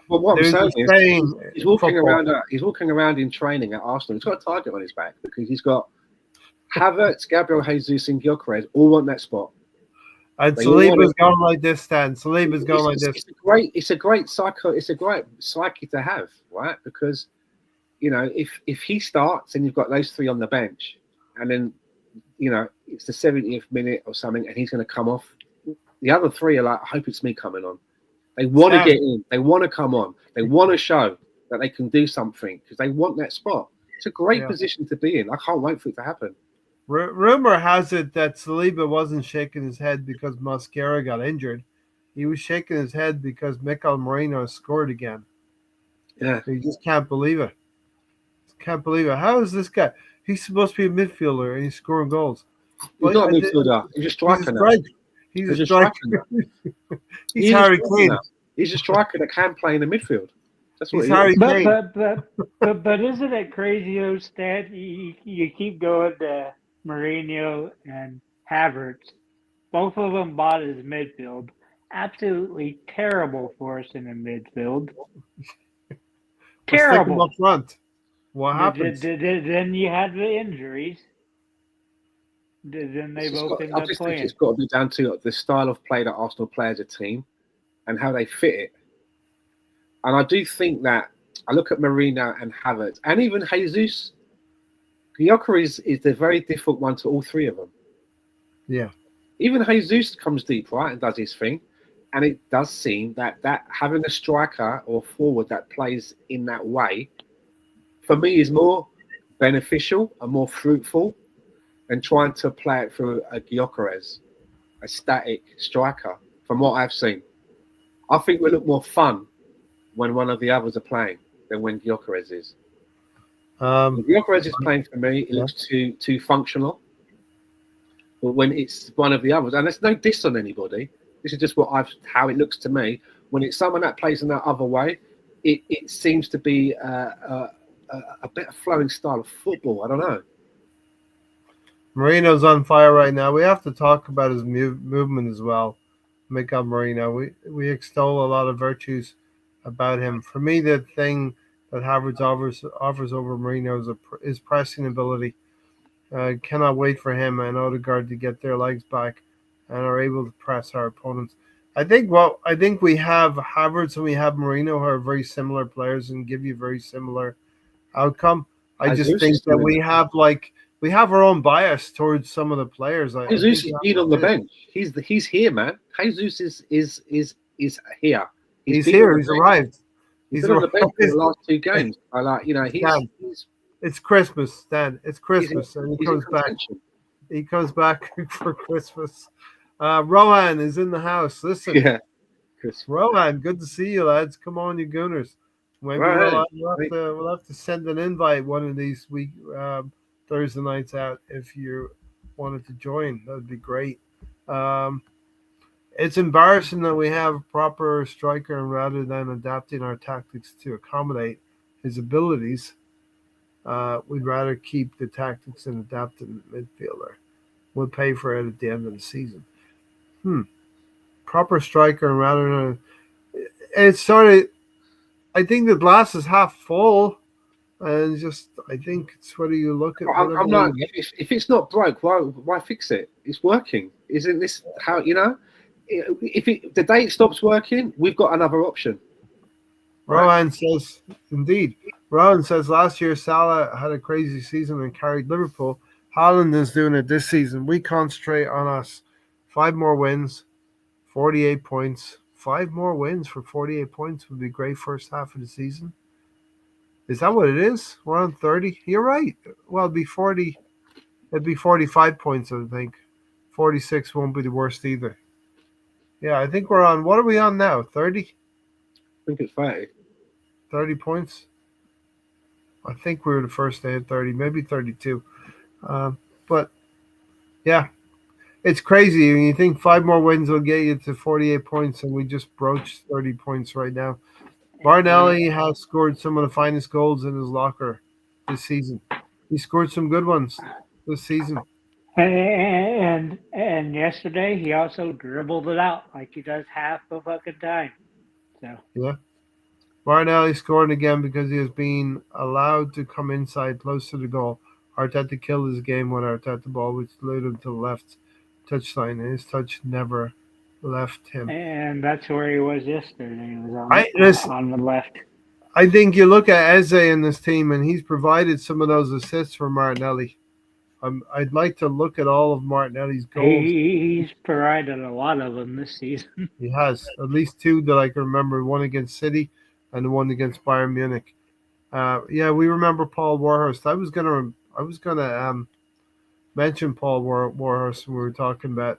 Well, what I'm saying is he's walking around. He's walking around in training at Arsenal. He's got a target on his back because he's got Havertz, Gabriel Jesus, and Gyökeres all want that spot. And Saliba's going like this, Stan. Saliba's going like this. It's a great psyche to have, right? Because if he starts and you've got those three on the bench, and then it's the 70th minute or something, and he's going to come off. The other three are like, I hope it's me coming on. They want to get in. They want to come on. They want to show that they can do something because they want that spot. It's a great position to be in. I can't wait for it to happen. Rumor has it that Saliba wasn't shaking his head because Mosquera got injured. He was shaking his head because Mikel Merino scored again. Yeah. He just can't believe it. Can't believe it. How is this guy? He's supposed to be a midfielder and he's scoring goals. He's not a midfielder. He's a striker now. He's a striker. He's Harry Kane. He's a striker that can play in the midfield. That's what he's Harry Kane. But isn't it crazy, those stats? You keep going to Mourinho and Havertz. Both of them bought as midfield. Absolutely terrible for us in the midfield. Terrible. Up front. What happens? Then you had the injuries. Then they both ended up playing. It's got to be down to the style of play that Arsenal play as a team and how they fit it. And I do think that I look at Marino and Havertz and even Jesus. Gyökeres is the very different one to all three of them. Yeah. Even Jesus comes deep, right, and does his thing. And it does seem that having a striker or forward that plays in that way, for me, is more beneficial and more fruitful than trying to play it through a Gyökeres, a static striker, from what I've seen. I think we look more fun when one of the others are playing than when Gyökeres is. When Gyökeres is playing for me, it looks too functional. But when it's one of the others, and there's no diss on anybody, this is just how it looks to me. When it's someone that plays in that other way, it seems to be a better flowing style of football. I don't know. Marino's on fire right now. We have to talk about his movement as well. Mikel Merino. We extol a lot of virtues about him. For me, the thing that Havertz offers over Merino is pressing ability. Cannot wait for him and Odegaard to get their legs back and are able to press our opponents. I think we have Havertz and we have Merino, who are very similar players and give you very similar outcome. I just think that we have our own bias towards some of the players. Jesus is been on the bench. He's here, man. Jesus is here. He's here. He's arrived. He's been on the bench for the last two games. I like, he's it's Christmas, Dan. It's Christmas, and he comes back. He comes back for Christmas. Rohan is in the house. Listen, yeah, Rohan, good to see you, lads. Come on, you Gooners. Maybe we'll have to send an invite one of these Thursday nights out if you wanted to join. That would be great. It's embarrassing that we have a proper striker, and rather than adapting our tactics to accommodate his abilities, we'd rather keep the tactics and adapt to the midfielder. We'll pay for it at the end of the season. Proper striker, and rather than it's sort of. I think the glass is half full, and I think it's whether you look at. I'm not. If it's not broke, why fix it? It's working. Isn't this how If the day it stops working, we've got another option. Rowan says, indeed. Rowan says last year Salah had a crazy season and carried Liverpool. Haaland is doing it this season. We concentrate on us. 5 more wins, 48 points. 5 more wins for 48 points would be great first half of the season. Is that what it is? We're on 30. You're right. Well, it'd be 40. It'd be 45 points, I think. 46 won't be the worst either. Yeah, I think we're on. What are we on now? 30? I think it's 30. 30 points? I think we were the first to hit 30, maybe 32. But, yeah, it's crazy. When you think 5 more wins will get you to 48 points, and we just broached 30 points right now. Martinelli has scored some of the finest goals in his locker this season. He scored some good ones this season. And yesterday he also dribbled it out like he does half the fucking time. So yeah, Martinelli scored again because he has been allowed to come inside close to the goal. Arteta killed his game when Arteta ball, which led him to the left touchline, and his touch never left him. And that's where he was yesterday. He was on the left. I think you look at Eze in this team, and he's provided some of those assists for Martinelli. I'd like to look at all of Martinelli's goals. He's provided a lot of them this season. He has at least 2 that I can remember: one against City and the one against Bayern Munich. Yeah, we remember Paul Warhurst. I was gonna mention Paul Warhurst when we were talking about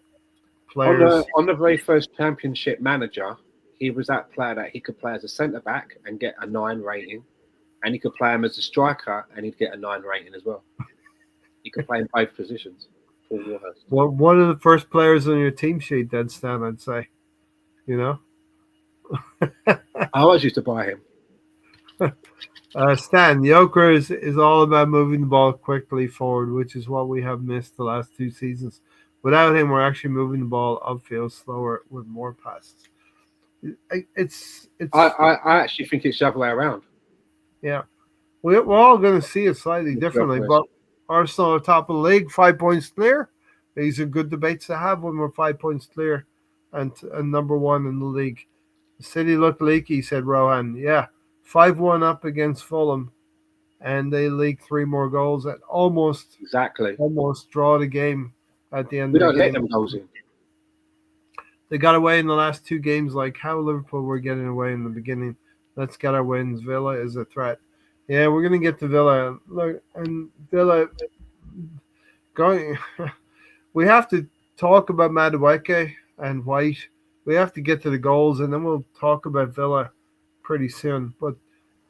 players. On the very first Championship manager, he was that player that he could play as a centre back and get a 9 rating, and he could play him as a striker and he'd get a 9 rating as well. He could play in both positions. Paul Warhurst. Well, one of the first players on your team sheet, then, Stan, I'd say. You know? I always used to buy him. Stan, Joker is all about moving the ball quickly forward, which is what we have missed the last 2 seasons. Without him, we're actually moving the ball upfield slower with more passes. It's I actually think it's the other way around. yeah. We're all going to see it slightly differently, but Arsenal are top of the league, 5 points clear. These are good debates to have when we're 5 points clear and number one in the league. The City looked leaky, said Rohan. Yeah, 5-1 up against Fulham, and they leaked 3 more goals and almost draw the game at the end We of the don't let game. them goals in. They got away in the last 2 games, like how Liverpool were getting away in the beginning. Let's get our wins. Villa is a threat. Yeah, we're gonna get to Villa. Look, and Villa going. We have to talk about Madueke and White. We have to get to the goals, and then we'll talk about Villa pretty soon. But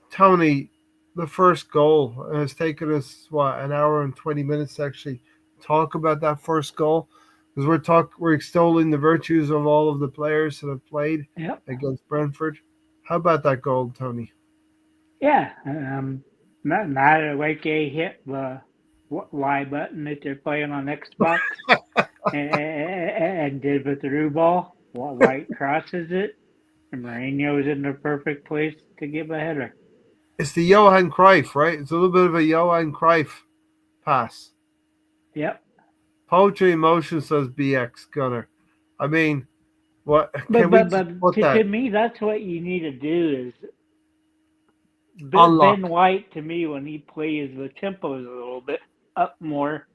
Tony, the first goal has taken us an hour and 20 minutes to actually talk about that first goal, because we're extolling the virtues of all of the players that have played against Brentford. How about that goal, Tony? Yeah, Madueke hit the Y button that they're playing on Xbox and did the through ball. White crosses it, and Mourinho's in the perfect place to give a header. It's the Johan Cruyff, right? It's a little bit of a Johan Cruyff pass. Yep. Poetry in motion, says BX Gunner. I mean, what? But to me, that's what you need to do is unlock. Ben White, to me, when he plays, the tempo is a little bit up more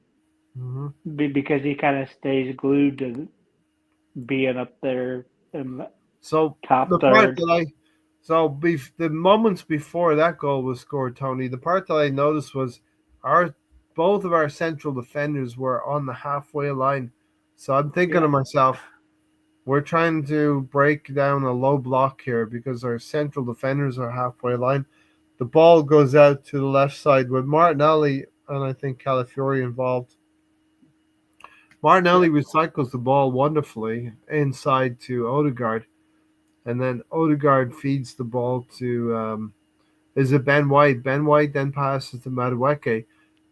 because he kind of stays glued to being up there in the top third. The moments before that goal was scored, Tony, the part that I noticed was both of our central defenders were on the halfway line. So I'm thinking to myself, we're trying to break down a low block here because our central defenders are halfway line. The ball goes out to the left side with Martinelli and I think Calafiori involved. Martinelli recycles the ball wonderfully inside to Odegaard, and then Odegaard feeds the ball to is it Ben White? Ben White then passes to Madueke.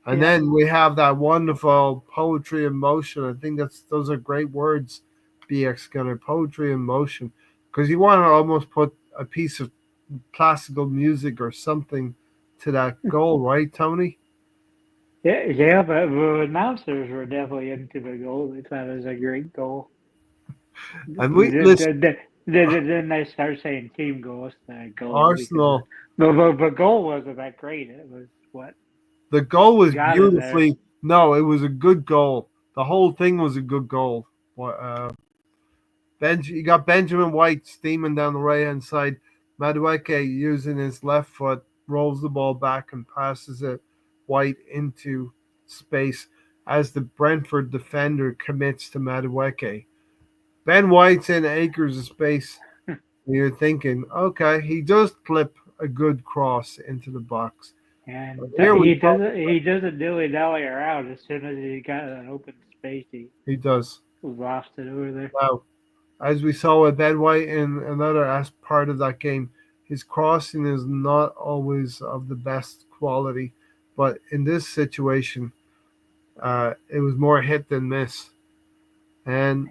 And then we have that wonderful poetry in motion. I think those are great words, BX Gunner. Poetry in motion. Because you want to almost put a piece of classical music or something to that goal, right, Tony? Yeah, but the announcers were definitely into the goal. They thought it was a great goal. And then they start saying team goals. Arsenal. The goal wasn't that great. It was what? The goal was beautifully. No, it was a good goal. The whole thing was a good goal. You got Benjamin White steaming down the right hand side. Madueke using his left foot rolls the ball back and passes it White into space as the Brentford defender commits to Madueke. Ben White's in acres of space. You're thinking, okay, he does clip a good cross into the box. And he doesn't dilly-dally around. As soon as he got an open space, he does. Lost it over there. Wow. As we saw with Ben White in another part of that game, his crossing is not always of the best quality. But in this situation, it was more hit than miss. And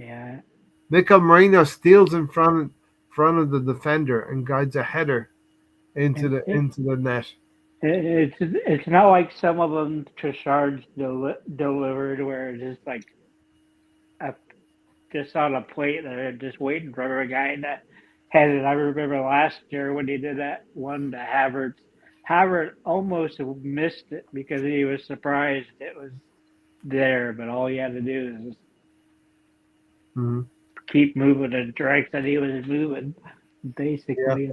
Mikel Merino steals in front of the defender and guides a header into the net. It's not like some of them Trossard's delivered where it's just like just on a plate they're just waiting for a guy to head it. I remember last year when he did that one to Havertz. Havertz almost missed it because he was surprised it was there, but all he had to do is just keep moving in the direction he was moving, basically.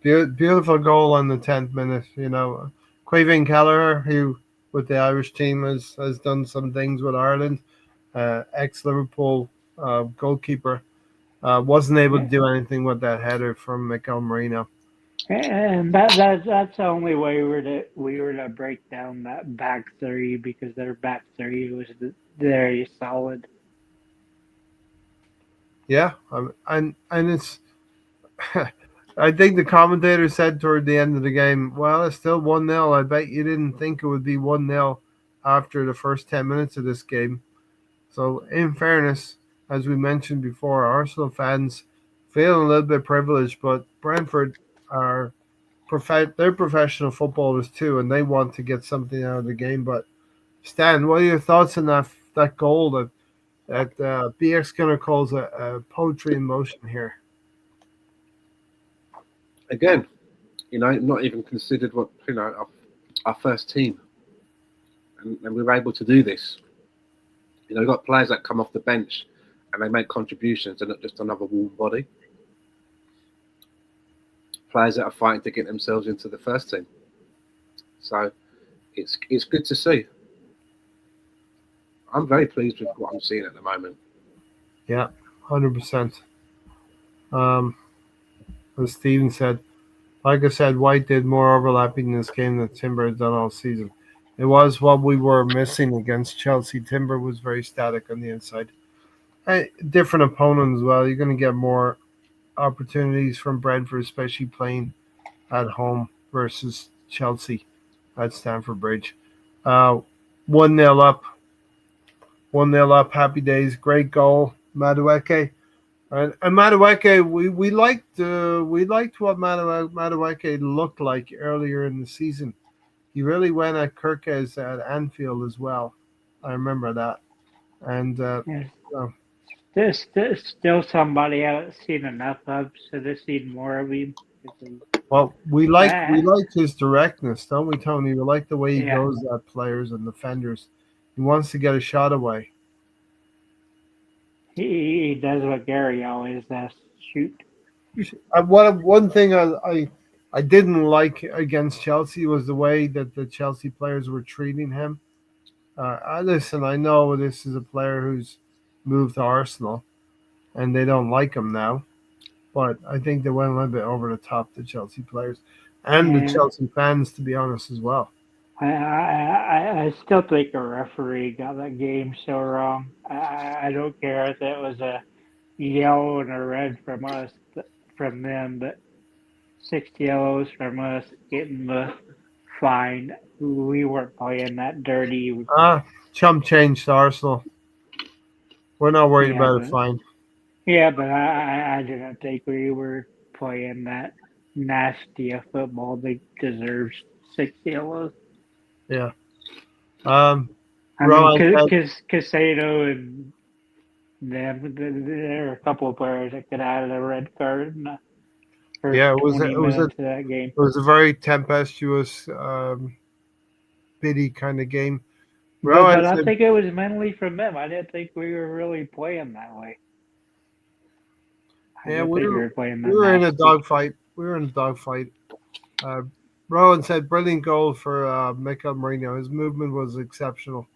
Yeah. Beautiful goal on the 10th minute. Quavin Kelleher, who with the Irish team has done some things with Ireland, ex-Liverpool goalkeeper, wasn't able to do anything with that header from Mikel Merino. And that's the only way we were to break down that back three, because their back three was very solid. Yeah, and it's. I think the commentator said toward the end of the game, "Well, it's still 1-0. I bet you didn't think it would be 1-0 after the first 10 minutes of this game." So, in fairness, as we mentioned before, Arsenal fans feel a little bit privileged, but Brentford are they're professional footballers too, and they want to get something out of the game. But Stan, what are your thoughts on that goal that BX Skinner calls a poetry in motion here? Again, not even considered what our first team, and we were able to do this. We've got players that come off the bench and they make contributions. They're not just another warm body. Players that are fighting to get themselves into the first team. So it's good to see. I'm very pleased with what I'm seeing at the moment. Yeah, 100%. As Steven said, like I said, White did more overlapping in this game than Timber had done all season. It was what we were missing against Chelsea. Timber was very static on the inside. Different opponent as well. You're going to get more opportunities from Brentford, especially playing at home versus Chelsea at Stamford Bridge. 1-0 up. 1-0 up. Happy days. Great goal. Madueke. And Madueke, we liked what Madueke looked like earlier in the season. He really went at Kirkes at Anfield as well. I remember that. And Yes. so, There's still somebody I haven't seen enough of, so to see more of him. well, we Ah, like his directness, don't we, Tony? We like the way he yeah, goes at players and defenders. He wants to get a shot away. he does what Gary always does: shoot. One thing I didn't like against Chelsea was the way that the Chelsea players were treating him. Listen, I know this is a player who's moved to Arsenal, and they don't like him now. But I think they went a little bit over the top, the Chelsea players and the And Chelsea fans, to be honest, as well. I still think a referee got that game so wrong. I don't care if it was a yellow and a red from us, from them, but 6 yellows from us getting the fine. We weren't playing that dirty. Chump change to Arsenal. We're not worried Yeah, about a but fine. I didn't think we were playing that nasty a football that deserves 6 yellows. Yeah. Um, I mean, Rowan said, because Casado and them, there are a couple of players that could have had a red card in the first yeah, 20 minutes of that game. it was a very tempestuous, pity kind of game. Rowan But I said, think it was mentally from them. I didn't think we were really playing that way. I yeah, didn't think we were playing we that were in a nasty. dogfight. We were in a dogfight. Uh, Rowan said, brilliant goal for Mikel Merino. His movement was exceptional.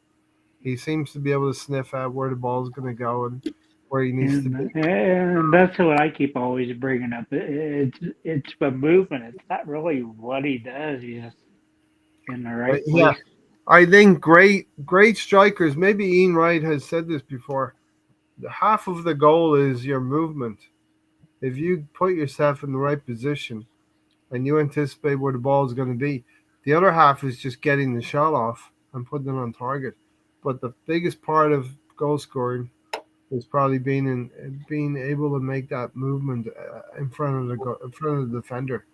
He seems to be able to sniff out where the ball is going to go and where he needs to be. And that's what I keep always bringing up. It's the movement. It's not really what he does. He's just in the right Yeah, place. I think great strikers. Maybe Ian Wright has said this before. Half of the goal is your movement. If you put yourself in the right position and you anticipate where the ball is going to be, the other half is just getting the shot off and putting it on target. But the biggest part of goal scoring is probably being able to make that movement in front of in front of the defender.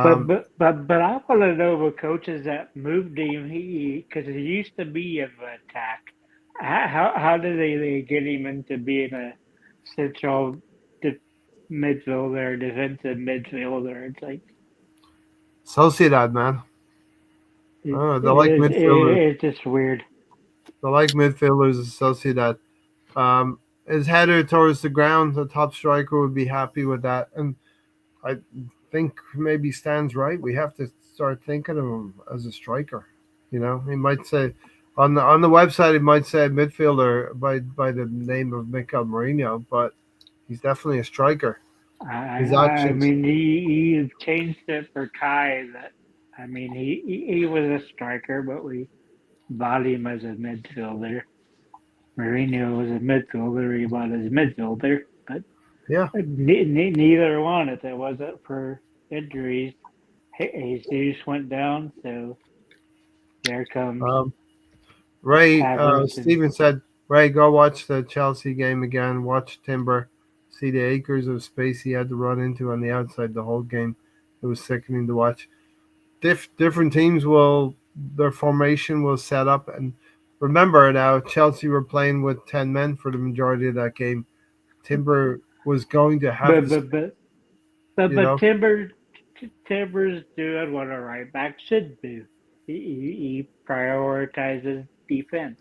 But Um, but but but I want to know the coaches that moved him. Because he used to be in the attack. How did they get him into being a central midfielder, defensive midfielder? It's like Sociedad, man. They like midfielders. it's just weird. They like midfielders at Sociedad. His header towards the ground, the top striker would be happy with that. And I think maybe Stan's right. We have to start thinking of him as a striker. He might say on the website it might say midfielder by the name of Mikel Merino, but he's definitely a striker. His I actions. mean, he changed it for Kai. That I mean, he was a striker, but we bought him as a midfielder. Mourinho was a midfielder. He bought his midfielder, but Yeah. neither one, if it wasn't for injuries, Jesus went down. So there comes Ray Havertz and Steven said, Ray, go watch the Chelsea game again. Watch Timber. See the acres of space he had to run into on the outside the whole game. It was sickening to watch. Different teams their formation will set up. And remember now, Chelsea were playing with 10 men for the majority of that game. Timber was going to have but to, but but you but know. Timbers doing what a right back should do. He prioritizes defense.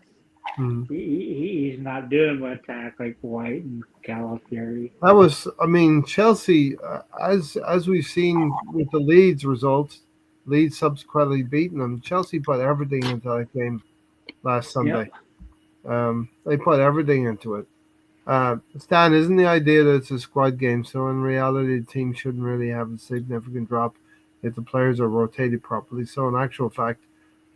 Mm. He's not doing what attack like White and Calafiori. That was, I mean, Chelsea, as we've seen with the Leeds results, Leeds subsequently beating them. Chelsea put everything into that game last Yep. Sunday. They put everything into it. Stan, isn't the idea that it's a squad game, so in reality, the team shouldn't really have a significant drop if the players are rotated properly. So, in actual fact,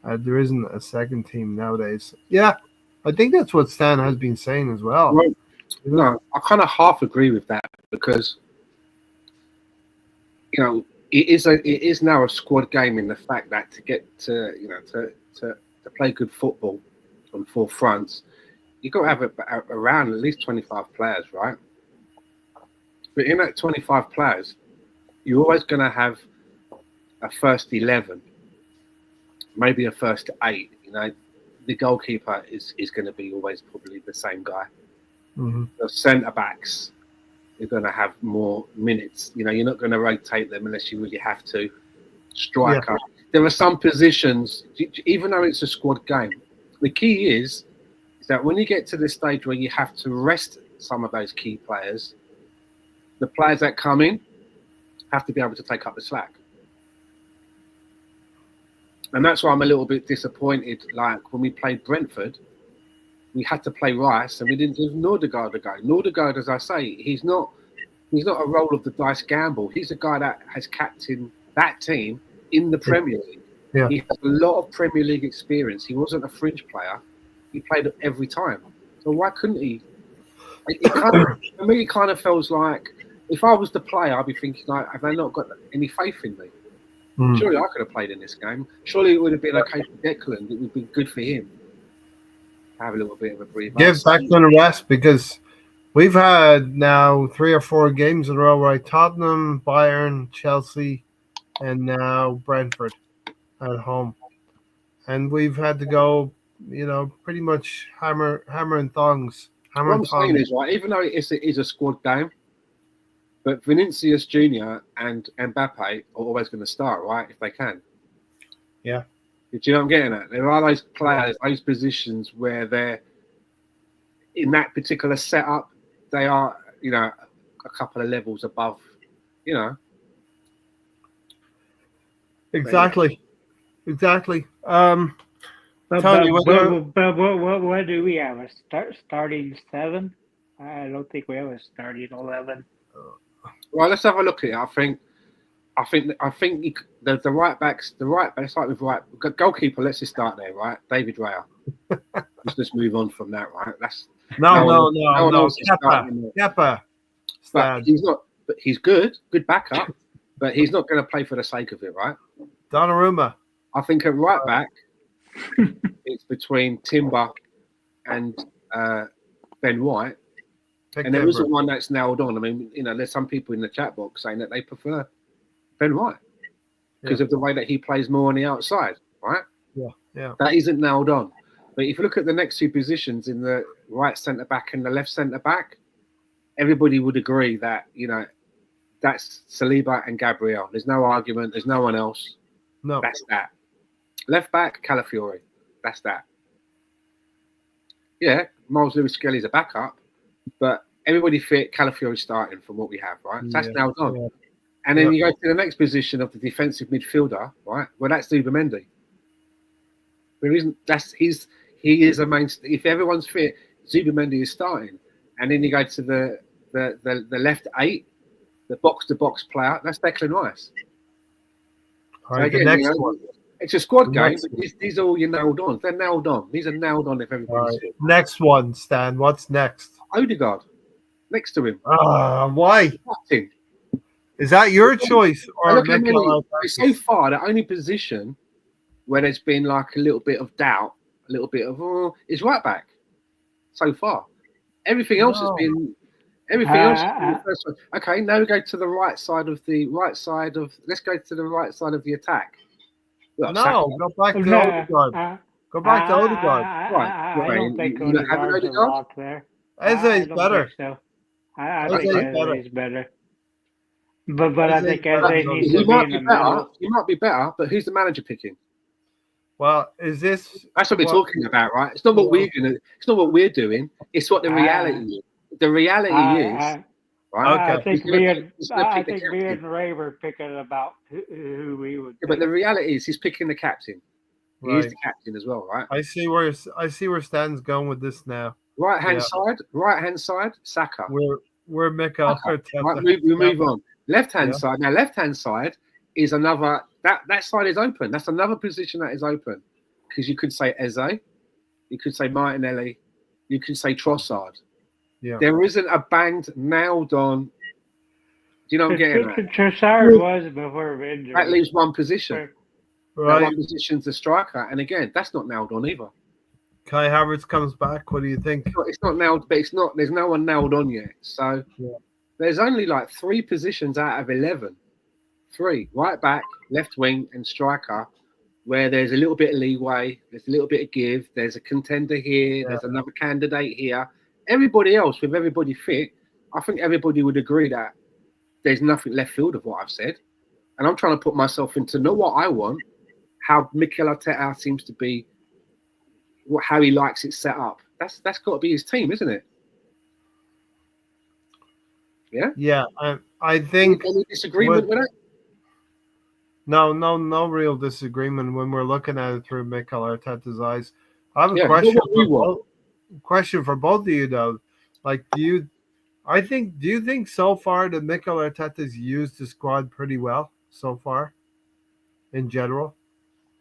there isn't a second team nowadays. Yeah, I think that's what Stan has been saying as well. Well, no, I kind of half agree with that because it is now a squad game in the fact that to get to to play good football on four fronts, you've got to have around at least 25 players, right? But in that 25 players, you're always going to have a first 11, maybe a first 8. The goalkeeper is going to be always probably the same guy. Mm-hmm. The centre backs, you're going to have more minutes. You're not going to rotate them unless you really have to. Striker. Yeah. There are some positions, even though it's a squad game, the key is that when you get to the stage where you have to rest some of those key players, the players that come in have to be able to take up the slack. And that's why I'm a little bit disappointed. Like when we played Brentford, we had to play Rice, and we didn't give Nordegaard a go. Nordegaard, as I say, he's not a roll of the dice gamble. He's a guy that has captained that team in the Premier League. Yeah. He has a lot of Premier League experience. He wasn't a fringe player. He played it every time. So why couldn't he? For me, it kind of feels like if I was the player, I'd be thinking, like, have they not got any faith in me? Surely I could have played in this game. Surely it would have been okay for Declan. It would be good for him. Have a little bit of a breather. Give Declan a rest because we've had now 3 or 4 games in a row, right? Tottenham, Bayern, Chelsea, and now Brentford at home. And we've had to go, pretty much hammer and thongs. What I'm saying is, right, even though it is a squad game, but Vinicius Jr. and Mbappe are always going to start, right, if they can. Yeah. Do you know what I'm getting at? There are those players, those positions where they're in that particular setup, they are, a couple of levels above, Exactly. Tony, But what do we have? A starting 7? I don't think we have a starting 11. Well, let's have a look at it. I think the right backs. Let's start with right goalkeeper. Let's just start there, right? David Raya. Let's just move on from that, right? That's no. Kepa. But he's not. But he's good backup. But he's not going to play for the sake of it, right? Donnarumma. I think at right back, it's between Timber and Ben White. And there isn't one that's nailed on. I mean, there's some people in the chat box saying that they prefer Ben White because of the way that he plays more on the outside, right? Yeah. That isn't nailed on. But if you look at the next 2 positions in the right centre back and the left centre back, everybody would agree that that's Saliba and Gabriel. There's no argument. There's no one else. No, that's that. Left back, Calafiori. That's that. Yeah, Miles Lewis-Skelly's a backup. But everybody fit Calafiori starting from what we have, right? So that's now done. Yeah. And then you go to the next position of the defensive midfielder, right? Well, that's Zubimendi. He is a main. If everyone's fit, Zubimendi is starting. And then you go to the left 8, the box to box player. That's Declan Rice. All right, so again, the next one. It's a squad game. Next But these are all your nailed on. They're nailed on. These are nailed on if All everybody's right. fit. Next one, Stan. What's next? Odegaard next to him. Why? Captain. Is that your choice I or look at Mikel so far, the only position where there's been like a little bit of doubt, a little bit of is right back. So far, everything else has been the first one. Okay, now we go to the right side of let's go to the right side of the attack. Well, Saka. Go back to Odegaard. Go back to Odegaard. Right. I don't think You have an Odegaard's a Odegaard? lock there. Eze I is don't better. think so. I Eze think is Eze is better. But I Eze think is better. Eze needs He to be might in be the better. middle. He might be better, but who's the manager picking? Well, is this? That's what we're talking about, right? It's not what It's not what we're doing. It's what the reality is. The reality is, right? I Okay. think me and Ray were picking about who we would. Yeah, but the reality is, he's picking the captain. He is Right. the captain as well, right? I see where Stan's going with this now. Right hand side, Saka. We're Mikel Right, Arteta. we move on. Left hand Yeah. side. Now, left hand side is another. That side is open. That's another position that is open because you could say Eze, you could say Martinelli, you could say Trossard. Yeah. There isn't a banged, nailed on. Do you know what I'm getting at? Trossard was before injury. That leaves one position. Right. That one position's the striker, and again, that's not nailed on either. Kai Havertz comes back. What do you think? It's not nailed, but it's not. There's no one nailed on yet. So there's only like 3 positions out of 11. 3: right back, left wing, and striker, where there's a little bit of leeway, there's a little bit of give. There's a contender here. There's another candidate here. Everybody else, with everybody fit, I think everybody would agree that there's nothing left field of what I've said. And I'm trying to put myself into not what I want, how Mikel Arteta seems to be, how he likes it set up. That's got to be his team, isn't it? Yeah. Yeah, I think. Any disagreement with that? No real disagreement when we're looking at it through Mikel Arteta's eyes. I have a question for both of you though. Like, do you think so far that Mikel Arteta's used the squad pretty well so far, in general?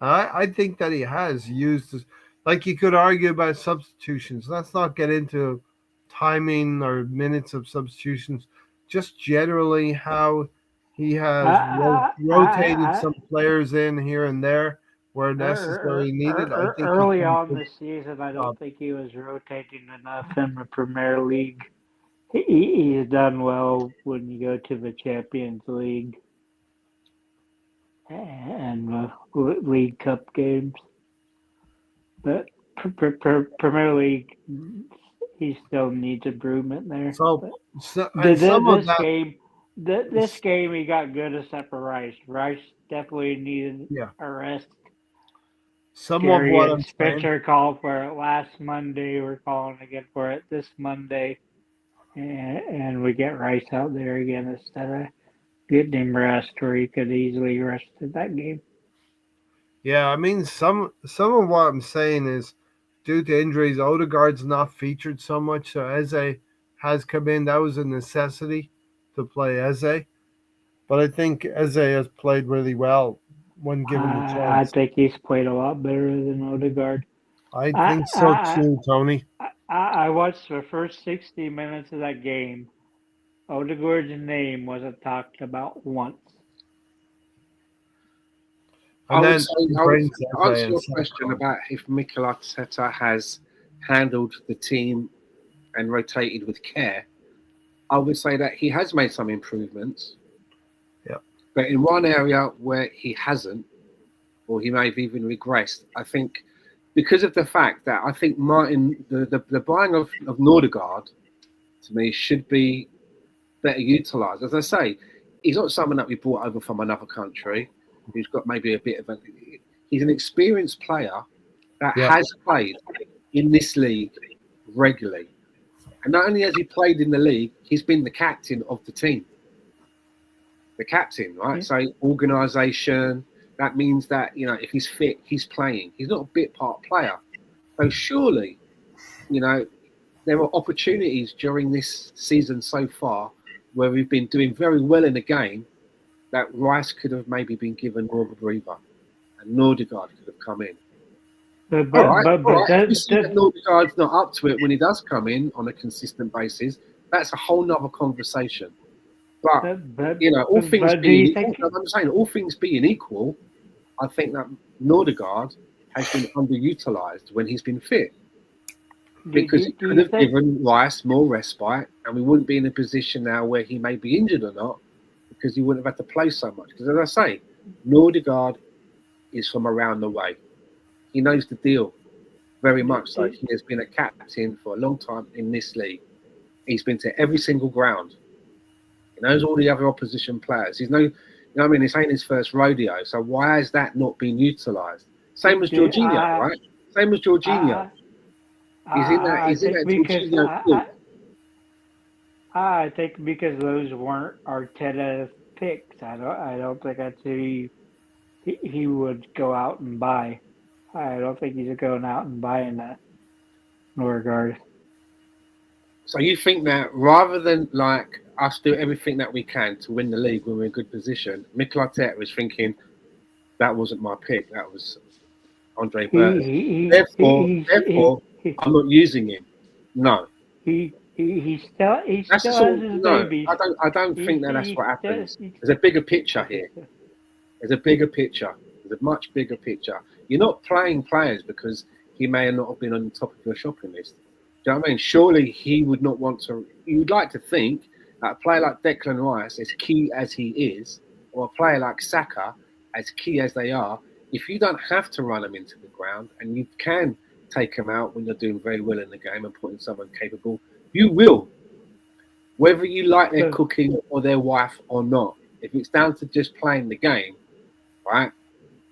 I think that he has used this. Like, you could argue about substitutions. Let's not get into timing or minutes of substitutions. Just generally how he has rotated some players in here and there where necessary needed. I think early on this season, I don't think he was rotating enough in the Premier League. He's done well when you go to the Champions League and League Cup games. But Premier League, he still needs improvement there. This game, he got good except for Rice. Rice definitely needed a rest. Some of what I'm Spencer called for it last Monday. We're calling again for it this Monday. And we get Rice out there again instead of getting him rest where he could easily rest in that game. Yeah, I mean, some of what I'm saying is due to injuries, Odegaard's not featured so much. So Eze has come in. That was a necessity to play Eze. But I think Eze has played really well when given the chance. I think he's played a lot better than Odegaard. I think so too, Tony. I watched the first 60 minutes of that game. Odegaard's name wasn't talked about once. I would answer your question about if Mikel Arteta has handled the team and rotated with care. I would say that he has made some improvements. Yeah. But in one area where he hasn't, or he may have even regressed, I think because of the fact that I think the buying of Nordegaard, to me, should be better utilised. As I say, he's not someone that we brought over from another country who's got maybe a bit of he's an experienced player that has played in this league regularly. And not only has he played in the league, he's been the captain of the team. The captain, right? Yeah. So organisation, that means that, if he's fit, he's playing. He's not a bit part player. So surely, there are opportunities during this season so far where we've been doing very well in the game that Rice could have maybe been given more of a breather. and Nordegaard could have come in. But All right. If you does, see that Nordegaard's not up to it when he does come in on a consistent basis, that's a whole nother conversation. But all things do you being, think? I'm saying all things being equal, I think that Nordegaard has been underutilized when he's been fit. Because it could have given Rice more respite, and we wouldn't be in a position now where he may be injured or not, because he wouldn't have had to play so much. Because as I say, Nordegaard is from around the way. He knows the deal very much. So he has been a captain for a long time in this league. He's been to every single ground. He knows all the other opposition players. He's you know what I mean? This ain't his first rodeo. So why has that not been utilised? Same as Jorginho, right? Same as Jorginho. He's in that Jorginho group. I think because those weren't Arteta picks, I don't think that's who he would go out and buy. I don't think he's going out and buying that Norgard. So you think that rather than like us do everything that we can to win the league when we're in a good position, Mikel Arteta was thinking that wasn't my pick, that was Andre Burton. Therefore, I'm not using him. No. He still has his babies. I don't think that's what happens. There's a bigger picture here. There's a bigger picture. There's a much bigger picture. You're not playing players because he may not have been on the top of your shopping list. Do you know what I mean? Surely he would not want to. You would like to think that a player like Declan Rice, as key as he is, or a player like Saka, as key as they are, if you don't have to run them into the ground and you can take them out when you're doing very well in the game and put in someone capable, you will. Whether you like their cooking or their wife or not, if it's down to just playing the game, right?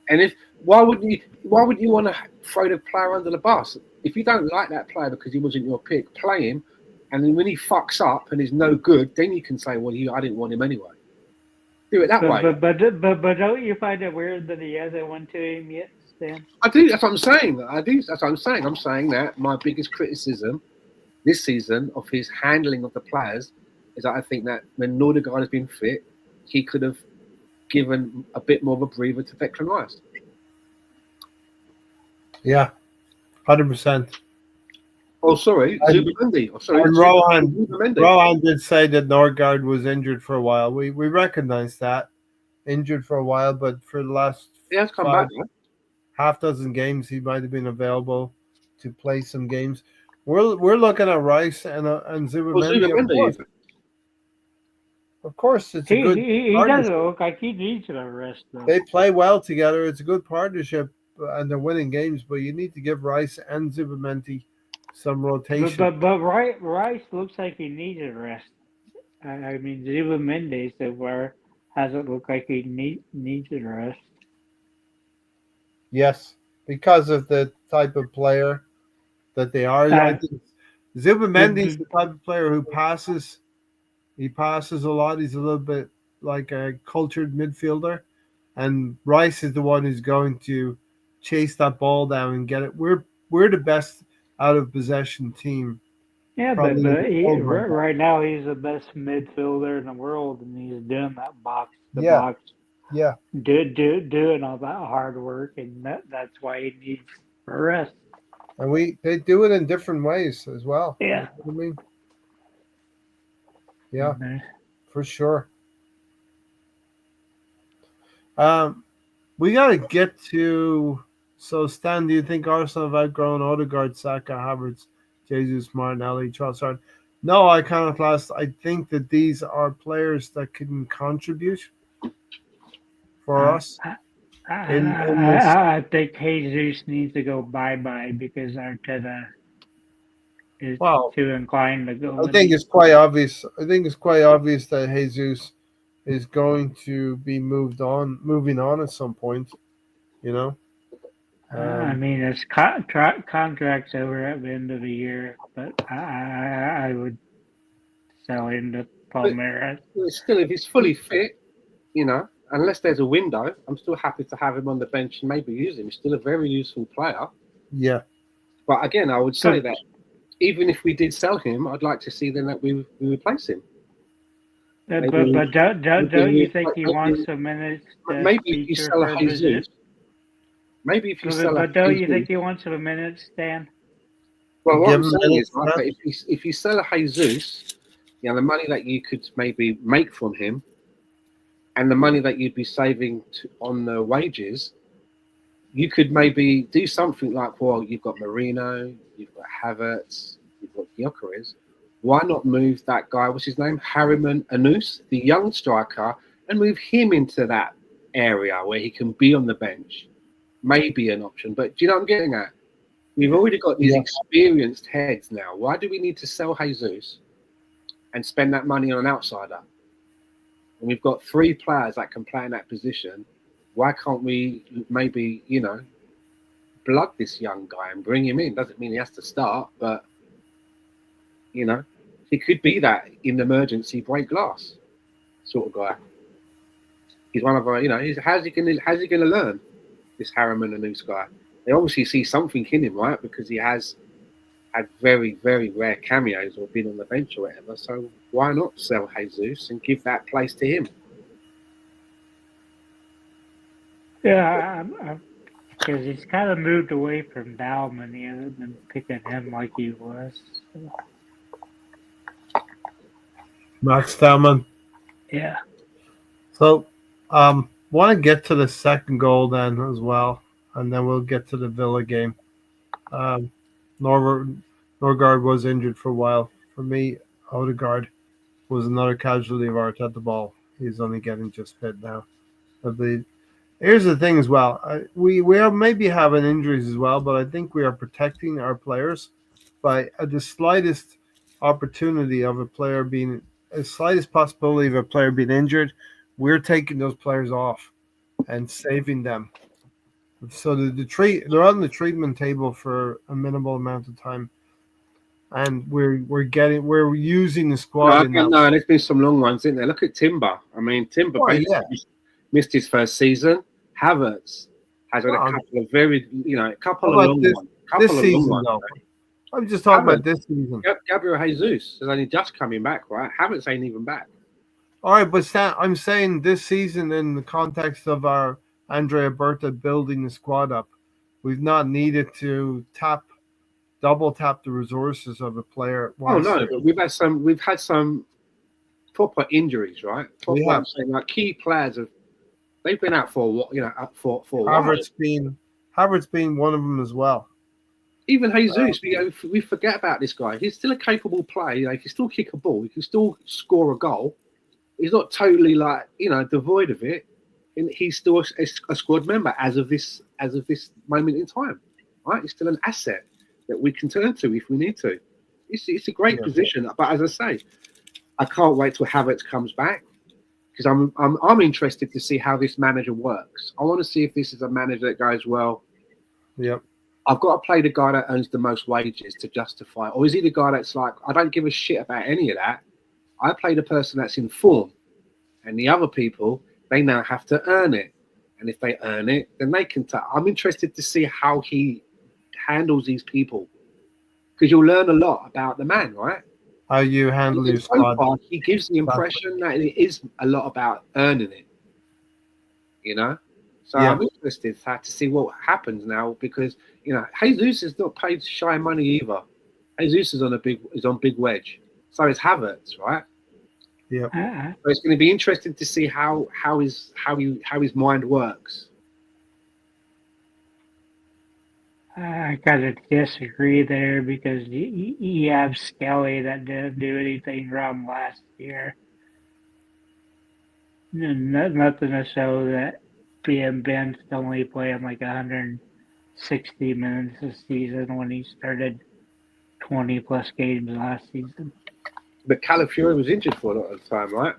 And why would you want to throw the player under the bus? If you don't like that player because he wasn't your pick, play him, and then when he fucks up and is no good, then you can say, "Well, I didn't want him anyway." Do it that way. But don't you find it weird that he hasn't won to him yet, Stan? I do. That's what I'm saying. That's what I'm saying. I'm saying that my biggest criticism this season of his handling of the players is that I think that when Nordegaard has been fit, he could have given a bit more of a breather to Declan Rice. Yeah, 100%. Oh, sorry, Zubimendi. Oh, sorry, and Rohan did say that Norgard was injured for a while. We recognize that. Injured for a while, but for the last half dozen games, he might have been available to play some games. We're looking at Rice and Zubimendi. Of course, it's a good. He doesn't look like he needs a rest, though. They play well together. It's a good partnership, and they're winning games. But you need to give Rice and Zubimendi some rotation. But Rice looks like he needs a rest. I mean, Zubimendi so far hasn't looked like he needs a rest. Yes, because of the type of player that they are. I think Zubimendi is the type of player who passes. He passes a lot. He's a little bit like a cultured midfielder. And Rice is the one who's going to chase that ball down and get it. We're the best out of possession team. Yeah, but right now he's the best midfielder in the world, and he's doing that box to box. Yeah. Doing all that hard work, and that's why he needs a rest. And they do it in different ways as well. Yeah. You know what I mean? Yeah, for sure. We got to get to. So, Stan, do you think Arsenal have outgrown Odegaard, Saka, Havertz, Jesus, Martinelli, Trossard? No, I cannot last. I think that these are players that can contribute for us. I think Jesus needs to go bye-bye because Arteta is too inclined to go. I think it's quite obvious. That Jesus is going to be moving on at some point. You know. I mean, his contract's over at the end of the year, but I would sell him to Palmeiras. Still, if he's fully fit, you know, unless there's a window, I'm still happy to have him on the bench and maybe use him. He's still a very useful player. Yeah. But again, I would say that even if we did sell him, I'd like to see then that we replace him. But don't you think he wants some minutes? Maybe you sell Jesus. Maybe if you But, sell a but don't you Jesus, think he wants some minutes, Dan? well, what Give I'm him saying minutes, is, right, yeah. but if you sell a Jesus, the money that you could maybe make from him, and the money that you'd be saving on the wages, you could maybe do something like, well, you've got Merino, you've got Havertz, you've got Gyökeres. Why not move that guy, what's his name? Harriman Anus, the young striker, and move him into that area where he can be on the bench? Maybe an option. But do you know what I'm getting at? We've already got these experienced heads now. Why do we need to sell Jesus and spend that money on an outsider? And we've got 3 players that can play in that position. Why can't we maybe, blood this young guy and bring him in? Doesn't mean he has to start, but he could be that in emergency break glass sort of guy. He's one of our, how's he gonna learn, this Harriman and this guy? They obviously see something in him, right? Because he has had very, very rare cameos or been on the bench or whatever. So why not sell Jesus and give that place to him? Yeah, because he's kind of moved away from Bauman. He hasn't been picking him like he was. So, Max Thelman. yeah. So, want to get to the second goal then as well, and then we'll get to the Villa game. Norgard was injured for a while. For me, Odegaard was another casualty of Arteta ball. He's only getting just fit now. I believe. Here's the thing as well. We are maybe having injuries as well, but I think we are protecting our players by the slightest opportunity of a slightest possibility of a player being injured. We're taking those players off and saving them. So they're on the treatment table for a minimal amount of time, and we're using the squad in that. No, there's been some long ones, isn't there? Look at Timber. I mean, Timber basically missed his first season. Havertz has had a couple of long ones. This season, though. I'm just talking about this season. Gabriel Jesus is only just coming back, right? Havertz ain't even back. All right, but I'm saying this season in the context of our Andrea Berta building the squad up, we've not needed to double tap the resources of a player. Oh no, but we've had some proper injuries, right? I'm saying, like, key players they've been out for what for a while. Havertz being one of them as well. Even Jesus, we forget about this guy. He's still a capable player. He can still kick a ball. He can still score a goal. He's not totally devoid of it. And he's still a squad member as of this moment in time, right? He's still an asset that we can turn to if we need to. It's a great position. But as I say, I can't wait till Havertz comes back, because I'm interested to see how this manager works. I want to see if this is a manager that goes, well, yep, I've got to play the guy that earns the most wages to justify, or is he the guy that's like, I don't give a shit about any of that. I play the person that's in form, and the other people, they now have to earn it. And if they earn it, then they can. I'm interested to see how he handles these people, because you'll learn a lot about the man, right? How you handle your squad. So far, he gives the impression that it is a lot about earning it, So I'm interested to see what happens now, because Jesus is not paid shy money either. Jesus is on big wedge. So is Havertz, right? Yeah. So it's going to be interesting to see how his mind works. I kind of disagree there, because you have Skelly that didn't do anything wrong last year. Nothing to show that being benched only playing like 160 minutes this season when he started 20 plus games last season. But Calafiori was injured for a lot of the time, right?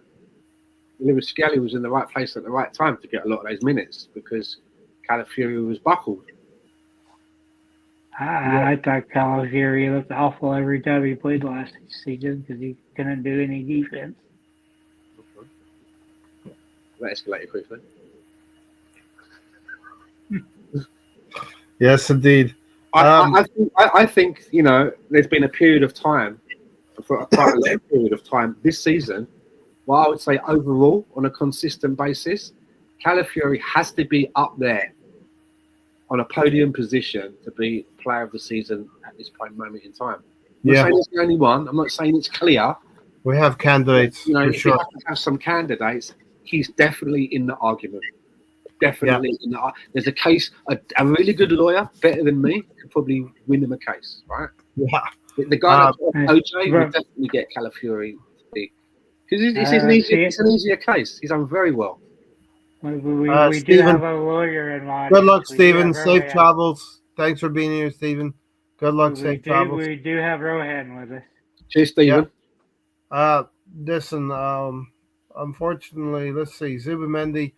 Lewis Skelly was in the right place at the right time to get a lot of those minutes, because Calafiori was buckled. I thought Calafiori looked awful every time he played last season, because he couldn't do any defense. That escalated quickly. Yes, indeed. I think there's been a period of time, for quite a long period of time this season, well, I would say overall, on a consistent basis, Calafiori has to be up there on a podium position to be player of the season at this moment in time. I'm not Yeah, saying it's the only one. I'm not saying it's clear. we have candidates You know, for if you sure. have to have some candidates, he's definitely in the argument. Definitely in the. There's a case. A really good lawyer, better than me, could probably win him a case, right? Yeah. The guy that OJ would Right. definitely get Calafiori to be because See, it's an easier case. He's done very well. we do Stephen, have a lawyer in good Lodge. luck, We do Stephen. have Safe Rohan. travels. Thanks for being here, Stephen. Good luck, safe travels. We do have Rohan with us. Cheers, Stephen. Listen, unfortunately, let's see. Zubimendi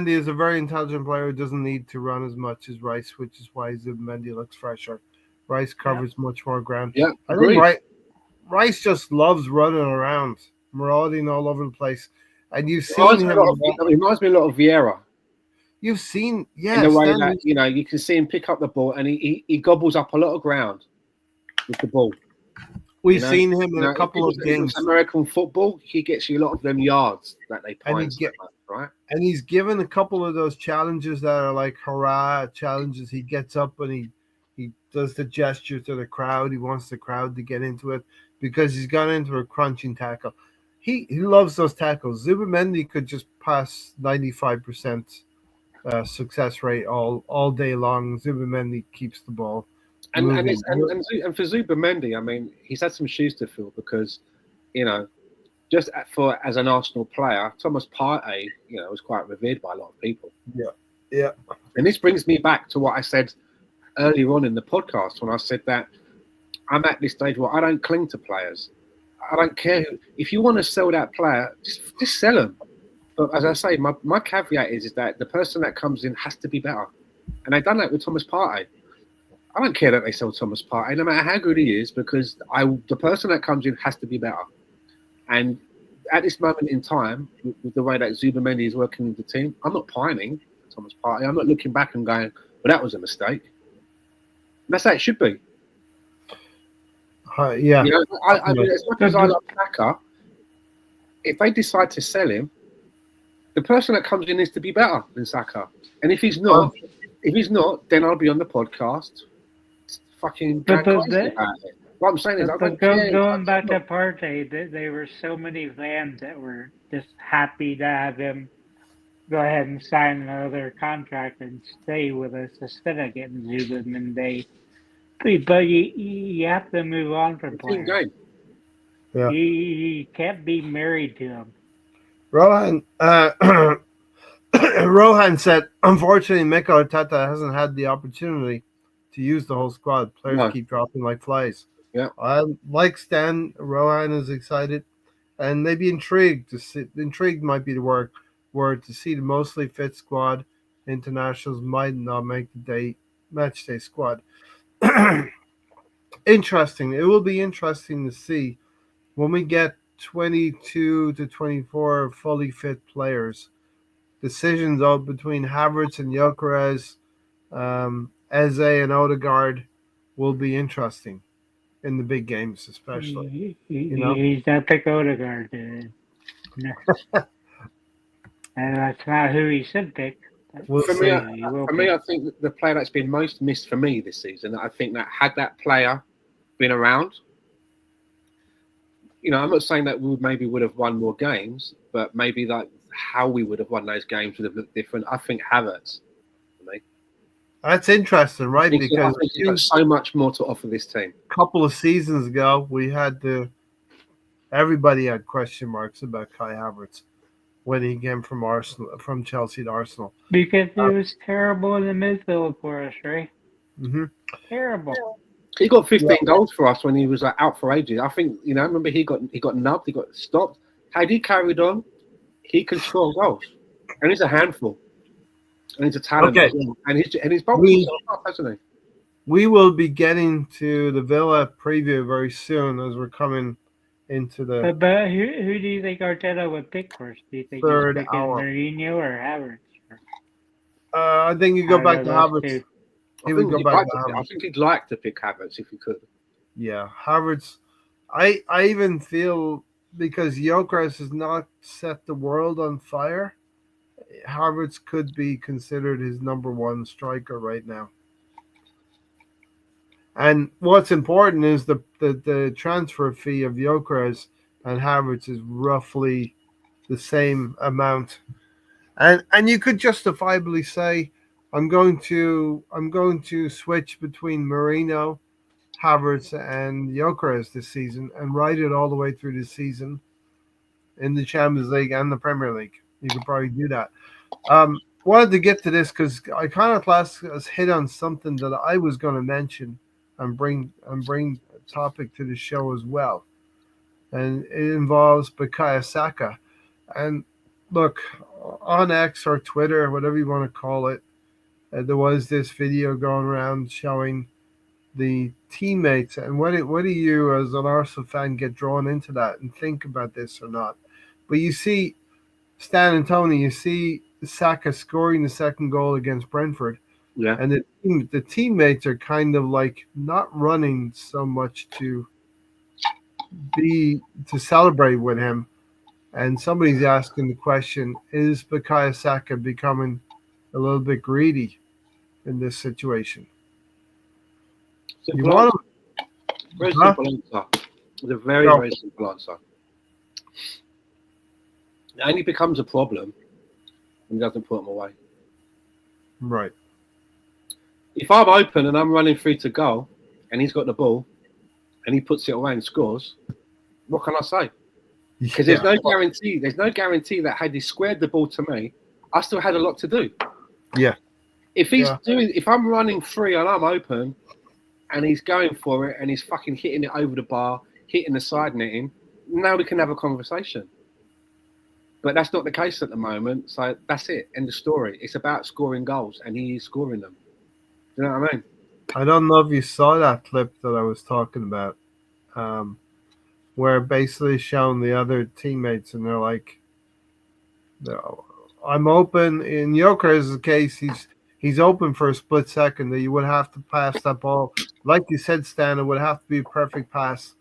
is a very intelligent player who doesn't need to run as much as Rice, which is why Zubimendi looks fresher. Rice covers much more ground. Yeah, I agreed. think Rice just loves running around, marauding all over the place. And you've seen him. It reminds me a lot of Vieira. You've seen, in the way that you can see him pick up the ball and he gobbles up a lot of ground with the ball. We've seen him in a couple of games. American football, he gets you a lot of them yards that they pine so much, right? And he's given a couple of those challenges that are like hurrah challenges. He gets up and he does the gesture to the crowd. He wants the crowd to get into it because he's gone into a crunching tackle. He loves those tackles. Zubimendi could just pass 95% success rate all day long. Zubimendi keeps the ball. And for Zubimendi, I mean, he's had some shoes to fill because, just as an Arsenal player, Thomas Partey, was quite revered by a lot of people. Yeah. And this brings me back to what I said earlier on in the podcast when I said that I'm at this stage where I don't cling to players. I don't care if you want to sell that player, just sell him. But as I say, my caveat is that the person that comes in has to be better, and they've done that with Thomas Partey. I don't care that they sell Thomas Partey, no matter how good he is, because the person that comes in has to be better. And at this moment in time, with the way that Zubimendi is working with the team, I'm not pining Thomas Partey. I'm not looking back and going, well, that was a mistake. And that's how it should be. Yeah. I mean, as much as I like Saka, if they decide to sell him, the person that comes in needs to be better than Saka. And if he's not, then I'll be on the podcast. Fucking going crazy about it. What I'm saying is, going back to Partey, there were so many fans that were just happy to have him go ahead and sign another contract and stay with us instead of getting Zubin and they. But you have to move on from players. Yeah. You can't be married to him. Rohan said, unfortunately, Mikel Merino hasn't had the opportunity to use the whole squad. Players keep dropping like flies. Yeah. Like Stan, Rohan is excited and maybe intrigued to see. Intrigued might be the word to see the mostly fit squad. Internationals might not make the match day squad. Interesting. It will be interesting to see when we get 22 to 24 fully fit players. Decisions between Havertz and Gyökeres, Eze and Odegaard will be interesting in the big games, especially. He's not pick Odegaard. No. And that's not who he should pick. For me, I think the player that's been most missed for me this season, I think that had that player been around, I'm not saying that we would have won more games, but maybe like how we would have won those games would have looked different. I think Havertz, for me. That's interesting, right? Because he's got so much more to offer this team. A couple of seasons ago, everybody had question marks about Kai Havertz when he came from Chelsea to Arsenal. Because he was terrible in the midfield for us, right? Mm-hmm. Terrible. He got 15 goals for us when he was out for ages. I think, remember he got nubbed, he got stopped. Had he carried on, he could score goals. And he's a handful. And he's a talent. Okay. And he's probably up, hasn't he? We will be getting to the Villa preview very soon as we're coming into the But who do you think Arteta would pick first? Do you think third he's picking hour. Marino or Havertz? I think you go back to Havertz. I think he'd like to pick Havertz if he could. Yeah, Havertz. I even feel because Gyökeres has not set the world on fire. Havertz could be considered his number one striker right now. And what's important is the transfer fee of Gyökeres and Havertz is roughly the same amount. And you could justifiably say, I'm going to switch between Merino, Havertz, and Gyökeres this season and ride it all the way through the season in the Champions League and the Premier League. You could probably do that. Wanted to get to this because Iconoclast has hit on something that I was going to mention and bring a topic to the show as well, and it involves Bukayo Saka. And look, on X or Twitter, whatever you want to call it, there was this video going around showing the teammates. And what do you, as an Arsenal fan, get drawn into that and think about this or not? But you see, Stan and Tony, you see Saka scoring the second goal against Brentford. Yeah. And the teammates are kind of like not running so much to celebrate with him. And somebody's asking the question, is Bukayo Saka becoming a little bit greedy in this situation? Simple answer. Very simple answer. It's a very simple answer. It only becomes a problem when he doesn't put them away. Right. If I'm open and I'm running through to goal and he's got the ball and he puts it away and scores, what can I say? Because there's no guarantee. There's no guarantee that had he squared the ball to me, I still had a lot to do. Yeah. If I'm running free and I'm open and he's going for it and he's fucking hitting it over the bar, hitting the side netting, now we can have a conversation. But that's not the case at the moment. So that's it. End of story. It's about scoring goals and he is scoring them. You know what I mean? I don't know if you saw that clip that I was talking about, where basically showing the other teammates and they're like, no, I'm open. In Gyökeres' case, he's open for a split second that you would have to pass that ball. Like you said, Stan, it would have to be a perfect pass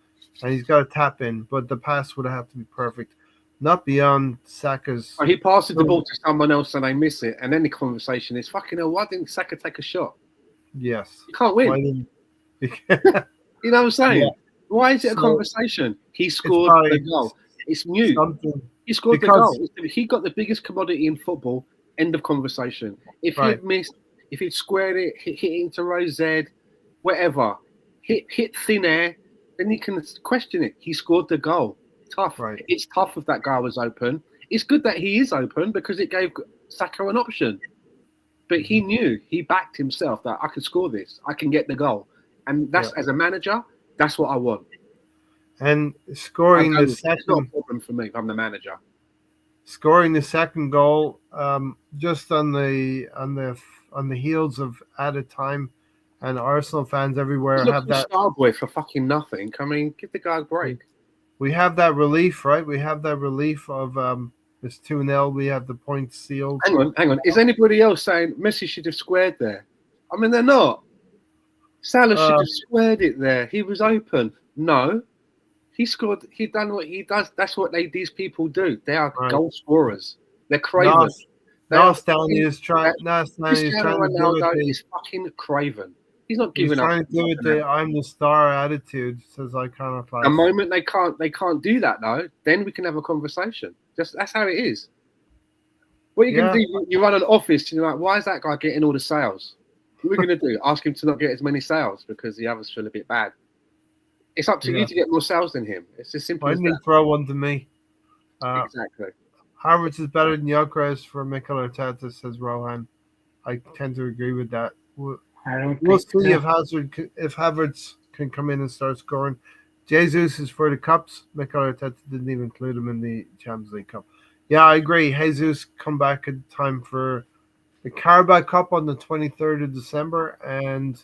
and he's got to tap in, but the pass would have to be perfect. Not beyond Saka's. He passes the ball to someone else and they miss it. And then the conversation is, fucking hell, why didn't Saka take a shot? Yes. You can't win. You know what I'm saying? Yeah. Why is it a conversation? He scored the goal. It's new. He scored the goal. He got the biggest commodity in football. End of conversation. If he'd missed, if he'd squared it, hit it into row Z, whatever, hit thin air, then you can question it. He scored the goal. Tough. Right. It's tough if that guy was open. It's good that he is open because it gave Saka an option. But he knew, he backed himself that I can score this. I can get the goal. And that's, as a manager, that's what I want. And scoring the second... It's not a problem for me if I'm the manager. Scoring the second goal, just on the heels of added time, and Arsenal fans everywhere have that... Starboy for fucking nothing. I mean, give the guy a break. We have that relief, right? We have that relief of it's 2-0. We have the points sealed. Hang on. Is anybody else saying Messi should have squared there? I mean, they're not. Salah should have squared it there. He was open. No. He scored. He done what he does. That's what these people do. They are goal scorers. They're craven. Stanley is trying to do it. He's fucking craven. He's not giving up. Trying to do it the I'm the star attitude, says Iconoclast. The moment they can't do that though, then we can have a conversation. That's how it is. What are you gonna do? You run an office and you're like, why is that guy getting all the sales? What are we gonna do? Ask him to not get as many sales because the others feel a bit bad. It's up to you to get more sales than him. It's as simple as that. Throw one to me. Exactly. Havertz is better than Gyökeres for Mikel Merino, says Rohan. I tend to agree with that. We'll see if Havertz can come in and start scoring. Jesus is for the cups. Mikel Merino didn't even include him in the Champions League Cup. Yeah, I agree. Jesus come back in time for the Carabao Cup on the 23rd of December and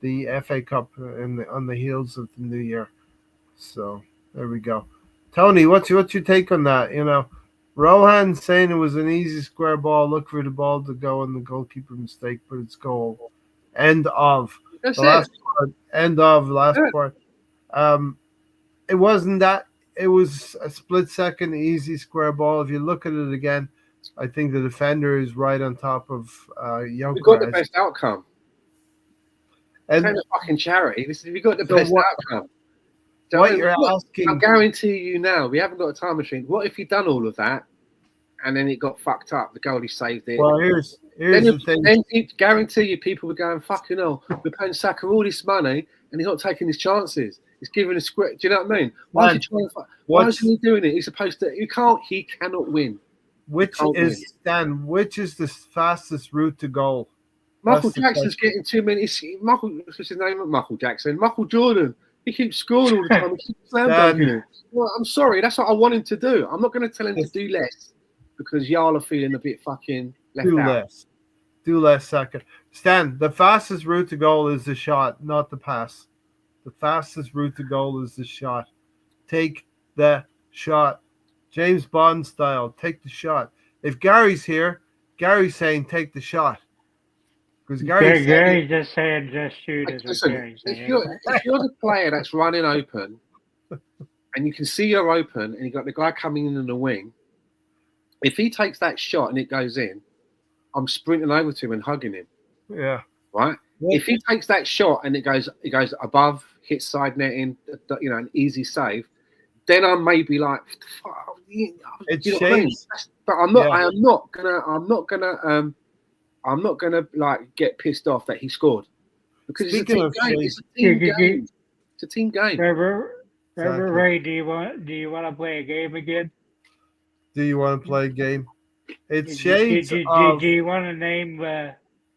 the FA Cup on the heels of the new year. So there we go. Tony, what's your take on that? You know, Rohan saying it was an easy square ball. Look for the ball to go and the goalkeeper mistake, but it's goal. End of. That's last part. End of last part. It wasn't that. It was a split second easy square ball. If you look at it again, I think the defender is right on top of We got the Gyökeres. best outcome. And Kind of fucking charity. This is, we got the So best what- outcome. So what you're asking, I guarantee you now, we haven't got a time machine. What if he'd done all of that and then it got fucked up? The goalie saved it. well, here's then the thing. Then I guarantee you, people were going, fucking hell, we're paying Saka all this money and he's not taking his chances. He's giving a script. Do you know what I mean? Why is he trying to? Why isn't he doing it? He's supposed to. He cannot win. Which is the fastest route to goal? Michael Jackson's getting too many. What's his name? Michael Jackson. Michael Jordan. He keeps scoring all the time. He keeps slam dunking it. Well, I'm sorry. That's what I want him to do. I'm not going to tell him to do less because y'all are feeling a bit fucking left out. Do less, Saka. Stan, the fastest route to goal is the shot, not the pass. The fastest route to goal is the shot. Take the shot. James Bond style. Take the shot. If Gary's here, Gary's saying take the shot. Because Gary's just saying just shoot. Listen, if you're the player that's running open and you can see you're open and you got the guy coming in the wing, if he takes that shot and it goes in, I'm sprinting over to him and hugging him. Yeah. Right? Yeah. If he takes that shot and it goes above, hits side netting, an easy save, then I may be like, but I'm not. Yeah. I'm not gonna like get pissed off that he scored because it's a team game. It's a team game. Ray, do you want to play a game again? Do you want to play a game? It's shades of. Do you want to name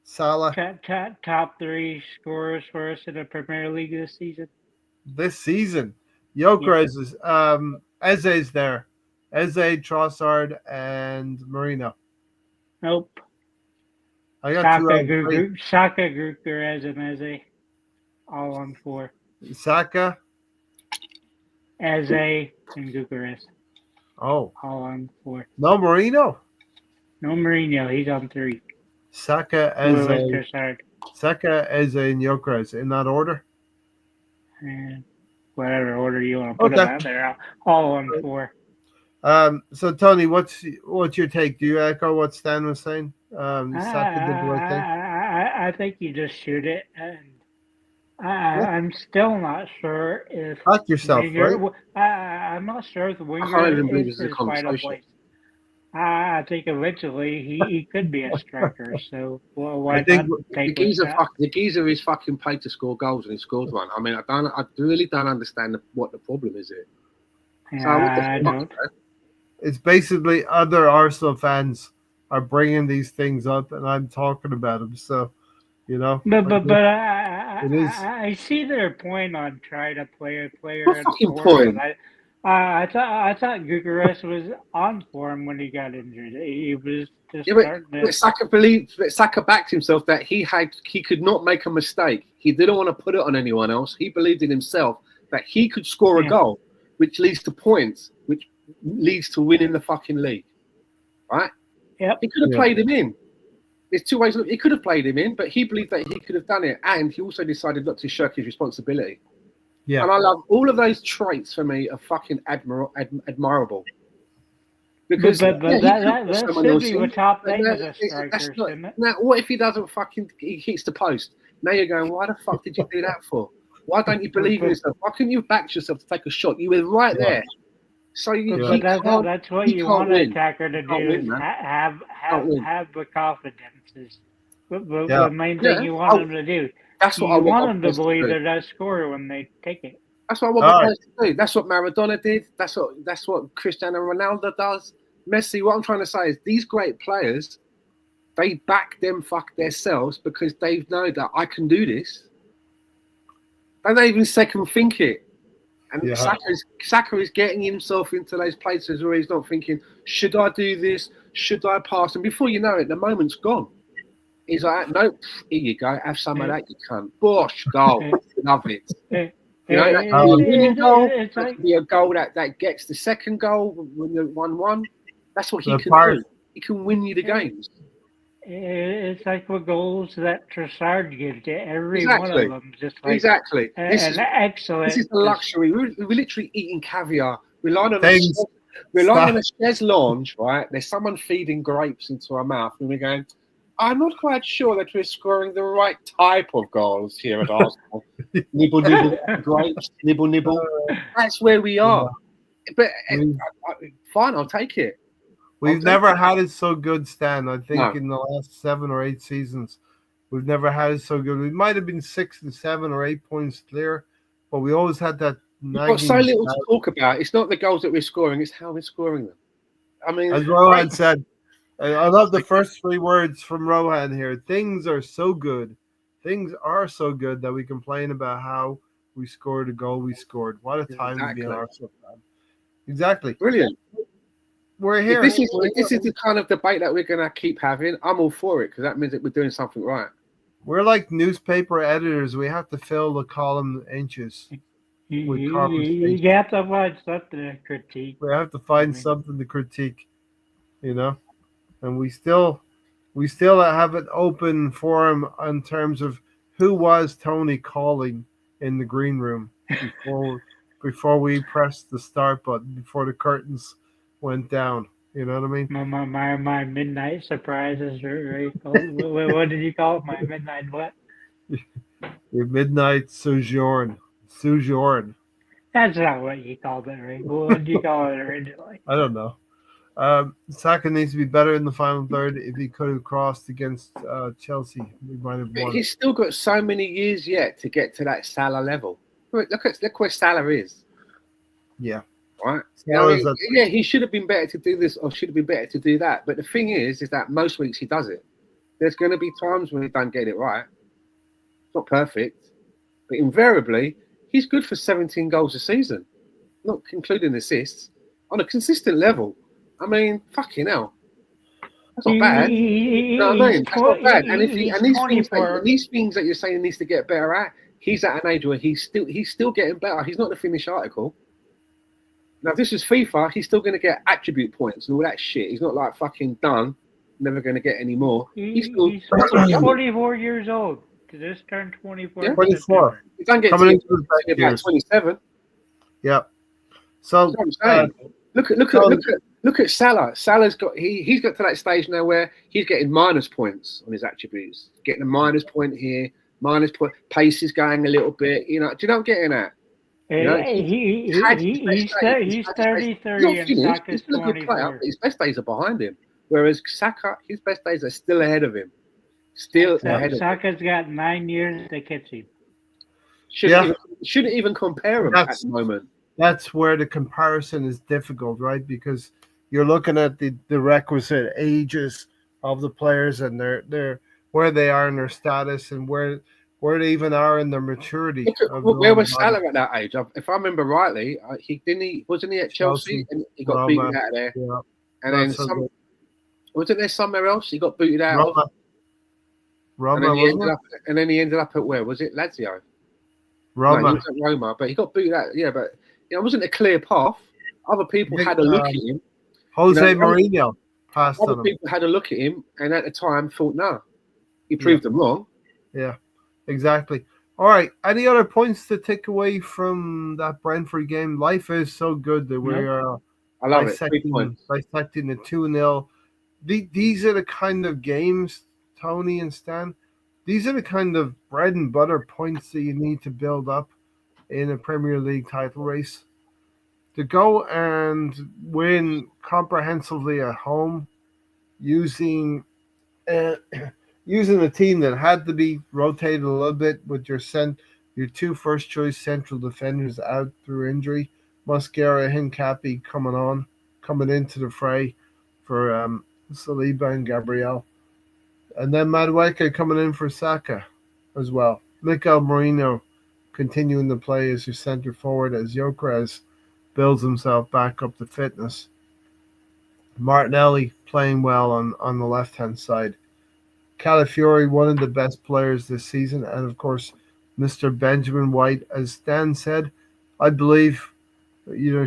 Salah top 3 scorers for us in the Premier League this season? This season, Gyökeres is Eze's there. Eze, Trossard, and Merino. Nope. I got Saka, Gyökeres, and Eze, all on 4. Saka, Eze, and Gyökeres. Oh, all on 4. No Merino. No Merino. He's on 3. Saka, Eze, and Gyökeres in that order. And whatever order you want to put them out there, all on 4. So Tony, what's your take? Do you echo what Stan was saying? Saka did the right thing. I think you just shoot it, and I'm still not sure if. Fuck yourself, right? I'm not sure if Winger is his final place. I think eventually he could be a striker. So why not take the geezer is fucking paid to score goals and he scored one. I mean, I really don't understand what the problem is here. I don't. It's basically other Arsenal fans are bringing these things up, and I'm talking about them. So, But I see their point on trying to play a player. What fucking point? I thought Gyökeres was on form when he got injured. He was just starting to. Saka backed himself that he could not make a mistake. He didn't want to put it on anyone else. He believed in himself that he could score a goal, which leads to points, which leads to winning the fucking league. Right? Yep. He could have played him in. There's 2 ways. He could have played him in, but he believed that he could have done it, and he also decided not to shirk his responsibility. Yeah. And I love all of those traits for me are fucking admirable. Because that should be the top thing as a striker. Now, what if he doesn't he hits the post? Now you're going, why the fuck did you do that for? Why don't you believe in yourself? Why couldn't you back yourself to take a shot? You were right there. So that's what you want an attacker to do is have the confidence. The main thing you want them to do. That's what I want them to believe they're that scorer when they take it. That's what I want players to do. That's what Maradona did. That's what Cristiano Ronaldo does. Messi. What I'm trying to say is these great players, they back themselves because they know that I can do this. They don't even second think it. And Saka is getting himself into those places where he's not thinking, should I do this? Should I pass? And before you know it, the moment's gone. He's like, nope, here you go. Have some of that, you cunt. Bosh, goal. Love it. That could be a winning goal. That could be a goal that gets the second goal when you're 1-1. That's what he can do. He can win you the games. It's like the goals that Trossard gives to every one of them. Just like exactly. Excellent. This is the luxury. We're literally eating caviar. We're lying on We're lying on a chaise lounge, right? There's someone feeding grapes into our mouth, and we're going, I'm not quite sure that we're scoring the right type of goals here at Arsenal. Nibble, nibble, grapes, nibble, nibble. That's where we are. But fine, I'll take it. We've never had it so good, Stan. I think No. in the last 7 or 8 seasons, we've never had it so good. We might have been 6 and 7 or 8 points clear, but we always had that. We've got so little to talk about. It's not the goals that we're scoring; it's how we're scoring them. I mean, as Rohan said, I love the first 3 words from Rohan here. Things are so good. Things are so good that we complain about how we scored a goal we scored. What a time to be an Arsenal fan. Exactly. Brilliant. We're here. If this is the kind of debate that we're going to keep having, I'm all for it because that means that we're doing something right. We're like newspaper editors. We have to fill the column inches. You have to find something to critique. We have to find something to critique, and we still have an open forum in terms of who was Tony calling in the green room before we pressed the start button, before the curtains went down. You know what I mean? My midnight surprises, right? What did you call it? My midnight what? Your midnight sojourn. That's not what you called it, right? What did you call it originally? I don't know. Saka needs to be better in the final third. If he could have crossed against Chelsea, we might have won. He's still got so many years yet to get to that Salah level. Look where Salah is. Yeah. Right. Yeah, he should have been better to do this, or should have been better to do that. But the thing is that most weeks he does it. There's going to be times when he don't get it right. It's not perfect, but invariably he's good for 17 goals a season, not including assists, on a consistent level. I mean, fucking hell, that's not bad. You know what I mean? That's not bad. And these things that you're saying he needs to get better at, he's at an age where he's still getting better. He's not the finished article. Now, if this is FIFA, he's still going to get attribute points and all that shit. He's not like fucking done, never going to get any more. He's 44 years old. Just turned 24. Yeah? 24. He don't get coming to about 27. Yep. So look at Salah. Salah's got he's got to that stage now where he's getting minus points on his attributes. Getting a minus point here, minus point. Pace is going a little bit. Do you know what I'm getting at? He's 30, and Saka's 24. His best days are behind him, whereas Saka, his best days are still ahead of him. Saka's got 9 years to catch him. Shouldn't even compare him at the moment. That's where the comparison is difficult, right? Because you're looking at the requisite ages of the players and their where they are in their status and where they even are in their maturity. Where was Salah at that age? If I remember rightly, wasn't he at Chelsea and he got beaten out of there? Yeah. And then wasn't there somewhere else he got booted out of? Roma, and then he ended up at where? Was it Lazio? Roma. No, he was at Roma, but he got booted out. Yeah, but it wasn't a clear path. Other people had a look at him. Jose Mourinho passed on him. Other people had a look at him and at the time thought, no, he proved them wrong. Yeah. Exactly. All right. Any other points to take away from that Brentford game? Life is so good that we are I love dissecting the 2-0. These are the kind of games, Tony and Stan, these are the kind of bread and butter points that you need to build up in a Premier League title race. To go and win comprehensively at home using a team that had to be rotated a little bit with your 2 first-choice central defenders out through injury. Mosquera, Hincapié coming into the fray for Saliba and Gabriel. And then Madueke coming in for Saka as well. Mikel Merino continuing to play as your centre forward as Gyökeres builds himself back up to fitness. Martinelli playing well on the left-hand side. Calafiori, one of the best players this season, and of course, Mr. Benjamin White, as Stan said, I believe,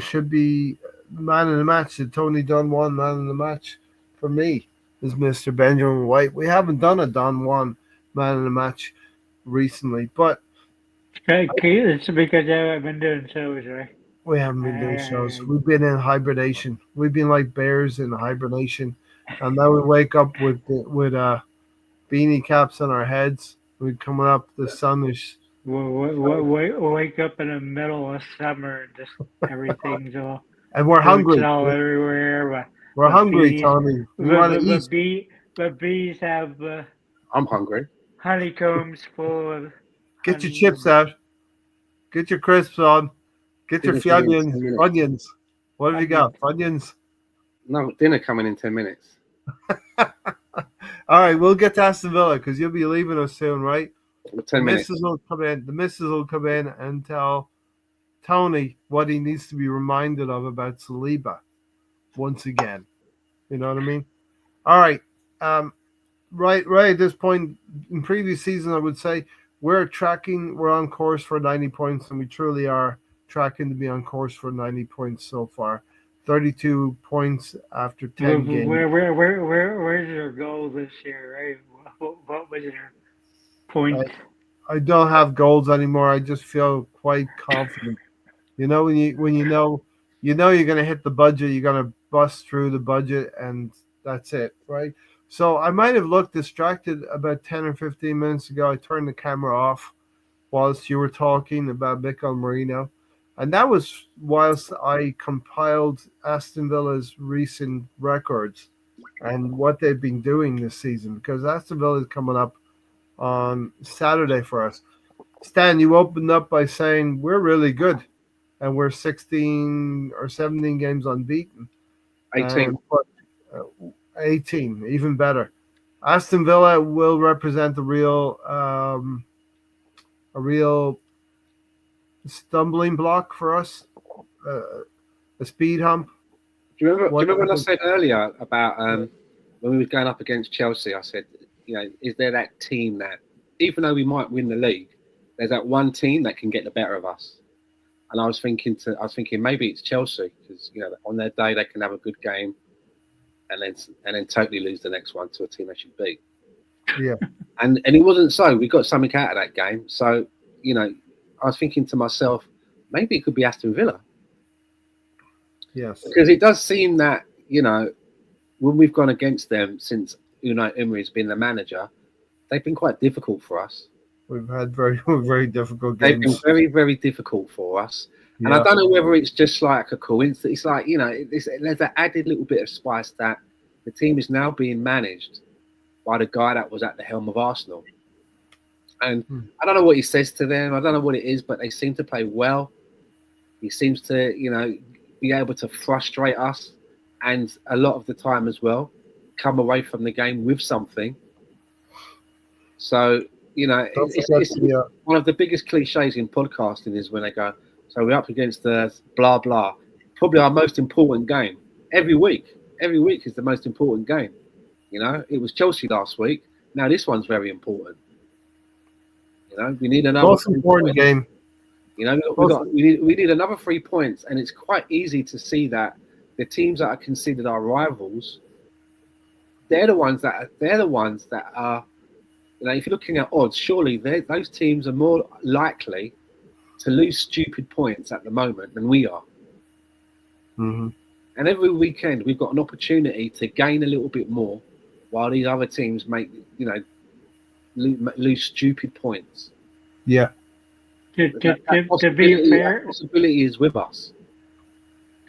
should be man of the match. The Tony Dunn one man of the match for me is Mr. Benjamin White. We haven't done a Dunn one man of the match recently, but it's because I haven't been doing shows, right? We haven't been doing shows. We've been in hibernation. We've been like bears in hibernation, and now we wake up with beanie caps on our heads. We're coming up. The sun is. Wake up in the middle of summer, just everything's all And we're fruits hungry. all everywhere. We're But hungry, bees, Tony. We want to eat. but bees have I'm hungry. honeycombs full of Get your honey. chips out. Get your crisps on. Get your Dinner's coming in funyuns. 10 minutes. Funyuns. What have you got? Funyuns. No, dinner coming in 10 minutes. All right, we'll get to Aston Villa because you'll be leaving us soon, right? 10 minutes. Missus will come in. The missus will come in and tell Tony what he needs to be reminded of about Saliba once again. You know what I mean? All right. Right at this point in previous season, I would say we're on course for 90 points, and we truly are tracking to be on course for 90 points so far. 32 points after 10 games. Where's your goal this year, right? What was your point? I don't have goals anymore. I just feel quite confident. You know, when you know you're gonna hit the budget, you're gonna bust through the budget, and that's it, right? So I might have looked distracted about 10 or 15 minutes ago. I turned the camera off whilst you were talking about Mikel Merino. And that was whilst I compiled Aston Villa's recent records and what they've been doing this season, because Aston Villa is coming up on Saturday for us. Stan, you opened up by saying we're really good, and we're 16 or 17 games unbeaten. 18. 18, even better. Aston Villa will represent a real stumbling block for us, a speed hump. Do you remember when I said earlier about when we were going up against Chelsea? I said, is there that team that, even though we might win the league, there's that one team that can get the better of us? And I was thinking maybe it's Chelsea, because on their day they can have a good game, and then totally lose the next one to a team they should beat. Yeah. And it wasn't so. We got something out of that game. So I was thinking to myself, maybe it could be Aston Villa. Yes. Because it does seem that, when we've gone against them since Unai Emery's been the manager, they've been quite difficult for us. We've had very, very difficult games. They've been very, very difficult for us. Yeah. And I don't know whether it's just like a coincidence. It's like, there's an added little bit of spice that the team is now being managed by the guy that was at the helm of Arsenal. And I don't know what he says to them. I don't know what it is, but they seem to play well. He seems to, be able to frustrate us, and a lot of the time as well, come away from the game with something. So, it's one of the biggest cliches in podcasting is when they go, so we're up against the blah, blah, probably our most important game every week. Every week is the most important game. It was Chelsea last week. Now this one's very important. We need another most important game. We need another 3 points, and it's quite easy to see that the teams that are considered our rivals, they're the ones that are. If you're looking at odds, surely those teams are more likely to lose stupid points at the moment than we are. Mm-hmm. And every weekend we've got an opportunity to gain a little bit more, while these other teams lose stupid points. Yeah. To be fair, that possibility is with us.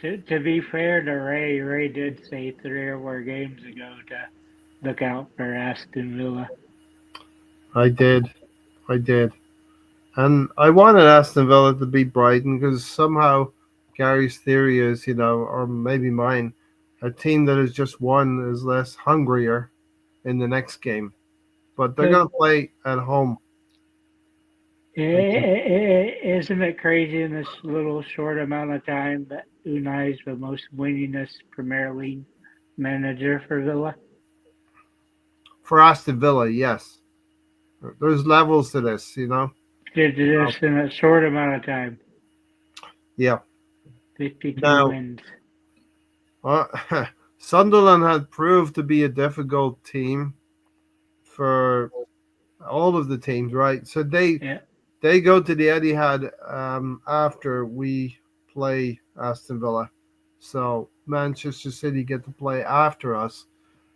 To be fair to Ray did say 3 or 4 games ago to look out for Aston Villa. I did. And I wanted Aston Villa to beat Brighton because somehow Gary's theory is, or maybe mine, a team that has just won is less hungrier in the next game. But they're going to play at home. Isn't it crazy in this little short amount of time that Unai's the most winningest Premier League manager for Villa? For Aston Villa, yes. There's levels to this, Did this in a short amount of time. Yeah. 52 wins. Sunderland had proved to be a difficult team for all of the teams, right? So they go to the Etihad after we play Aston Villa. So Manchester City get to play after us,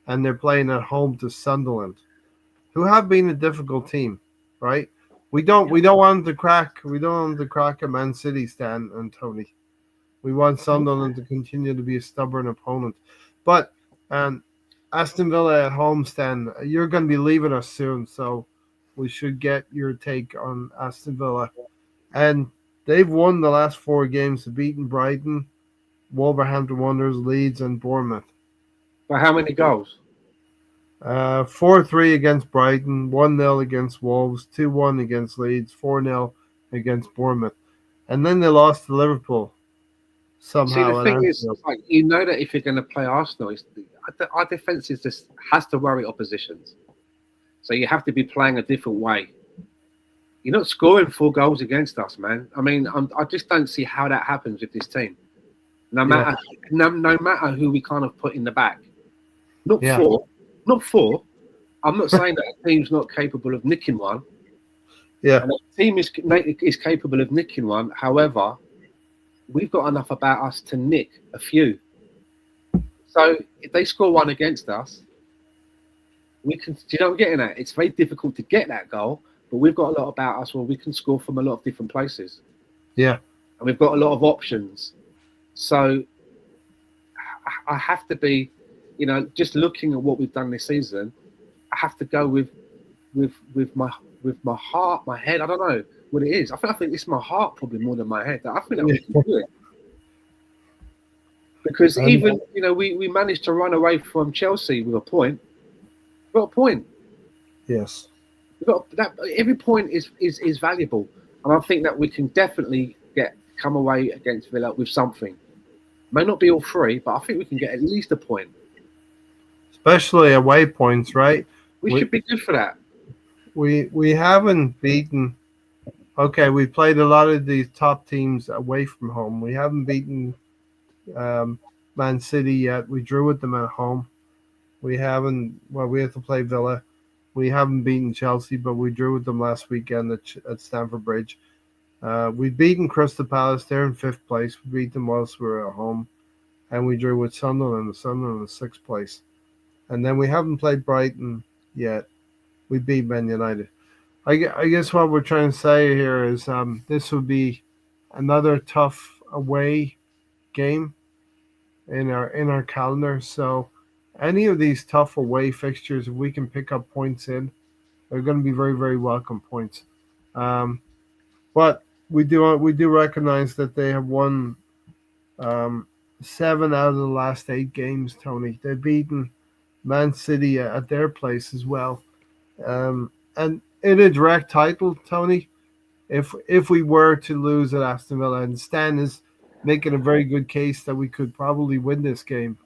and they're playing at home to Sunderland, who have been a difficult team, right? We don't want them to crack. We don't want them to crack a Man City, Stan and Tony. We want Sunderland to continue to be a stubborn opponent. But Aston Villa at home, Stan, you're going to be leaving us soon, so we should get your take on Aston Villa. And they've won the last 4 games, beaten Brighton, Wolverhampton Wanderers, Leeds, and Bournemouth. But how many goals? 4-3 against Brighton, 1-0 against Wolves, 2-1 against Leeds, 4-0 against Bournemouth. And then they lost to Liverpool somehow. See, the thing is, Anfield. like, you know that if you're going to play Arsenal, our defence is just has to worry oppositions. So you have to be playing a different way. You're not scoring 4 goals against us, man. I mean, I just don't see how that happens with this team. No matter who we kind of put in the back. Not 4. Not 4. I'm not saying that a team's not capable of nicking one. Yeah. And a team is capable of nicking one. However, we've got enough about us to nick a few. So if they score 1 against us, we can. Do you know what I'm getting at? It's very difficult to get that goal, but we've got a lot about us where we can score from a lot of different places. Yeah. And we've got a lot of options. So I have to be, just looking at what we've done this season, I have to go with my heart, my head. I don't know what it is. I think it's my heart probably more than my head. I think that we can do it. Because even, we managed to run away from Chelsea with a point. We've got a point. Yes. We've got that. Every point is valuable. And I think that we can definitely come away against Villa with something. May not be all 3, but I think we can get at least a point. Especially away points, right? We should be good for that. We haven't beaten. Okay, we played a lot of these top teams away from home. We haven't beaten Man City yet. We drew with them at home. We haven't. Well, we have to play Villa. We haven't beaten Chelsea, but we drew with them last weekend at Stamford Bridge. We've beaten Crystal Palace. They're in 5th place. We beat them whilst we were at home. And we drew with Sunderland. Sunderland in 6th place. And then we haven't played Brighton yet. We beat Man United. I guess what we're trying to say here is this would be another tough away game in our calendar. So any of these tough away fixtures, if we can pick up points in, they're going to be very, very welcome points. But we do recognize that they have won 7 out of the last 8 games, Tony. They've beaten Man City at their place as well. And in a direct title, Tony, if we were to lose at Aston Villa, and Stan is making a very good case that we could probably win this game,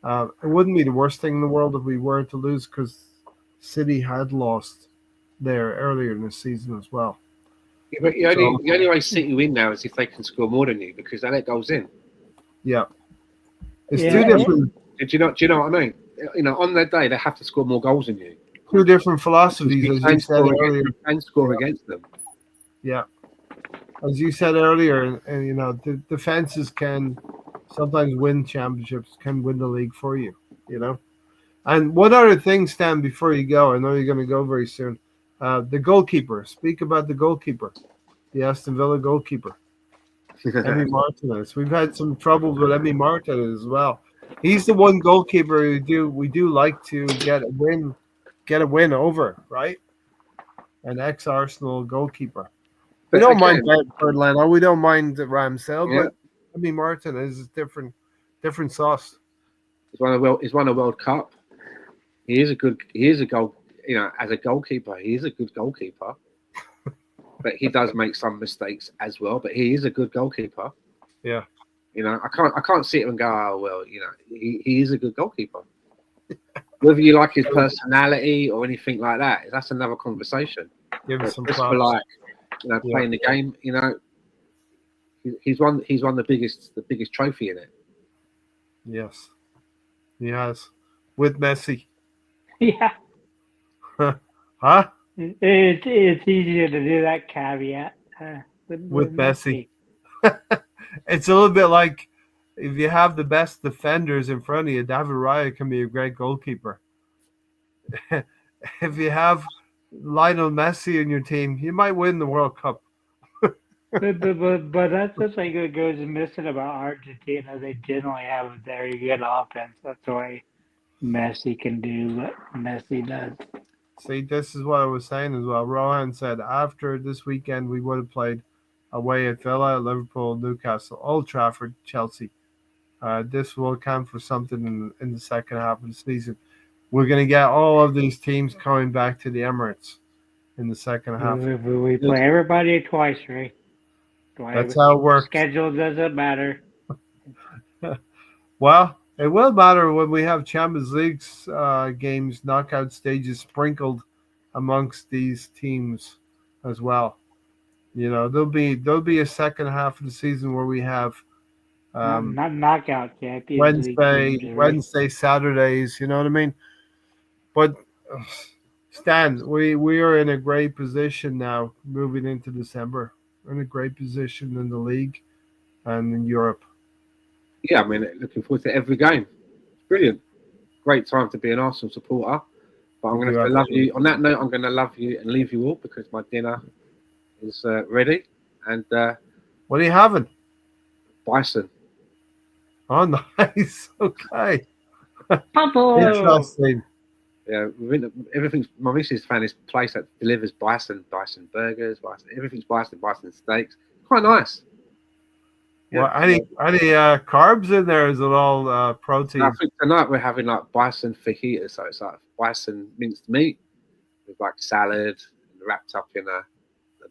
it wouldn't be the worst thing in the world if we were to lose, because City had lost there earlier in the season as well. Yeah, but the only way City win now is if they can score more than you, because then it goes in. Yeah. It's 2 different. Do you know what I mean? On their day, they have to score more goals than you. 2 different philosophies, as you said earlier. You can score against them. Yeah. As you said earlier, and the defenses can sometimes win championships, can win the league for you, And one other thing, Stan, before you go, I know you're going to go very soon. The goalkeeper. Speak about the goalkeeper, the Aston Villa goalkeeper, Emi Martinez. We've had some trouble with Emi Martinez as well. He's the one goalkeeper we do like to get a win over, right? An ex-Arsenal goalkeeper. We don't mind Brentford, Leno. We don't mind Ramsdale, but Emi Martinez is different sauce. He's won a World Cup. He is a goal. As a goalkeeper, he is a good goalkeeper. But he does make some mistakes as well. But he is a good goalkeeper. Yeah. I can't sit and go, oh well, he is a good goalkeeper. Whether you like his personality or anything like that, that's another conversation. Give him some props. For playing the game, he's won the biggest trophy in it. Yes, he has, with Messi. Yeah. Huh? It's easier to do that caveat with Messi. It's a little bit like if you have the best defenders in front of you, David Raya can be a great goalkeeper. If you have Lionel Messi in your team, you might win the World Cup. But that's the thing that goes missing about Argentina. They generally have a very good offense. That's why Messi can do what Messi does. See, this is what I was saying as well. Rohan said after this weekend we would have played away at Villa, Liverpool, Newcastle, Old Trafford, Chelsea. This will count for something in the second half of the season. We're going to get all of these teams coming back to the Emirates in the second half. We play everybody twice, right? That's how it works. Schedule doesn't matter. Well, it will matter when we have Champions League games, knockout stages sprinkled amongst these teams as well. You know, there'll be a second half of the season where we have not knockout Champions League games, Wednesday, Saturdays. You know what I mean? But Stan, we are in a great position now moving into December. We're in a great position in the league and in Europe. Yeah, I mean, looking forward to every game. It's brilliant. Great time to be an Arsenal supporter. But I'm going to love you. On that note, I'm going to love you and leave you all because my dinner is ready. And what are you having? Bison. Oh, nice. Okay. Interesting. Yeah, everything's. My missus found this place that delivers bison burgers, everything's bison steaks. Quite nice. Yeah. Well, any carbs in there? Is it all protein? I think tonight we're having like bison fajitas, so it's like bison minced meat with like salad wrapped up in a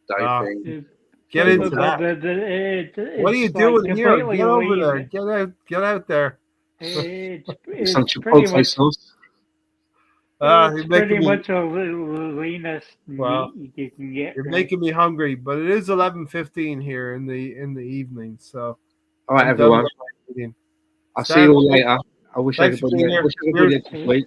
dough thing. Get into that. What are you doing here? Get over there. Get out there. It's some chipotle sauce. It's pretty much the leanest meat you can get. You're making me hungry, but it is 11:15 here in the evening. So, all right, everyone. I'll see you all later. I wish everybody a good week.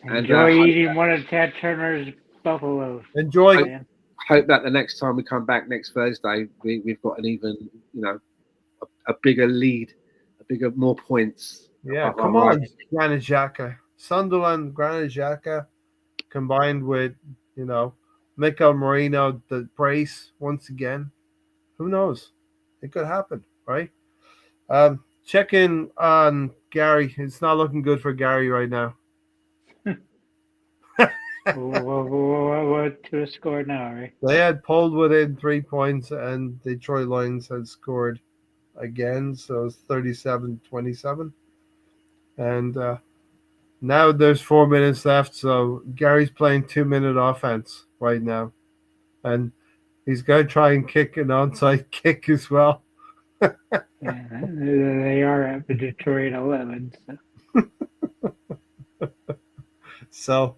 Enjoy eating one of Ted Turner's buffaloes. Enjoy. I hope that the next time we come back next Thursday, we've got an even, a bigger lead, more points. Yeah, come on, Granit Xhaka. Sunderland, Granit Xhaka, combined with, Mikel Merino, the brace once again. Who knows? It could happen, right? Check in on Gary. It's not looking good for Gary right now. What to a score now, right? They had pulled within 3 points, and Detroit Lions had scored again, so it's 37-27. And now there's 4 minutes left, so Gary's playing 2-minute offense right now. And he's going to try and kick an onside kick as well. Yeah, they are at the Detroit 11. So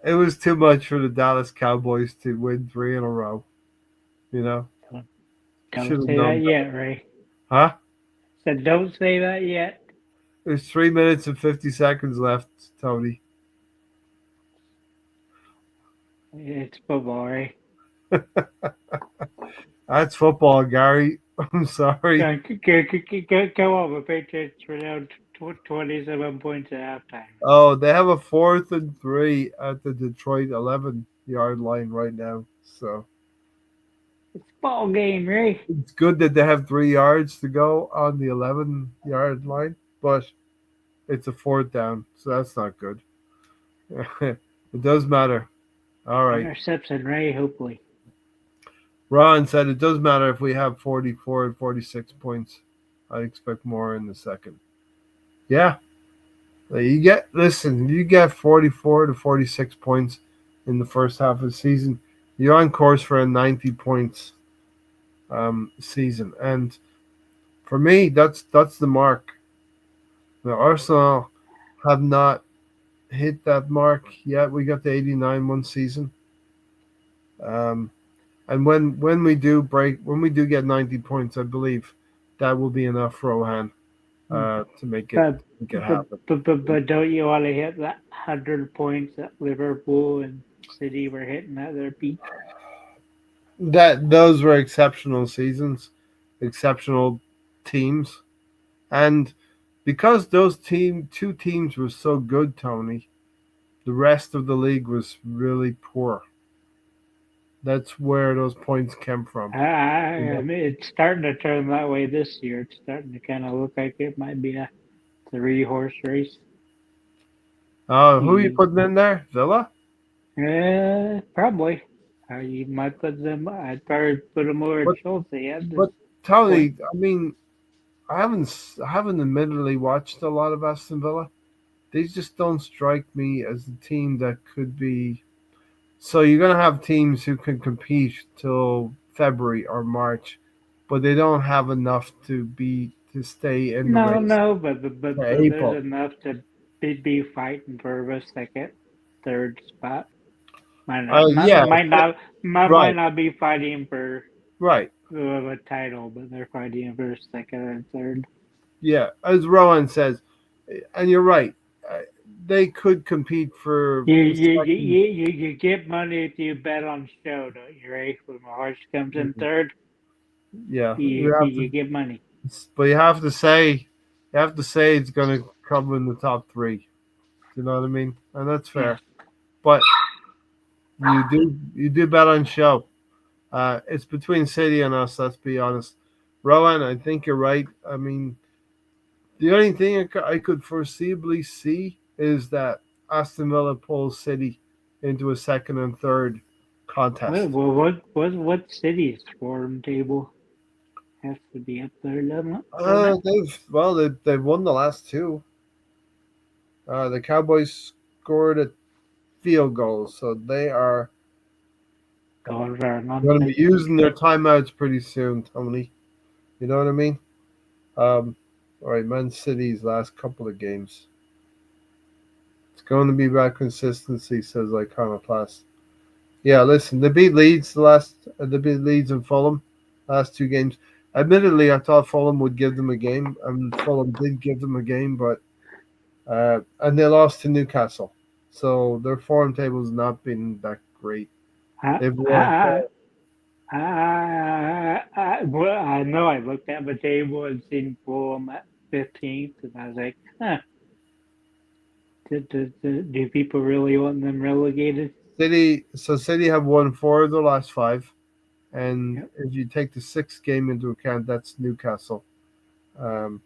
it was too much for the Dallas Cowboys to win 3 in a row. Don't say that yet, Ray. Huh? Said don't say that yet. There's 3 minutes and 50 seconds left, Tony. It's football, right? That's football, Gary. I'm sorry. Come on, the Patriots were down 27 points at halftime. Oh, they have a 4th and 3 at the Detroit 11-yard line right now. So it's a ball game, right? It's good that they have 3 yards to go on the 11-yard line, but it's a 4th down, so that's not good. It does matter. All right. Interception, Ray, hopefully. Ron said it does matter if we have 44 and 46 points. I expect more in the second. Yeah. You get 44 to 46 points in the first half of the season. You're on course for a 90 points season. And for me, that's the mark. The Arsenal have not hit that mark yet. We got the 89 one season. And when we do get 90 points, I believe that will be enough, Rohan, to make it happen. But don't you want to hit that 100 points that Liverpool and City were hitting at their peak? Those were exceptional seasons, exceptional teams, and because those two teams were so good, Tony, the rest of the league was really poor. That's where those points came from. I mean, it's starting to turn that way this year. It's starting to kind of look like it might be a 3-horse race. Who are you putting in there? Villa? Probably. You might put them. I'd probably put them over But, Chelsea at this but Tony, point. I mean, I haven't admittedly watched a lot of Aston Villa. They just don't strike me as a team that could be. So you're gonna have teams who can compete till February or March, but they don't have enough to stay in the race No, but for there's April. enough to be fighting for a second, third spot. Might Yeah, might right, not be fighting for right. a title, but they're fighting for second and third. Yeah, as Rowan says, and you're right. uh, They could compete for You the you, you, second. you, you get money if you bet on show, don't you, Ray? When my horse comes in third, Yeah, you get money. but you have to say it's going to come in the top three. Do you know what I mean? And that's Yeah. fair. But you do bet on show. It's between City and us. Let's be honest. Rowan, I think you're right. I mean, the only thing I could foreseeably see is that Aston Villa pulls City into a second and third contest. What city's form table has to be up there, doesn't it? They've won the last two. The Cowboys scored a field goal, so they are Going for an going to be unbeaten using their streak. timeouts pretty soon, Tony. You know what I mean? Um, all right, Man City's last couple of games. It's going to be about consistency, says Iconoclast. Yeah, listen, they beat Leeds and Fulham last two games. Admittedly, I thought Fulham would give them a game, and Fulham did give them a game, but and they lost to Newcastle, so their form table's not been that great. I, They've won I, four. well, I know I looked at the table and seen Fulham at 15th, and I was like, huh, do people really want them relegated? City have won four of the last five, and Yep. if you take the sixth game into account, that's Newcastle. Um,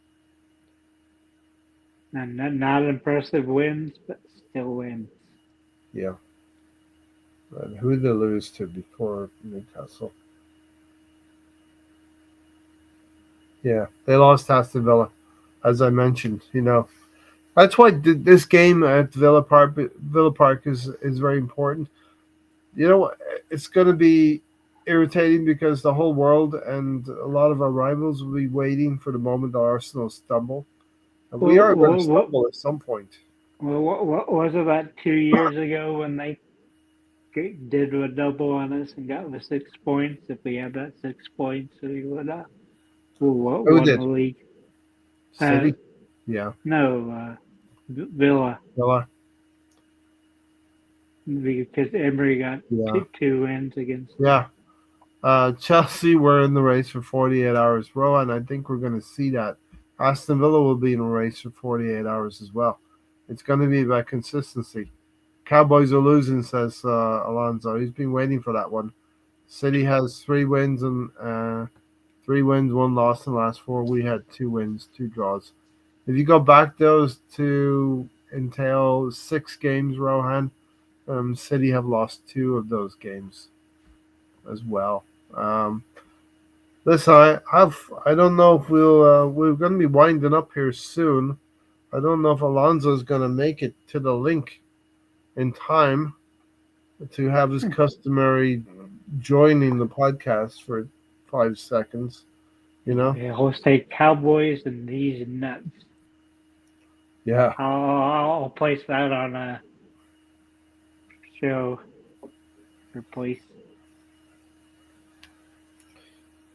And not impressive wins, but still wins. yeah, who did they lose to before Newcastle? Yeah, they lost to Aston Villa, as I mentioned. That's why this game at Villa Park is very important. It's going to be irritating because the whole world and a lot of our rivals will be waiting for the moment that Arsenal stumble, and we Well, are going to what, what, stumble at some point. what was it about 2 years ago when they did a double on us and got the 6 points? If we had that 6 points, we would have Who won the did? league. Uh, City? Yeah, no, Villa, Villa. because Emery got Yeah, two wins against them. yeah. Chelsea were in the race for 48 hours. Rowan, I think we're going to see that. Aston Villa will be in a race for 48 hours as well. It's going to be about consistency. Cowboys are losing, says Alonso. He's been waiting for that one. City has 3 wins and 3 wins, 1 loss in the last four. We had 2 wins, 2 draws. If you go back those to entail 6 games, Rohan, City have lost 2 of those games as well. Um, Listen, I don't know if we're going to be winding up here soon. I don't know if Alonso is going to make it to the link in time to have his customary joining the podcast for 5 seconds. Yeah, he'll say Cowboys and these nuts. Yeah. I'll place that on a show or place.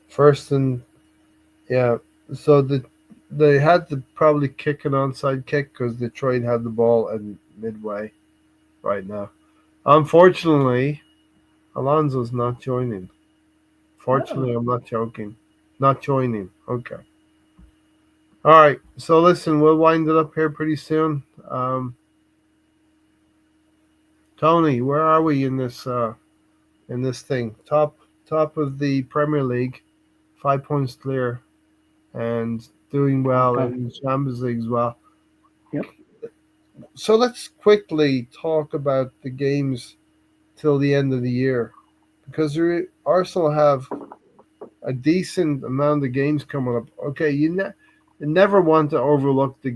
First and yeah. So they had to probably kick an onside kick because Detroit had the ball at midway right now. Unfortunately, Alonso's not joining. Uh-oh. Fortunately, I'm not joking. Not joining. Okay. All right. So listen, we'll wind it up here pretty soon. Tony, where are we in this thing? Top of the Premier League, 5 points clear, and doing well Top of in the Champions League as well. Yep. So let's quickly talk about the games till the end of the year, because Arsenal have a decent amount of games coming up. Okay, you never want to overlook the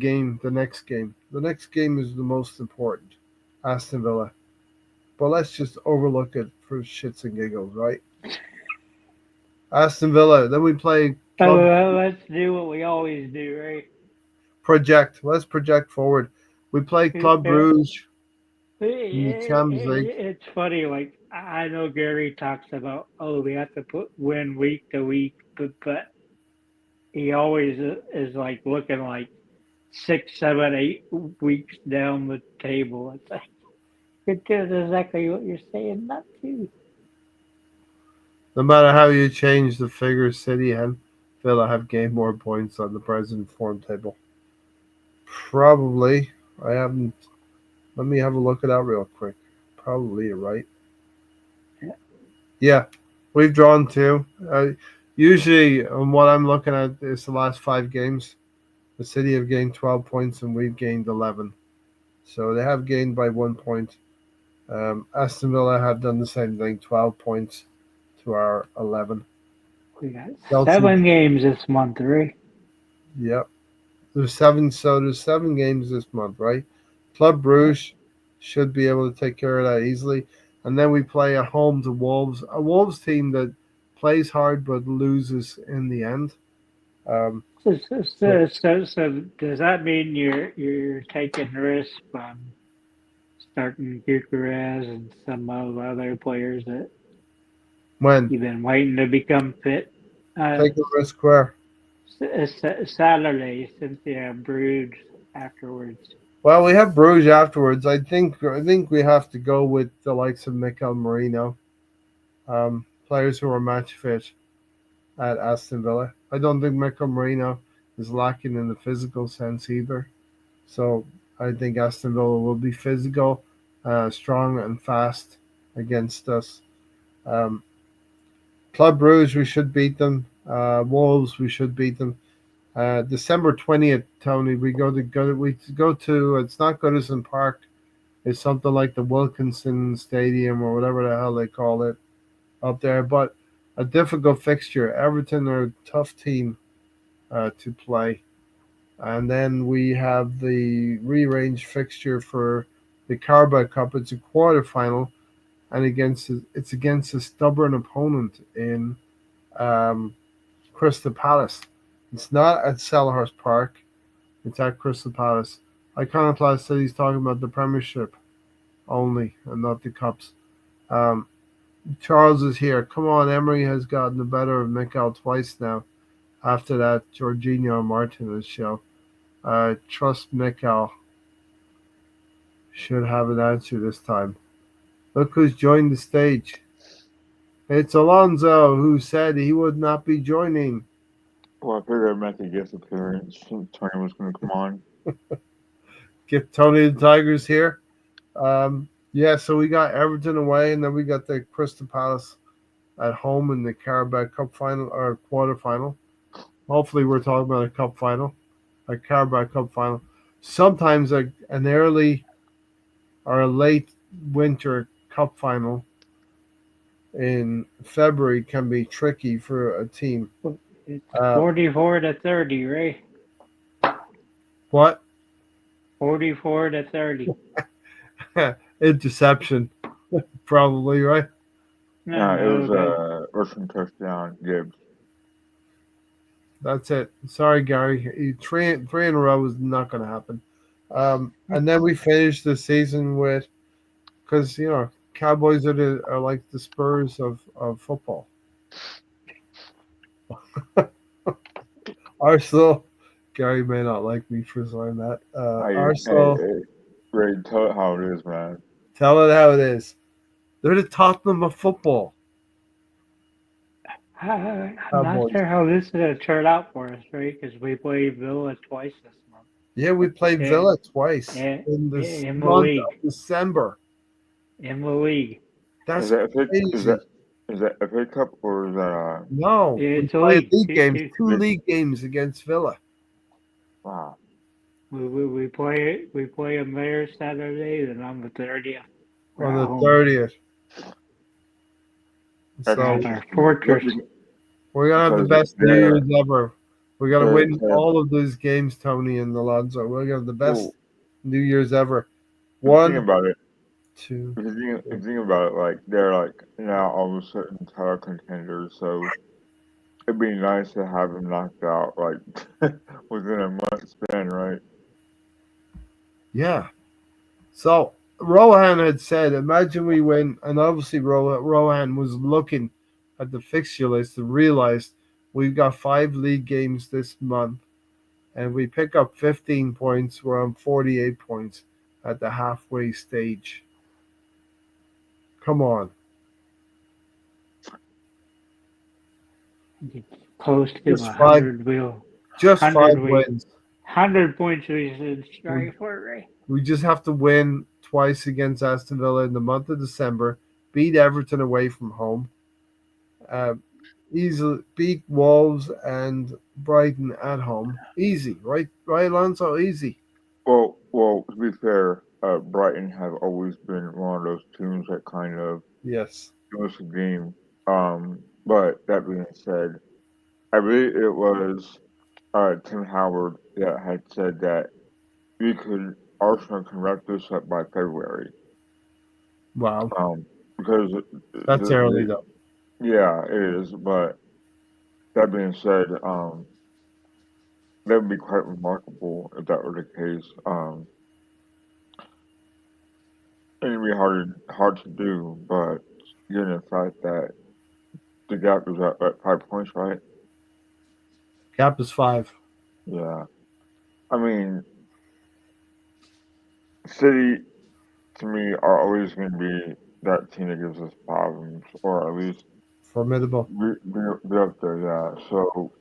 next game. The next game is the most important, Aston Villa. But let's just overlook it for shits and giggles, right? Aston Villa. Then we play Club Let's do what we always do, right? Project. Let's project forward. We play Club Yeah. Bruges in the Champions League. It's funny. Like I know Gary talks about, oh, we have to win week to week, but he always is like looking like 6, 7, 8 weeks down the table. It's like it does exactly what you're saying not to. No matter how you change the figures, City and Villa have gained more points on the present form table. Probably. I haven't. Let me have a look at that real quick. Probably you're right. Yeah. Yeah, we've drawn two. Usually, what I'm looking at is the last 5 games. The City have gained 12 points and we've gained 11. So they have gained by 1 point. Aston Villa have done the same thing, 12 points to our 11. We got Chelsea, 7 games this month, right? yep. There's 7 games this month, right? Club Bruges should be able to take care of that easily. And then we play at home to Wolves, a Wolves team that plays hard but loses in the end. Um, So does that mean you're taking risks on starting Gyökeres and some of the other players that when you've been waiting to become fit? take a risk where? Saturday, since you have Bruges afterwards. Well, we have Bruges afterwards. I think we have to go with the likes of Mikel Merino, players who are match fit at Aston Villa. I don't think Mikel Merino is lacking in the physical sense either. So I think Aston Villa will be physical, strong, and fast against us. Um, Club Brugge, we should beat them. Wolves, we should beat them. December 20th, Tony, we go to. It's not Goodison Park. It's something like the Wilkinson Stadium or whatever the hell they call it up there. But a difficult fixture. Everton are a tough team to play. And then we have the rearranged fixture for the Carabao Cup. It's a quarterfinal, and it's against a stubborn opponent in um, Crystal Palace. It's not at Selhurst Park. It's at Crystal Palace. Iconoclast said he's talking about the Premiership only and not the cups. Um, Charles is here. Come on, Emery has gotten the better of Mikel twice now after that Jorginho Martinez show. Trust Mikel should have an answer this time. Look who's joined the stage. It's Alonso, who said he would not be joining. Well, I figured I'd make a guest appearance. Tony was going to come on. Get Tony the Tigers here. Yeah, so we got Everton away, and then we got the Crystal Palace at home in the Carabao Cup final or quarterfinal. Hopefully, we're talking about a cup final, a Carabao Cup final. Sometimes an early or a late winter cup final in February can be tricky for a team. It's 44-30, right? What? 44-30. Interception, probably, right? No, it was a rushing touchdown, Gibbs. That's it. Sorry, Gary. Three in a row is not going to happen. And then we finished the season with, because Cowboys are like the Spurs of football. Arsenal. Gary may not like me for saying that. Arsenal. Hey, Ray, tell it how it is, man. Tell it how it is. They're the Tottenham of football. I'm not Cowboys. sure how this is going to turn out for us, right? Because we play Villa twice this month. Yeah, we played Yeah. Villa twice In, in this in the month league. of December. In the league. That's Is that FA, crazy. is that FA Cup or is that No, we It's a played league. league games, Two. two league games against Villa. wow? We play them there Saturday, then on the 30th. We're On at the home 30th. That's So at our interesting. fortress. we're gonna have the Because best New they're Year's ever. We're gonna they're win all of these games, Tony and Alonso. We're gonna have the best well, New Year's ever. if you think One, about it, two, if three. you think about it, like they're like now all of a sudden title contenders, so it'd be nice to have them knocked out like within a month span, right? Yeah. So Rohan had said, imagine we win, and obviously Rohan was looking at the fixture list and realized we've got 5 league games this month, and we pick up 15 points. We're on 48 points at the halfway stage. Come on, Close to just five, 100 wheel. just 100 5 wins. 100 points we should We, strive for, right? we just have to win twice against Aston Villa in the month of December. Beat Everton away from home. Uh, Easily beat Wolves and Brighton at home. Easy, right? Right, Alonso? Easy. Well, to be fair, Brighton have always been one of those teams that kind of Yes. give us a game. But that being said, I believe it was Tim Howard that had said that Arsenal can wrap this up by February. Wow. Because That's early though. yeah, it is. But that being said, that would be quite remarkable if that were the case. It'd be hard to do, but given the fact that the gap is at 5 points, right? Gap is 5. Yeah. I mean, City to me are always going to be that team that gives us problems, or at least Formidable. be up there. Yeah. So,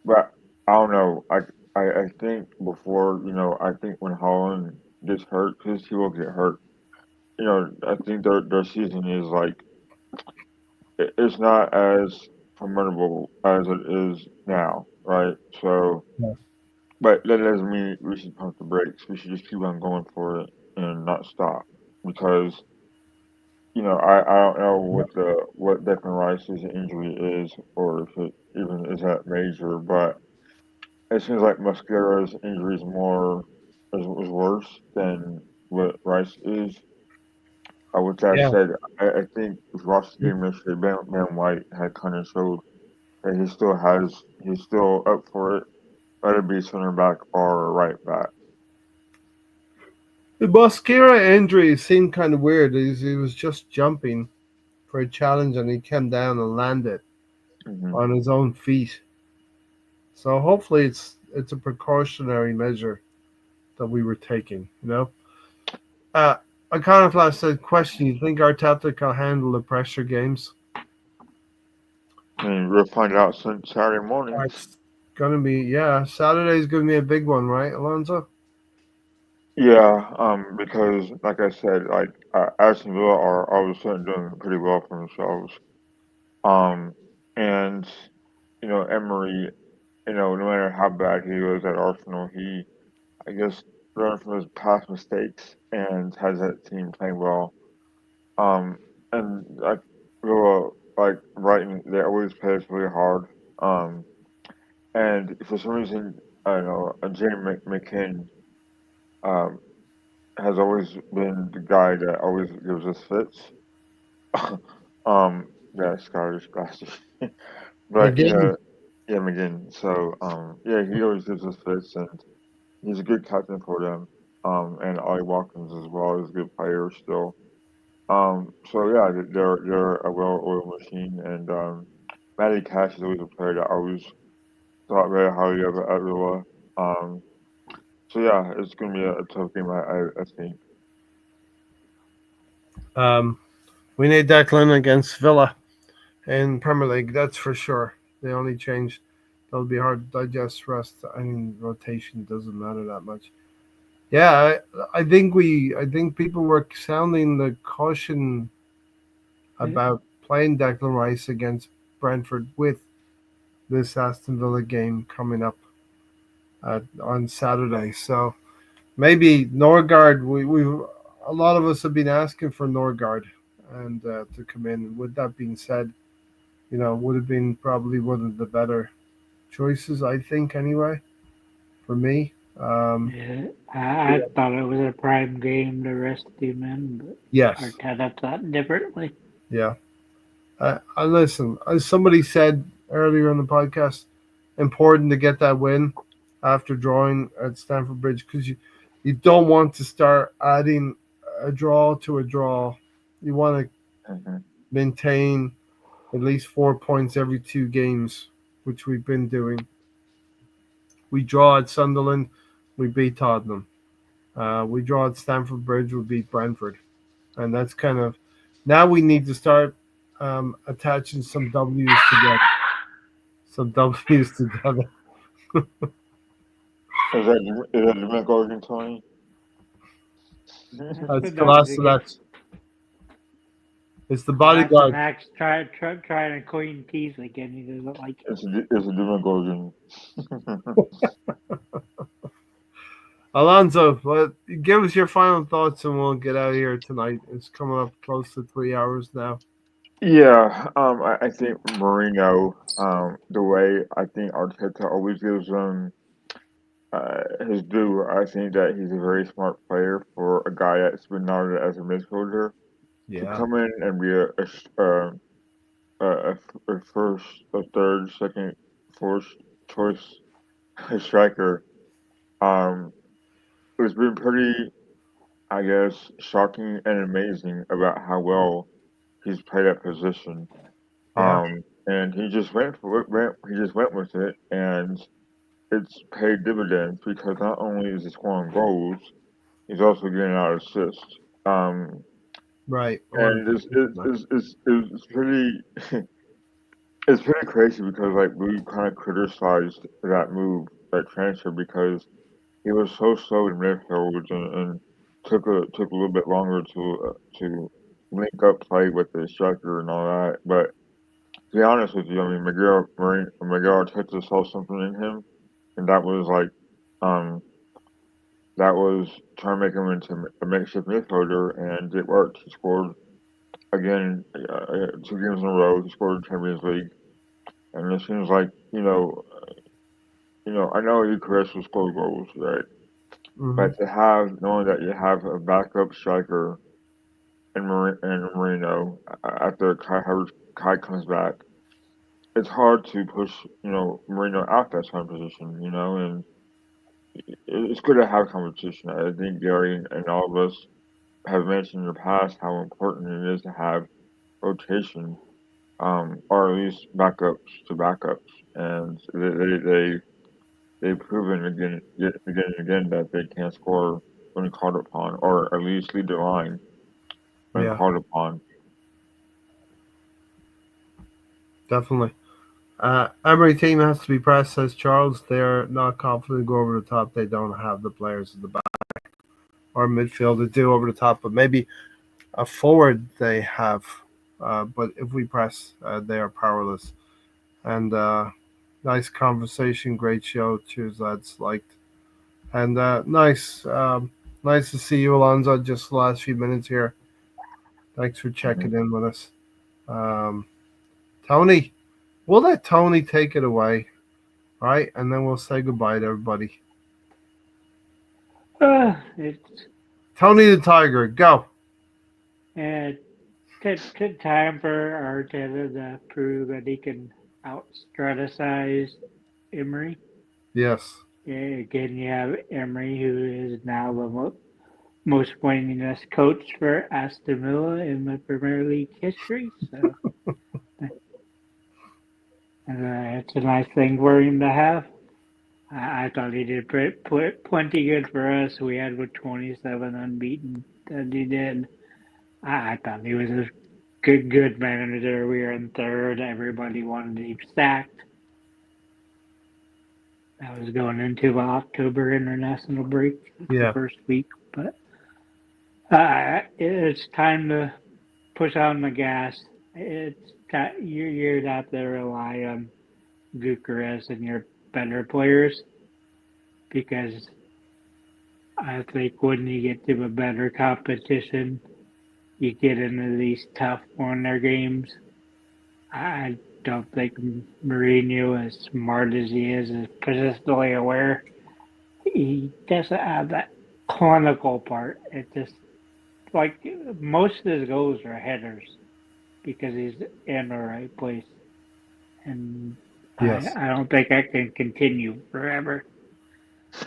but I don't know. I think before I think when Holland gets hurt, because he will get hurt. I think their season is like it's not as formidable as it is now, right? So, Yeah. but that doesn't mean we should pump the brakes. We should just keep on going for it and not stop because I don't know what Declan Rice's injury is or if it even is that major, but it seems like Mascara's injury is worse than what Rice is. With that Yeah. said, I think if you watched the game yesterday, Ben White had kind of showed that he's still up for it. Whether it be center back or right back. The Mosquera injury seemed kind of weird. He was just jumping for a challenge and he came down and landed Hmm. on his own feet. So hopefully it's a precautionary measure that we were taking. Uh, Iconoclast said, question, you think Arteta can handle the pressure games? I mean, we'll find out Saturday morning. It's going to be, yeah, Saturday's going to be a big one, right, Alonso? Yeah, because like I said, like Aston Villa are all of a sudden doing pretty well for themselves. Um, and Emery, no matter how bad he was at Arsenal, he I guess learned from his past mistakes and has that team playing well. Um, and like Villa, like Brighton, they always play us really hard. Um, and for some reason, I don't know, Jamie McKinn, um, has always been the guy that always gives us fits. Yeah, Scottish bastard. But McGinn. yeah, McGinn. So yeah, he always gives us fits, and he's a good captain for them. And Ollie Watkins as well is a good player still. So yeah, they're a well-oiled machine, and Matty Cash is always a player that I always thought very highly of at Villa. Um, so yeah, it's gonna be a tough game, I think. We need Declan against Villa. in Premier League. That's for sure. They only changed. That'll be hard to digest. Rest. I mean, rotation doesn't matter that much. Yeah, I think people were sounding the caution about playing Declan Rice against Brentford with this Aston Villa game coming up on Saturday. So maybe Norgard. We a lot of us have been asking for Norgard and to come in. With that being said, would have been probably one of the better choices. I think anyway, for me. Yeah, I thought it was a prime game to rest him in, but Yes. Arteta thought differently. Yeah. Listen, as somebody said earlier in the podcast, important to get that win after drawing at Stamford Bridge because you don't want to start adding a draw to a draw. You want to Mhm. maintain at least 4 points every 2 games, which we've been doing. We draw at Sunderland, we beat Tottenham. We draw at Stamford Bridge, we beat Brentford. And that's kind of now we need to start attaching some W's together. Some W's together. Is that Dominic Organ, Tony? That's That was Kolasinac. It's the bodyguard. Max trying to clean teeth again. He doesn't like it. It's a Dominic Organ. Alonso, give us your final thoughts and we'll get out of here tonight. It's coming up close to 3 hours now. Yeah, I think Marino, the way I think Arteta always gives him his due, I think that he's a very smart player for a guy that's been noted as a midfielder to Yeah. come in and be a first, a third, second, fourth choice striker. Um, it's been pretty, I guess, shocking and amazing about how well he's played that position. Yeah. And he just he just went with it, and it's paid dividends because not only is he scoring goals, he's also getting out assists. Um, Right. and it's pretty it's pretty crazy because like we kind of criticized that move, that transfer, because he was so slow in midfield and took a little bit longer to link up play with the striker and all that. But to be honest with you, I mean Miguel Arteta saw something in him, and um that was trying to make him into a makeshift midfielder, and it worked. He scored again 2 games in a row. He scored in Champions League, and it seems like I know Eucharist will score goals, right? Hmm. But to have knowing that you have a backup striker in Marino after Kai comes back, it's hard to push Marino out that starting position, and it's good to have competition. I think Gary and all of us have mentioned in the past how important it is to have rotation, or at least backups to backups, and they've proven again and again that they can score when called upon, or at least lead the line when Yeah, called upon. definitely. Every team has to be pressed, says Charles. They're not confident to go over the top. They don't have the players at the back or midfield to do over the top, but maybe a forward they have. But if we press, they are powerless. And nice conversation, great show. Cheers, lads. Liked. And nice to see you, Alonso. Just the last few minutes here. Thanks for Hmm. checking in with us. Um, Tony, we'll let Tony take it away, right? And then we'll say goodbye to everybody. It's Tony the Tiger, go. uh, time for Arteta to prove that he can out strategize Emery. Yes. Yeah, again, you have Emery, who is now the most winningest coach for Aston Villa in the Premier League history. So it's a nice thing for him to have. I thought he did plenty good for us. We had with 27 unbeaten that he did. I thought he was good manager. We were in third. Everybody wanted him sacked. That was going into the October international break, the Yeah. first week. But it's time to push on the gas. You're not to rely on Bucharest and your better players because I think when you get to a better competition, you get into these tough corner games. I don't think Mourinho, as smart as he is positionally aware, he doesn't have that clinical part. It just like most of his goals are headers because he's in the right place, and Yes. I don't think that can continue forever.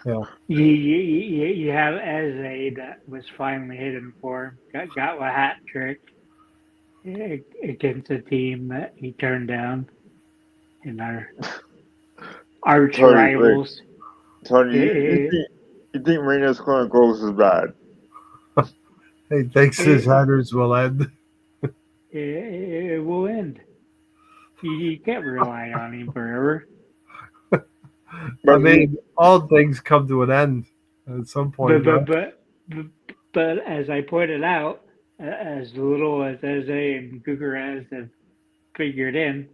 Yeah. You have Eze that was finally hitting for him, got a hat trick against a team that he turned down in our arch Tony, wait, rivals. Tony, It, you think Marino's scoring goals is bad? He thinks his it, headers will end. it will end. You can't rely on him forever. I But mean, all things come to an end at some point, But right? but but but as I pointed out, as little as Eze and Bucharest have figured in,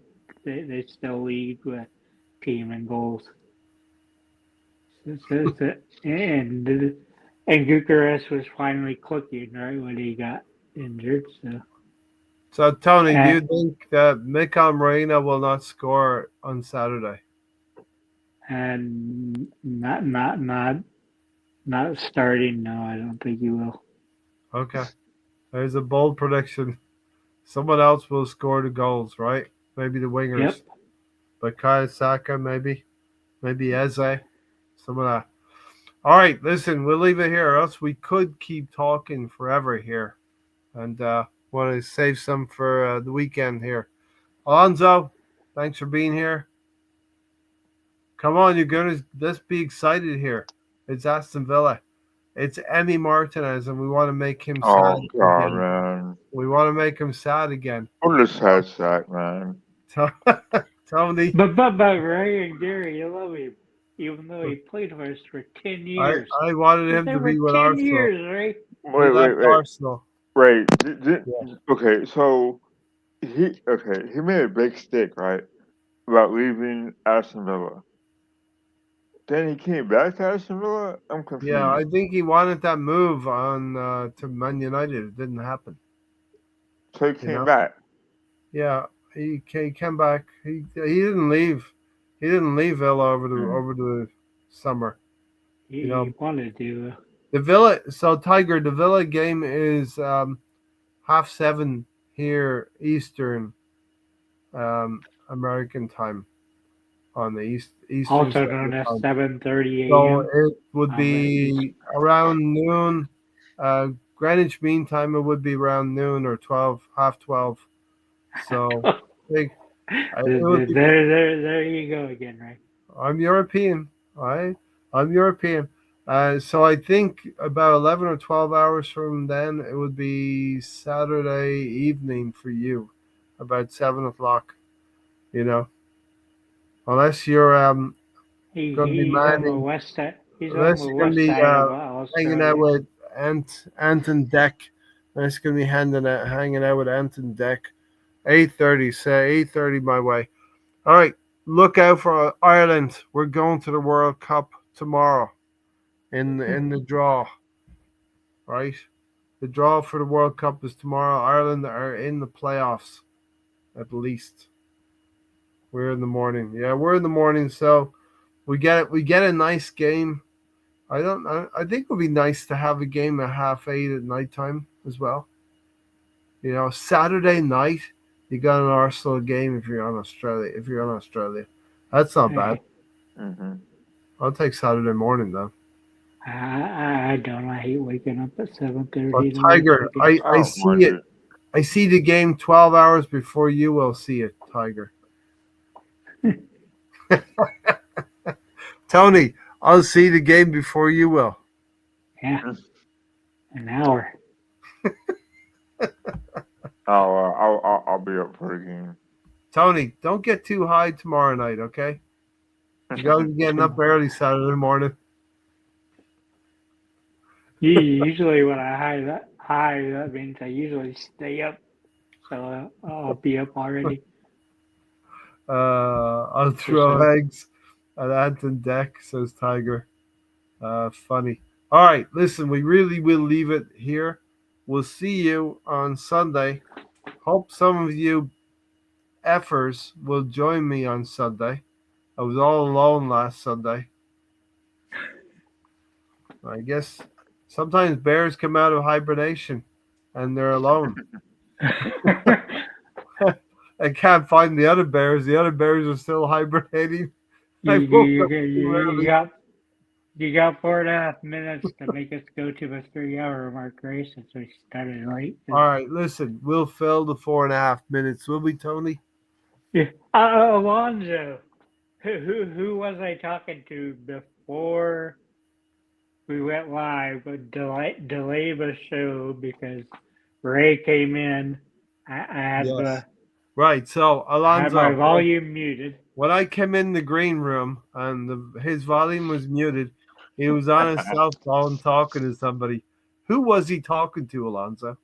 they still lead with team and goals. And Bucharest was finally clicking right when he got injured. So, Tony, do Uh, you think that Mikel Merino will not score on Saturday? and not starting. No, I don't think he will. Okay. There's a bold prediction. Someone else will score the goals, right? Maybe the wingers. Yep. Bukayo Saka, maybe. Maybe Eze. Some of that. All right, listen, we'll leave it here, or else we could keep talking forever here. And want to save some for the weekend here. Alonzo, thanks for being here. Come on, you're gonna let's be excited here. It's Aston Villa. It's Emmy Martinez, and we want to make him sad oh god, again. man, We want to make him sad again. I'm just sad sack, man. Tony, But Ryan Gary, you love him, even though he played for us for 10 years. I wanted He's him to there for be with 10 years, Arsenal. right? He Wait, left wait, wait, Arsenal. wait. Yeah. Okay, so he made a big stick, right, about leaving Aston Villa. Then he came back to Aston Villa. I'm Yeah, I confused. think he wanted that move on to Man United. It didn't happen. So he You came know. back. Yeah, he came back. He didn't leave. He didn't leave Villa Hmm. over the summer. You He know, wanted to. the Villa. So Tiger, the Villa game is 7:30 here Eastern American time on the Eastern Also known Standard as Time. 7:30 So a.m. it would on the East. be around noon. Greenwich Mean Time it would be around noon or 12, half 12. So big. It would be. There you go again, right? I'm European. I'm European. So I think about 11 or 12 hours from then, it would be Saturday evening for you, about 7 o'clock. You know, unless you're going to be He's on the manning, west side. He's on unless the you're going to west be side of hanging out Australia. with Ant and Deck, unless you're going to be hanging out with Ant and Deck. 8:30, say 8:30 my way. All right, look out for Ireland. We're going to the World Cup tomorrow in the draw. Right, the draw for the World Cup is tomorrow. Ireland are in the playoffs, at least. We're in the morning. Yeah, we're in the morning. So we get it. We get a nice game. I don't. I think it would be nice to have a game at 8:30 at nighttime as well. You know, Saturday night. You got an Arsenal game if you're on Australia. If you're on Australia, that's not bad. Hmm. I'll take Saturday morning though. I don't. I hate waking up at But 7:30 to watch Tiger, the game. I I don't see mind it. it. I see the game 12 hours before you will see it, Tiger. Tony, I'll see the game before you will. Yeah, an hour. I'll I'll be up for the game. Tony, don't get too high tomorrow night, okay? You got to be getting up early Saturday morning. Usually when I high, that means I usually stay up, so I'll be up already. I'll throw eggs at Anton Deck, says Tiger. Funny. All right, listen, we really will leave it here. We'll see you on Sunday. Hope some of you effers will join me on Sunday. I was all alone last Sunday. I guess sometimes bears come out of hibernation and they're alone. I can't find the other bears. The other bears are still hibernating. I woke up too early. You got 4.5 minutes to make us go to the 3-hour mark, right? Since we started late. All right, listen, we'll fill the 4.5 minutes, will we, Tony? Yeah. Alonzo, who was I talking to before we went live? But delay the show because Ray came in. I had Right, so I had my Alonzo, volume muted. when I came in the green room and his volume was muted, he was on his cell phone talking to somebody. Who was he talking to, Alonzo?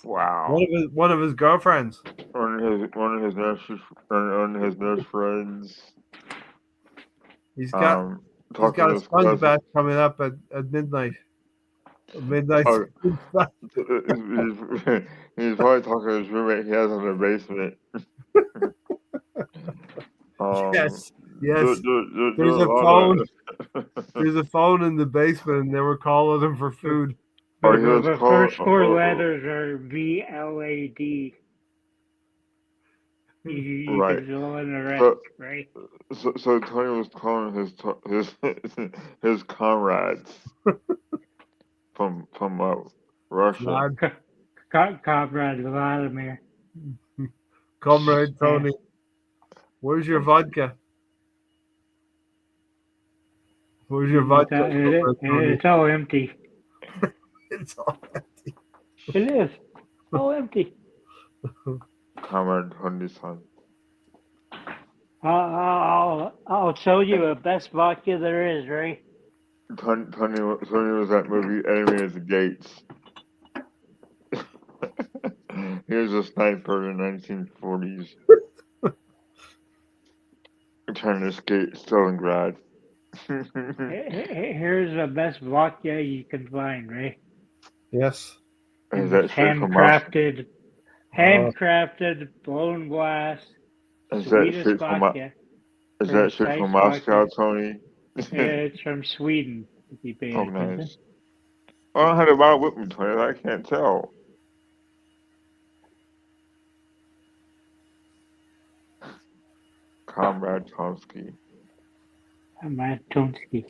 Wow. One of his girlfriends. One of his nurse friends. He's got talking a sponge bath coming up at midnight. Midnight. Oh, he's probably talking to his roommate he has in the basement. Yes. There's a phone. There's a phone in the basement, and they were calling him for food. The first 4 letters are VLAD. You right. can fill in the rest, right? So Tony was calling his comrades from Russia. Comrade Vladimir. Comrade Tony, where's your vodka? Where's your vodka? It's all empty. It's all empty. It is all empty. Comrade Tony's son. I'll show you the best vodka there is, right? Tony was that movie Enemy at the Gates. He was a sniper in the 1940s. Trying to escape Stalingrad. Here's the best vodka you can find, right? Yes. Is that handcrafted, blown glass, sweetest vodka. Is that shit from Moscow, Tony? It's from Sweden. If you pay attention. Nice. I don't have a bottle with me, Tony. I can't tell. Comrade Tomsky. Comrade Tomsky.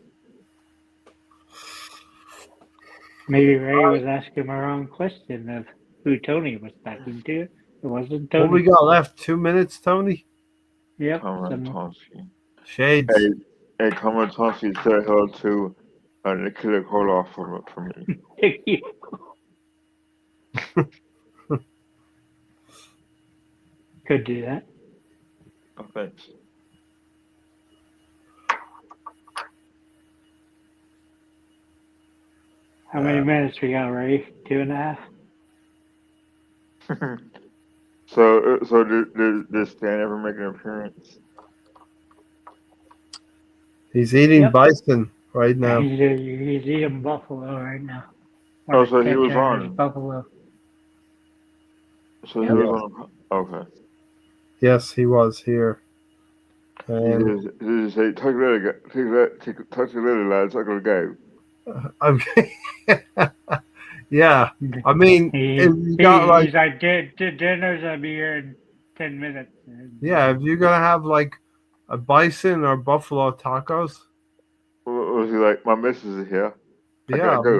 Maybe Ray was asking the wrong question of who Tony was talking to. It wasn't Tony. What we got left? 2 minutes, Tony? Yep. Comrade Tomsky. Shades. Hey, Comrade Tomsky said hello to Nikita Koloff for me. Thank you. Could do that. Oh, thanks. How many minutes we got, Ray? 2.5? So did Stan ever make an appearance? He's eating bison right now. He's eating buffalo right now. Oh, so he was on. Buffalo. So he was on. Okay. Yes, he was here. And he just say, "Talk later, lads. I gotta go." Okay. Yeah. I mean, he's like, dinner's gonna be here in 10 minutes. Yeah, if you're gonna have like a bison or buffalo tacos. Was he like, my missus is here? I Yeah. gotta go,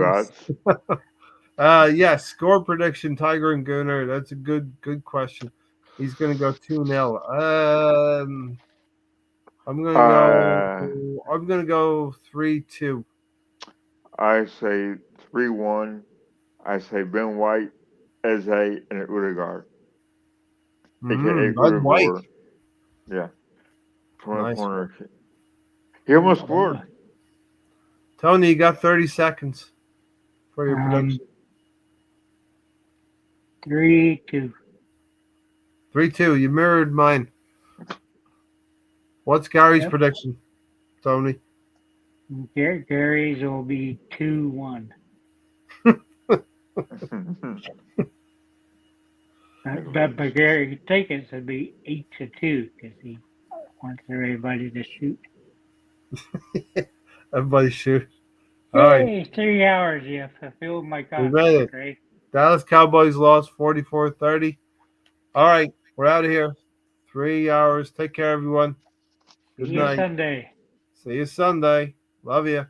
lads. Yes, score prediction, Tiger and Gunnar. That's a good question. He's gonna go 2-0. I'm gonna go 3-2. I say 3-1. I say Ben White Eze, and Udegaard, aka Bud White. Udeboard. Yeah, 20 Nice. corner. He almost scored. Tony, you got 30 seconds for your prediction. 3-2. 3-2. You mirrored mine. What's Gary's Yep. prediction, Tony? Gary's will be 2-1. But Gary tickets would be 8-2 because he wants everybody to shoot. Everybody shoot. All right. Hey, 3 hours, you fulfilled my We made contract, it. right? Dallas Cowboys lost 44-30. All right. We're out of here. 3 hours. Take care, everyone. Good See you night. Sunday. See you Sunday. Love you.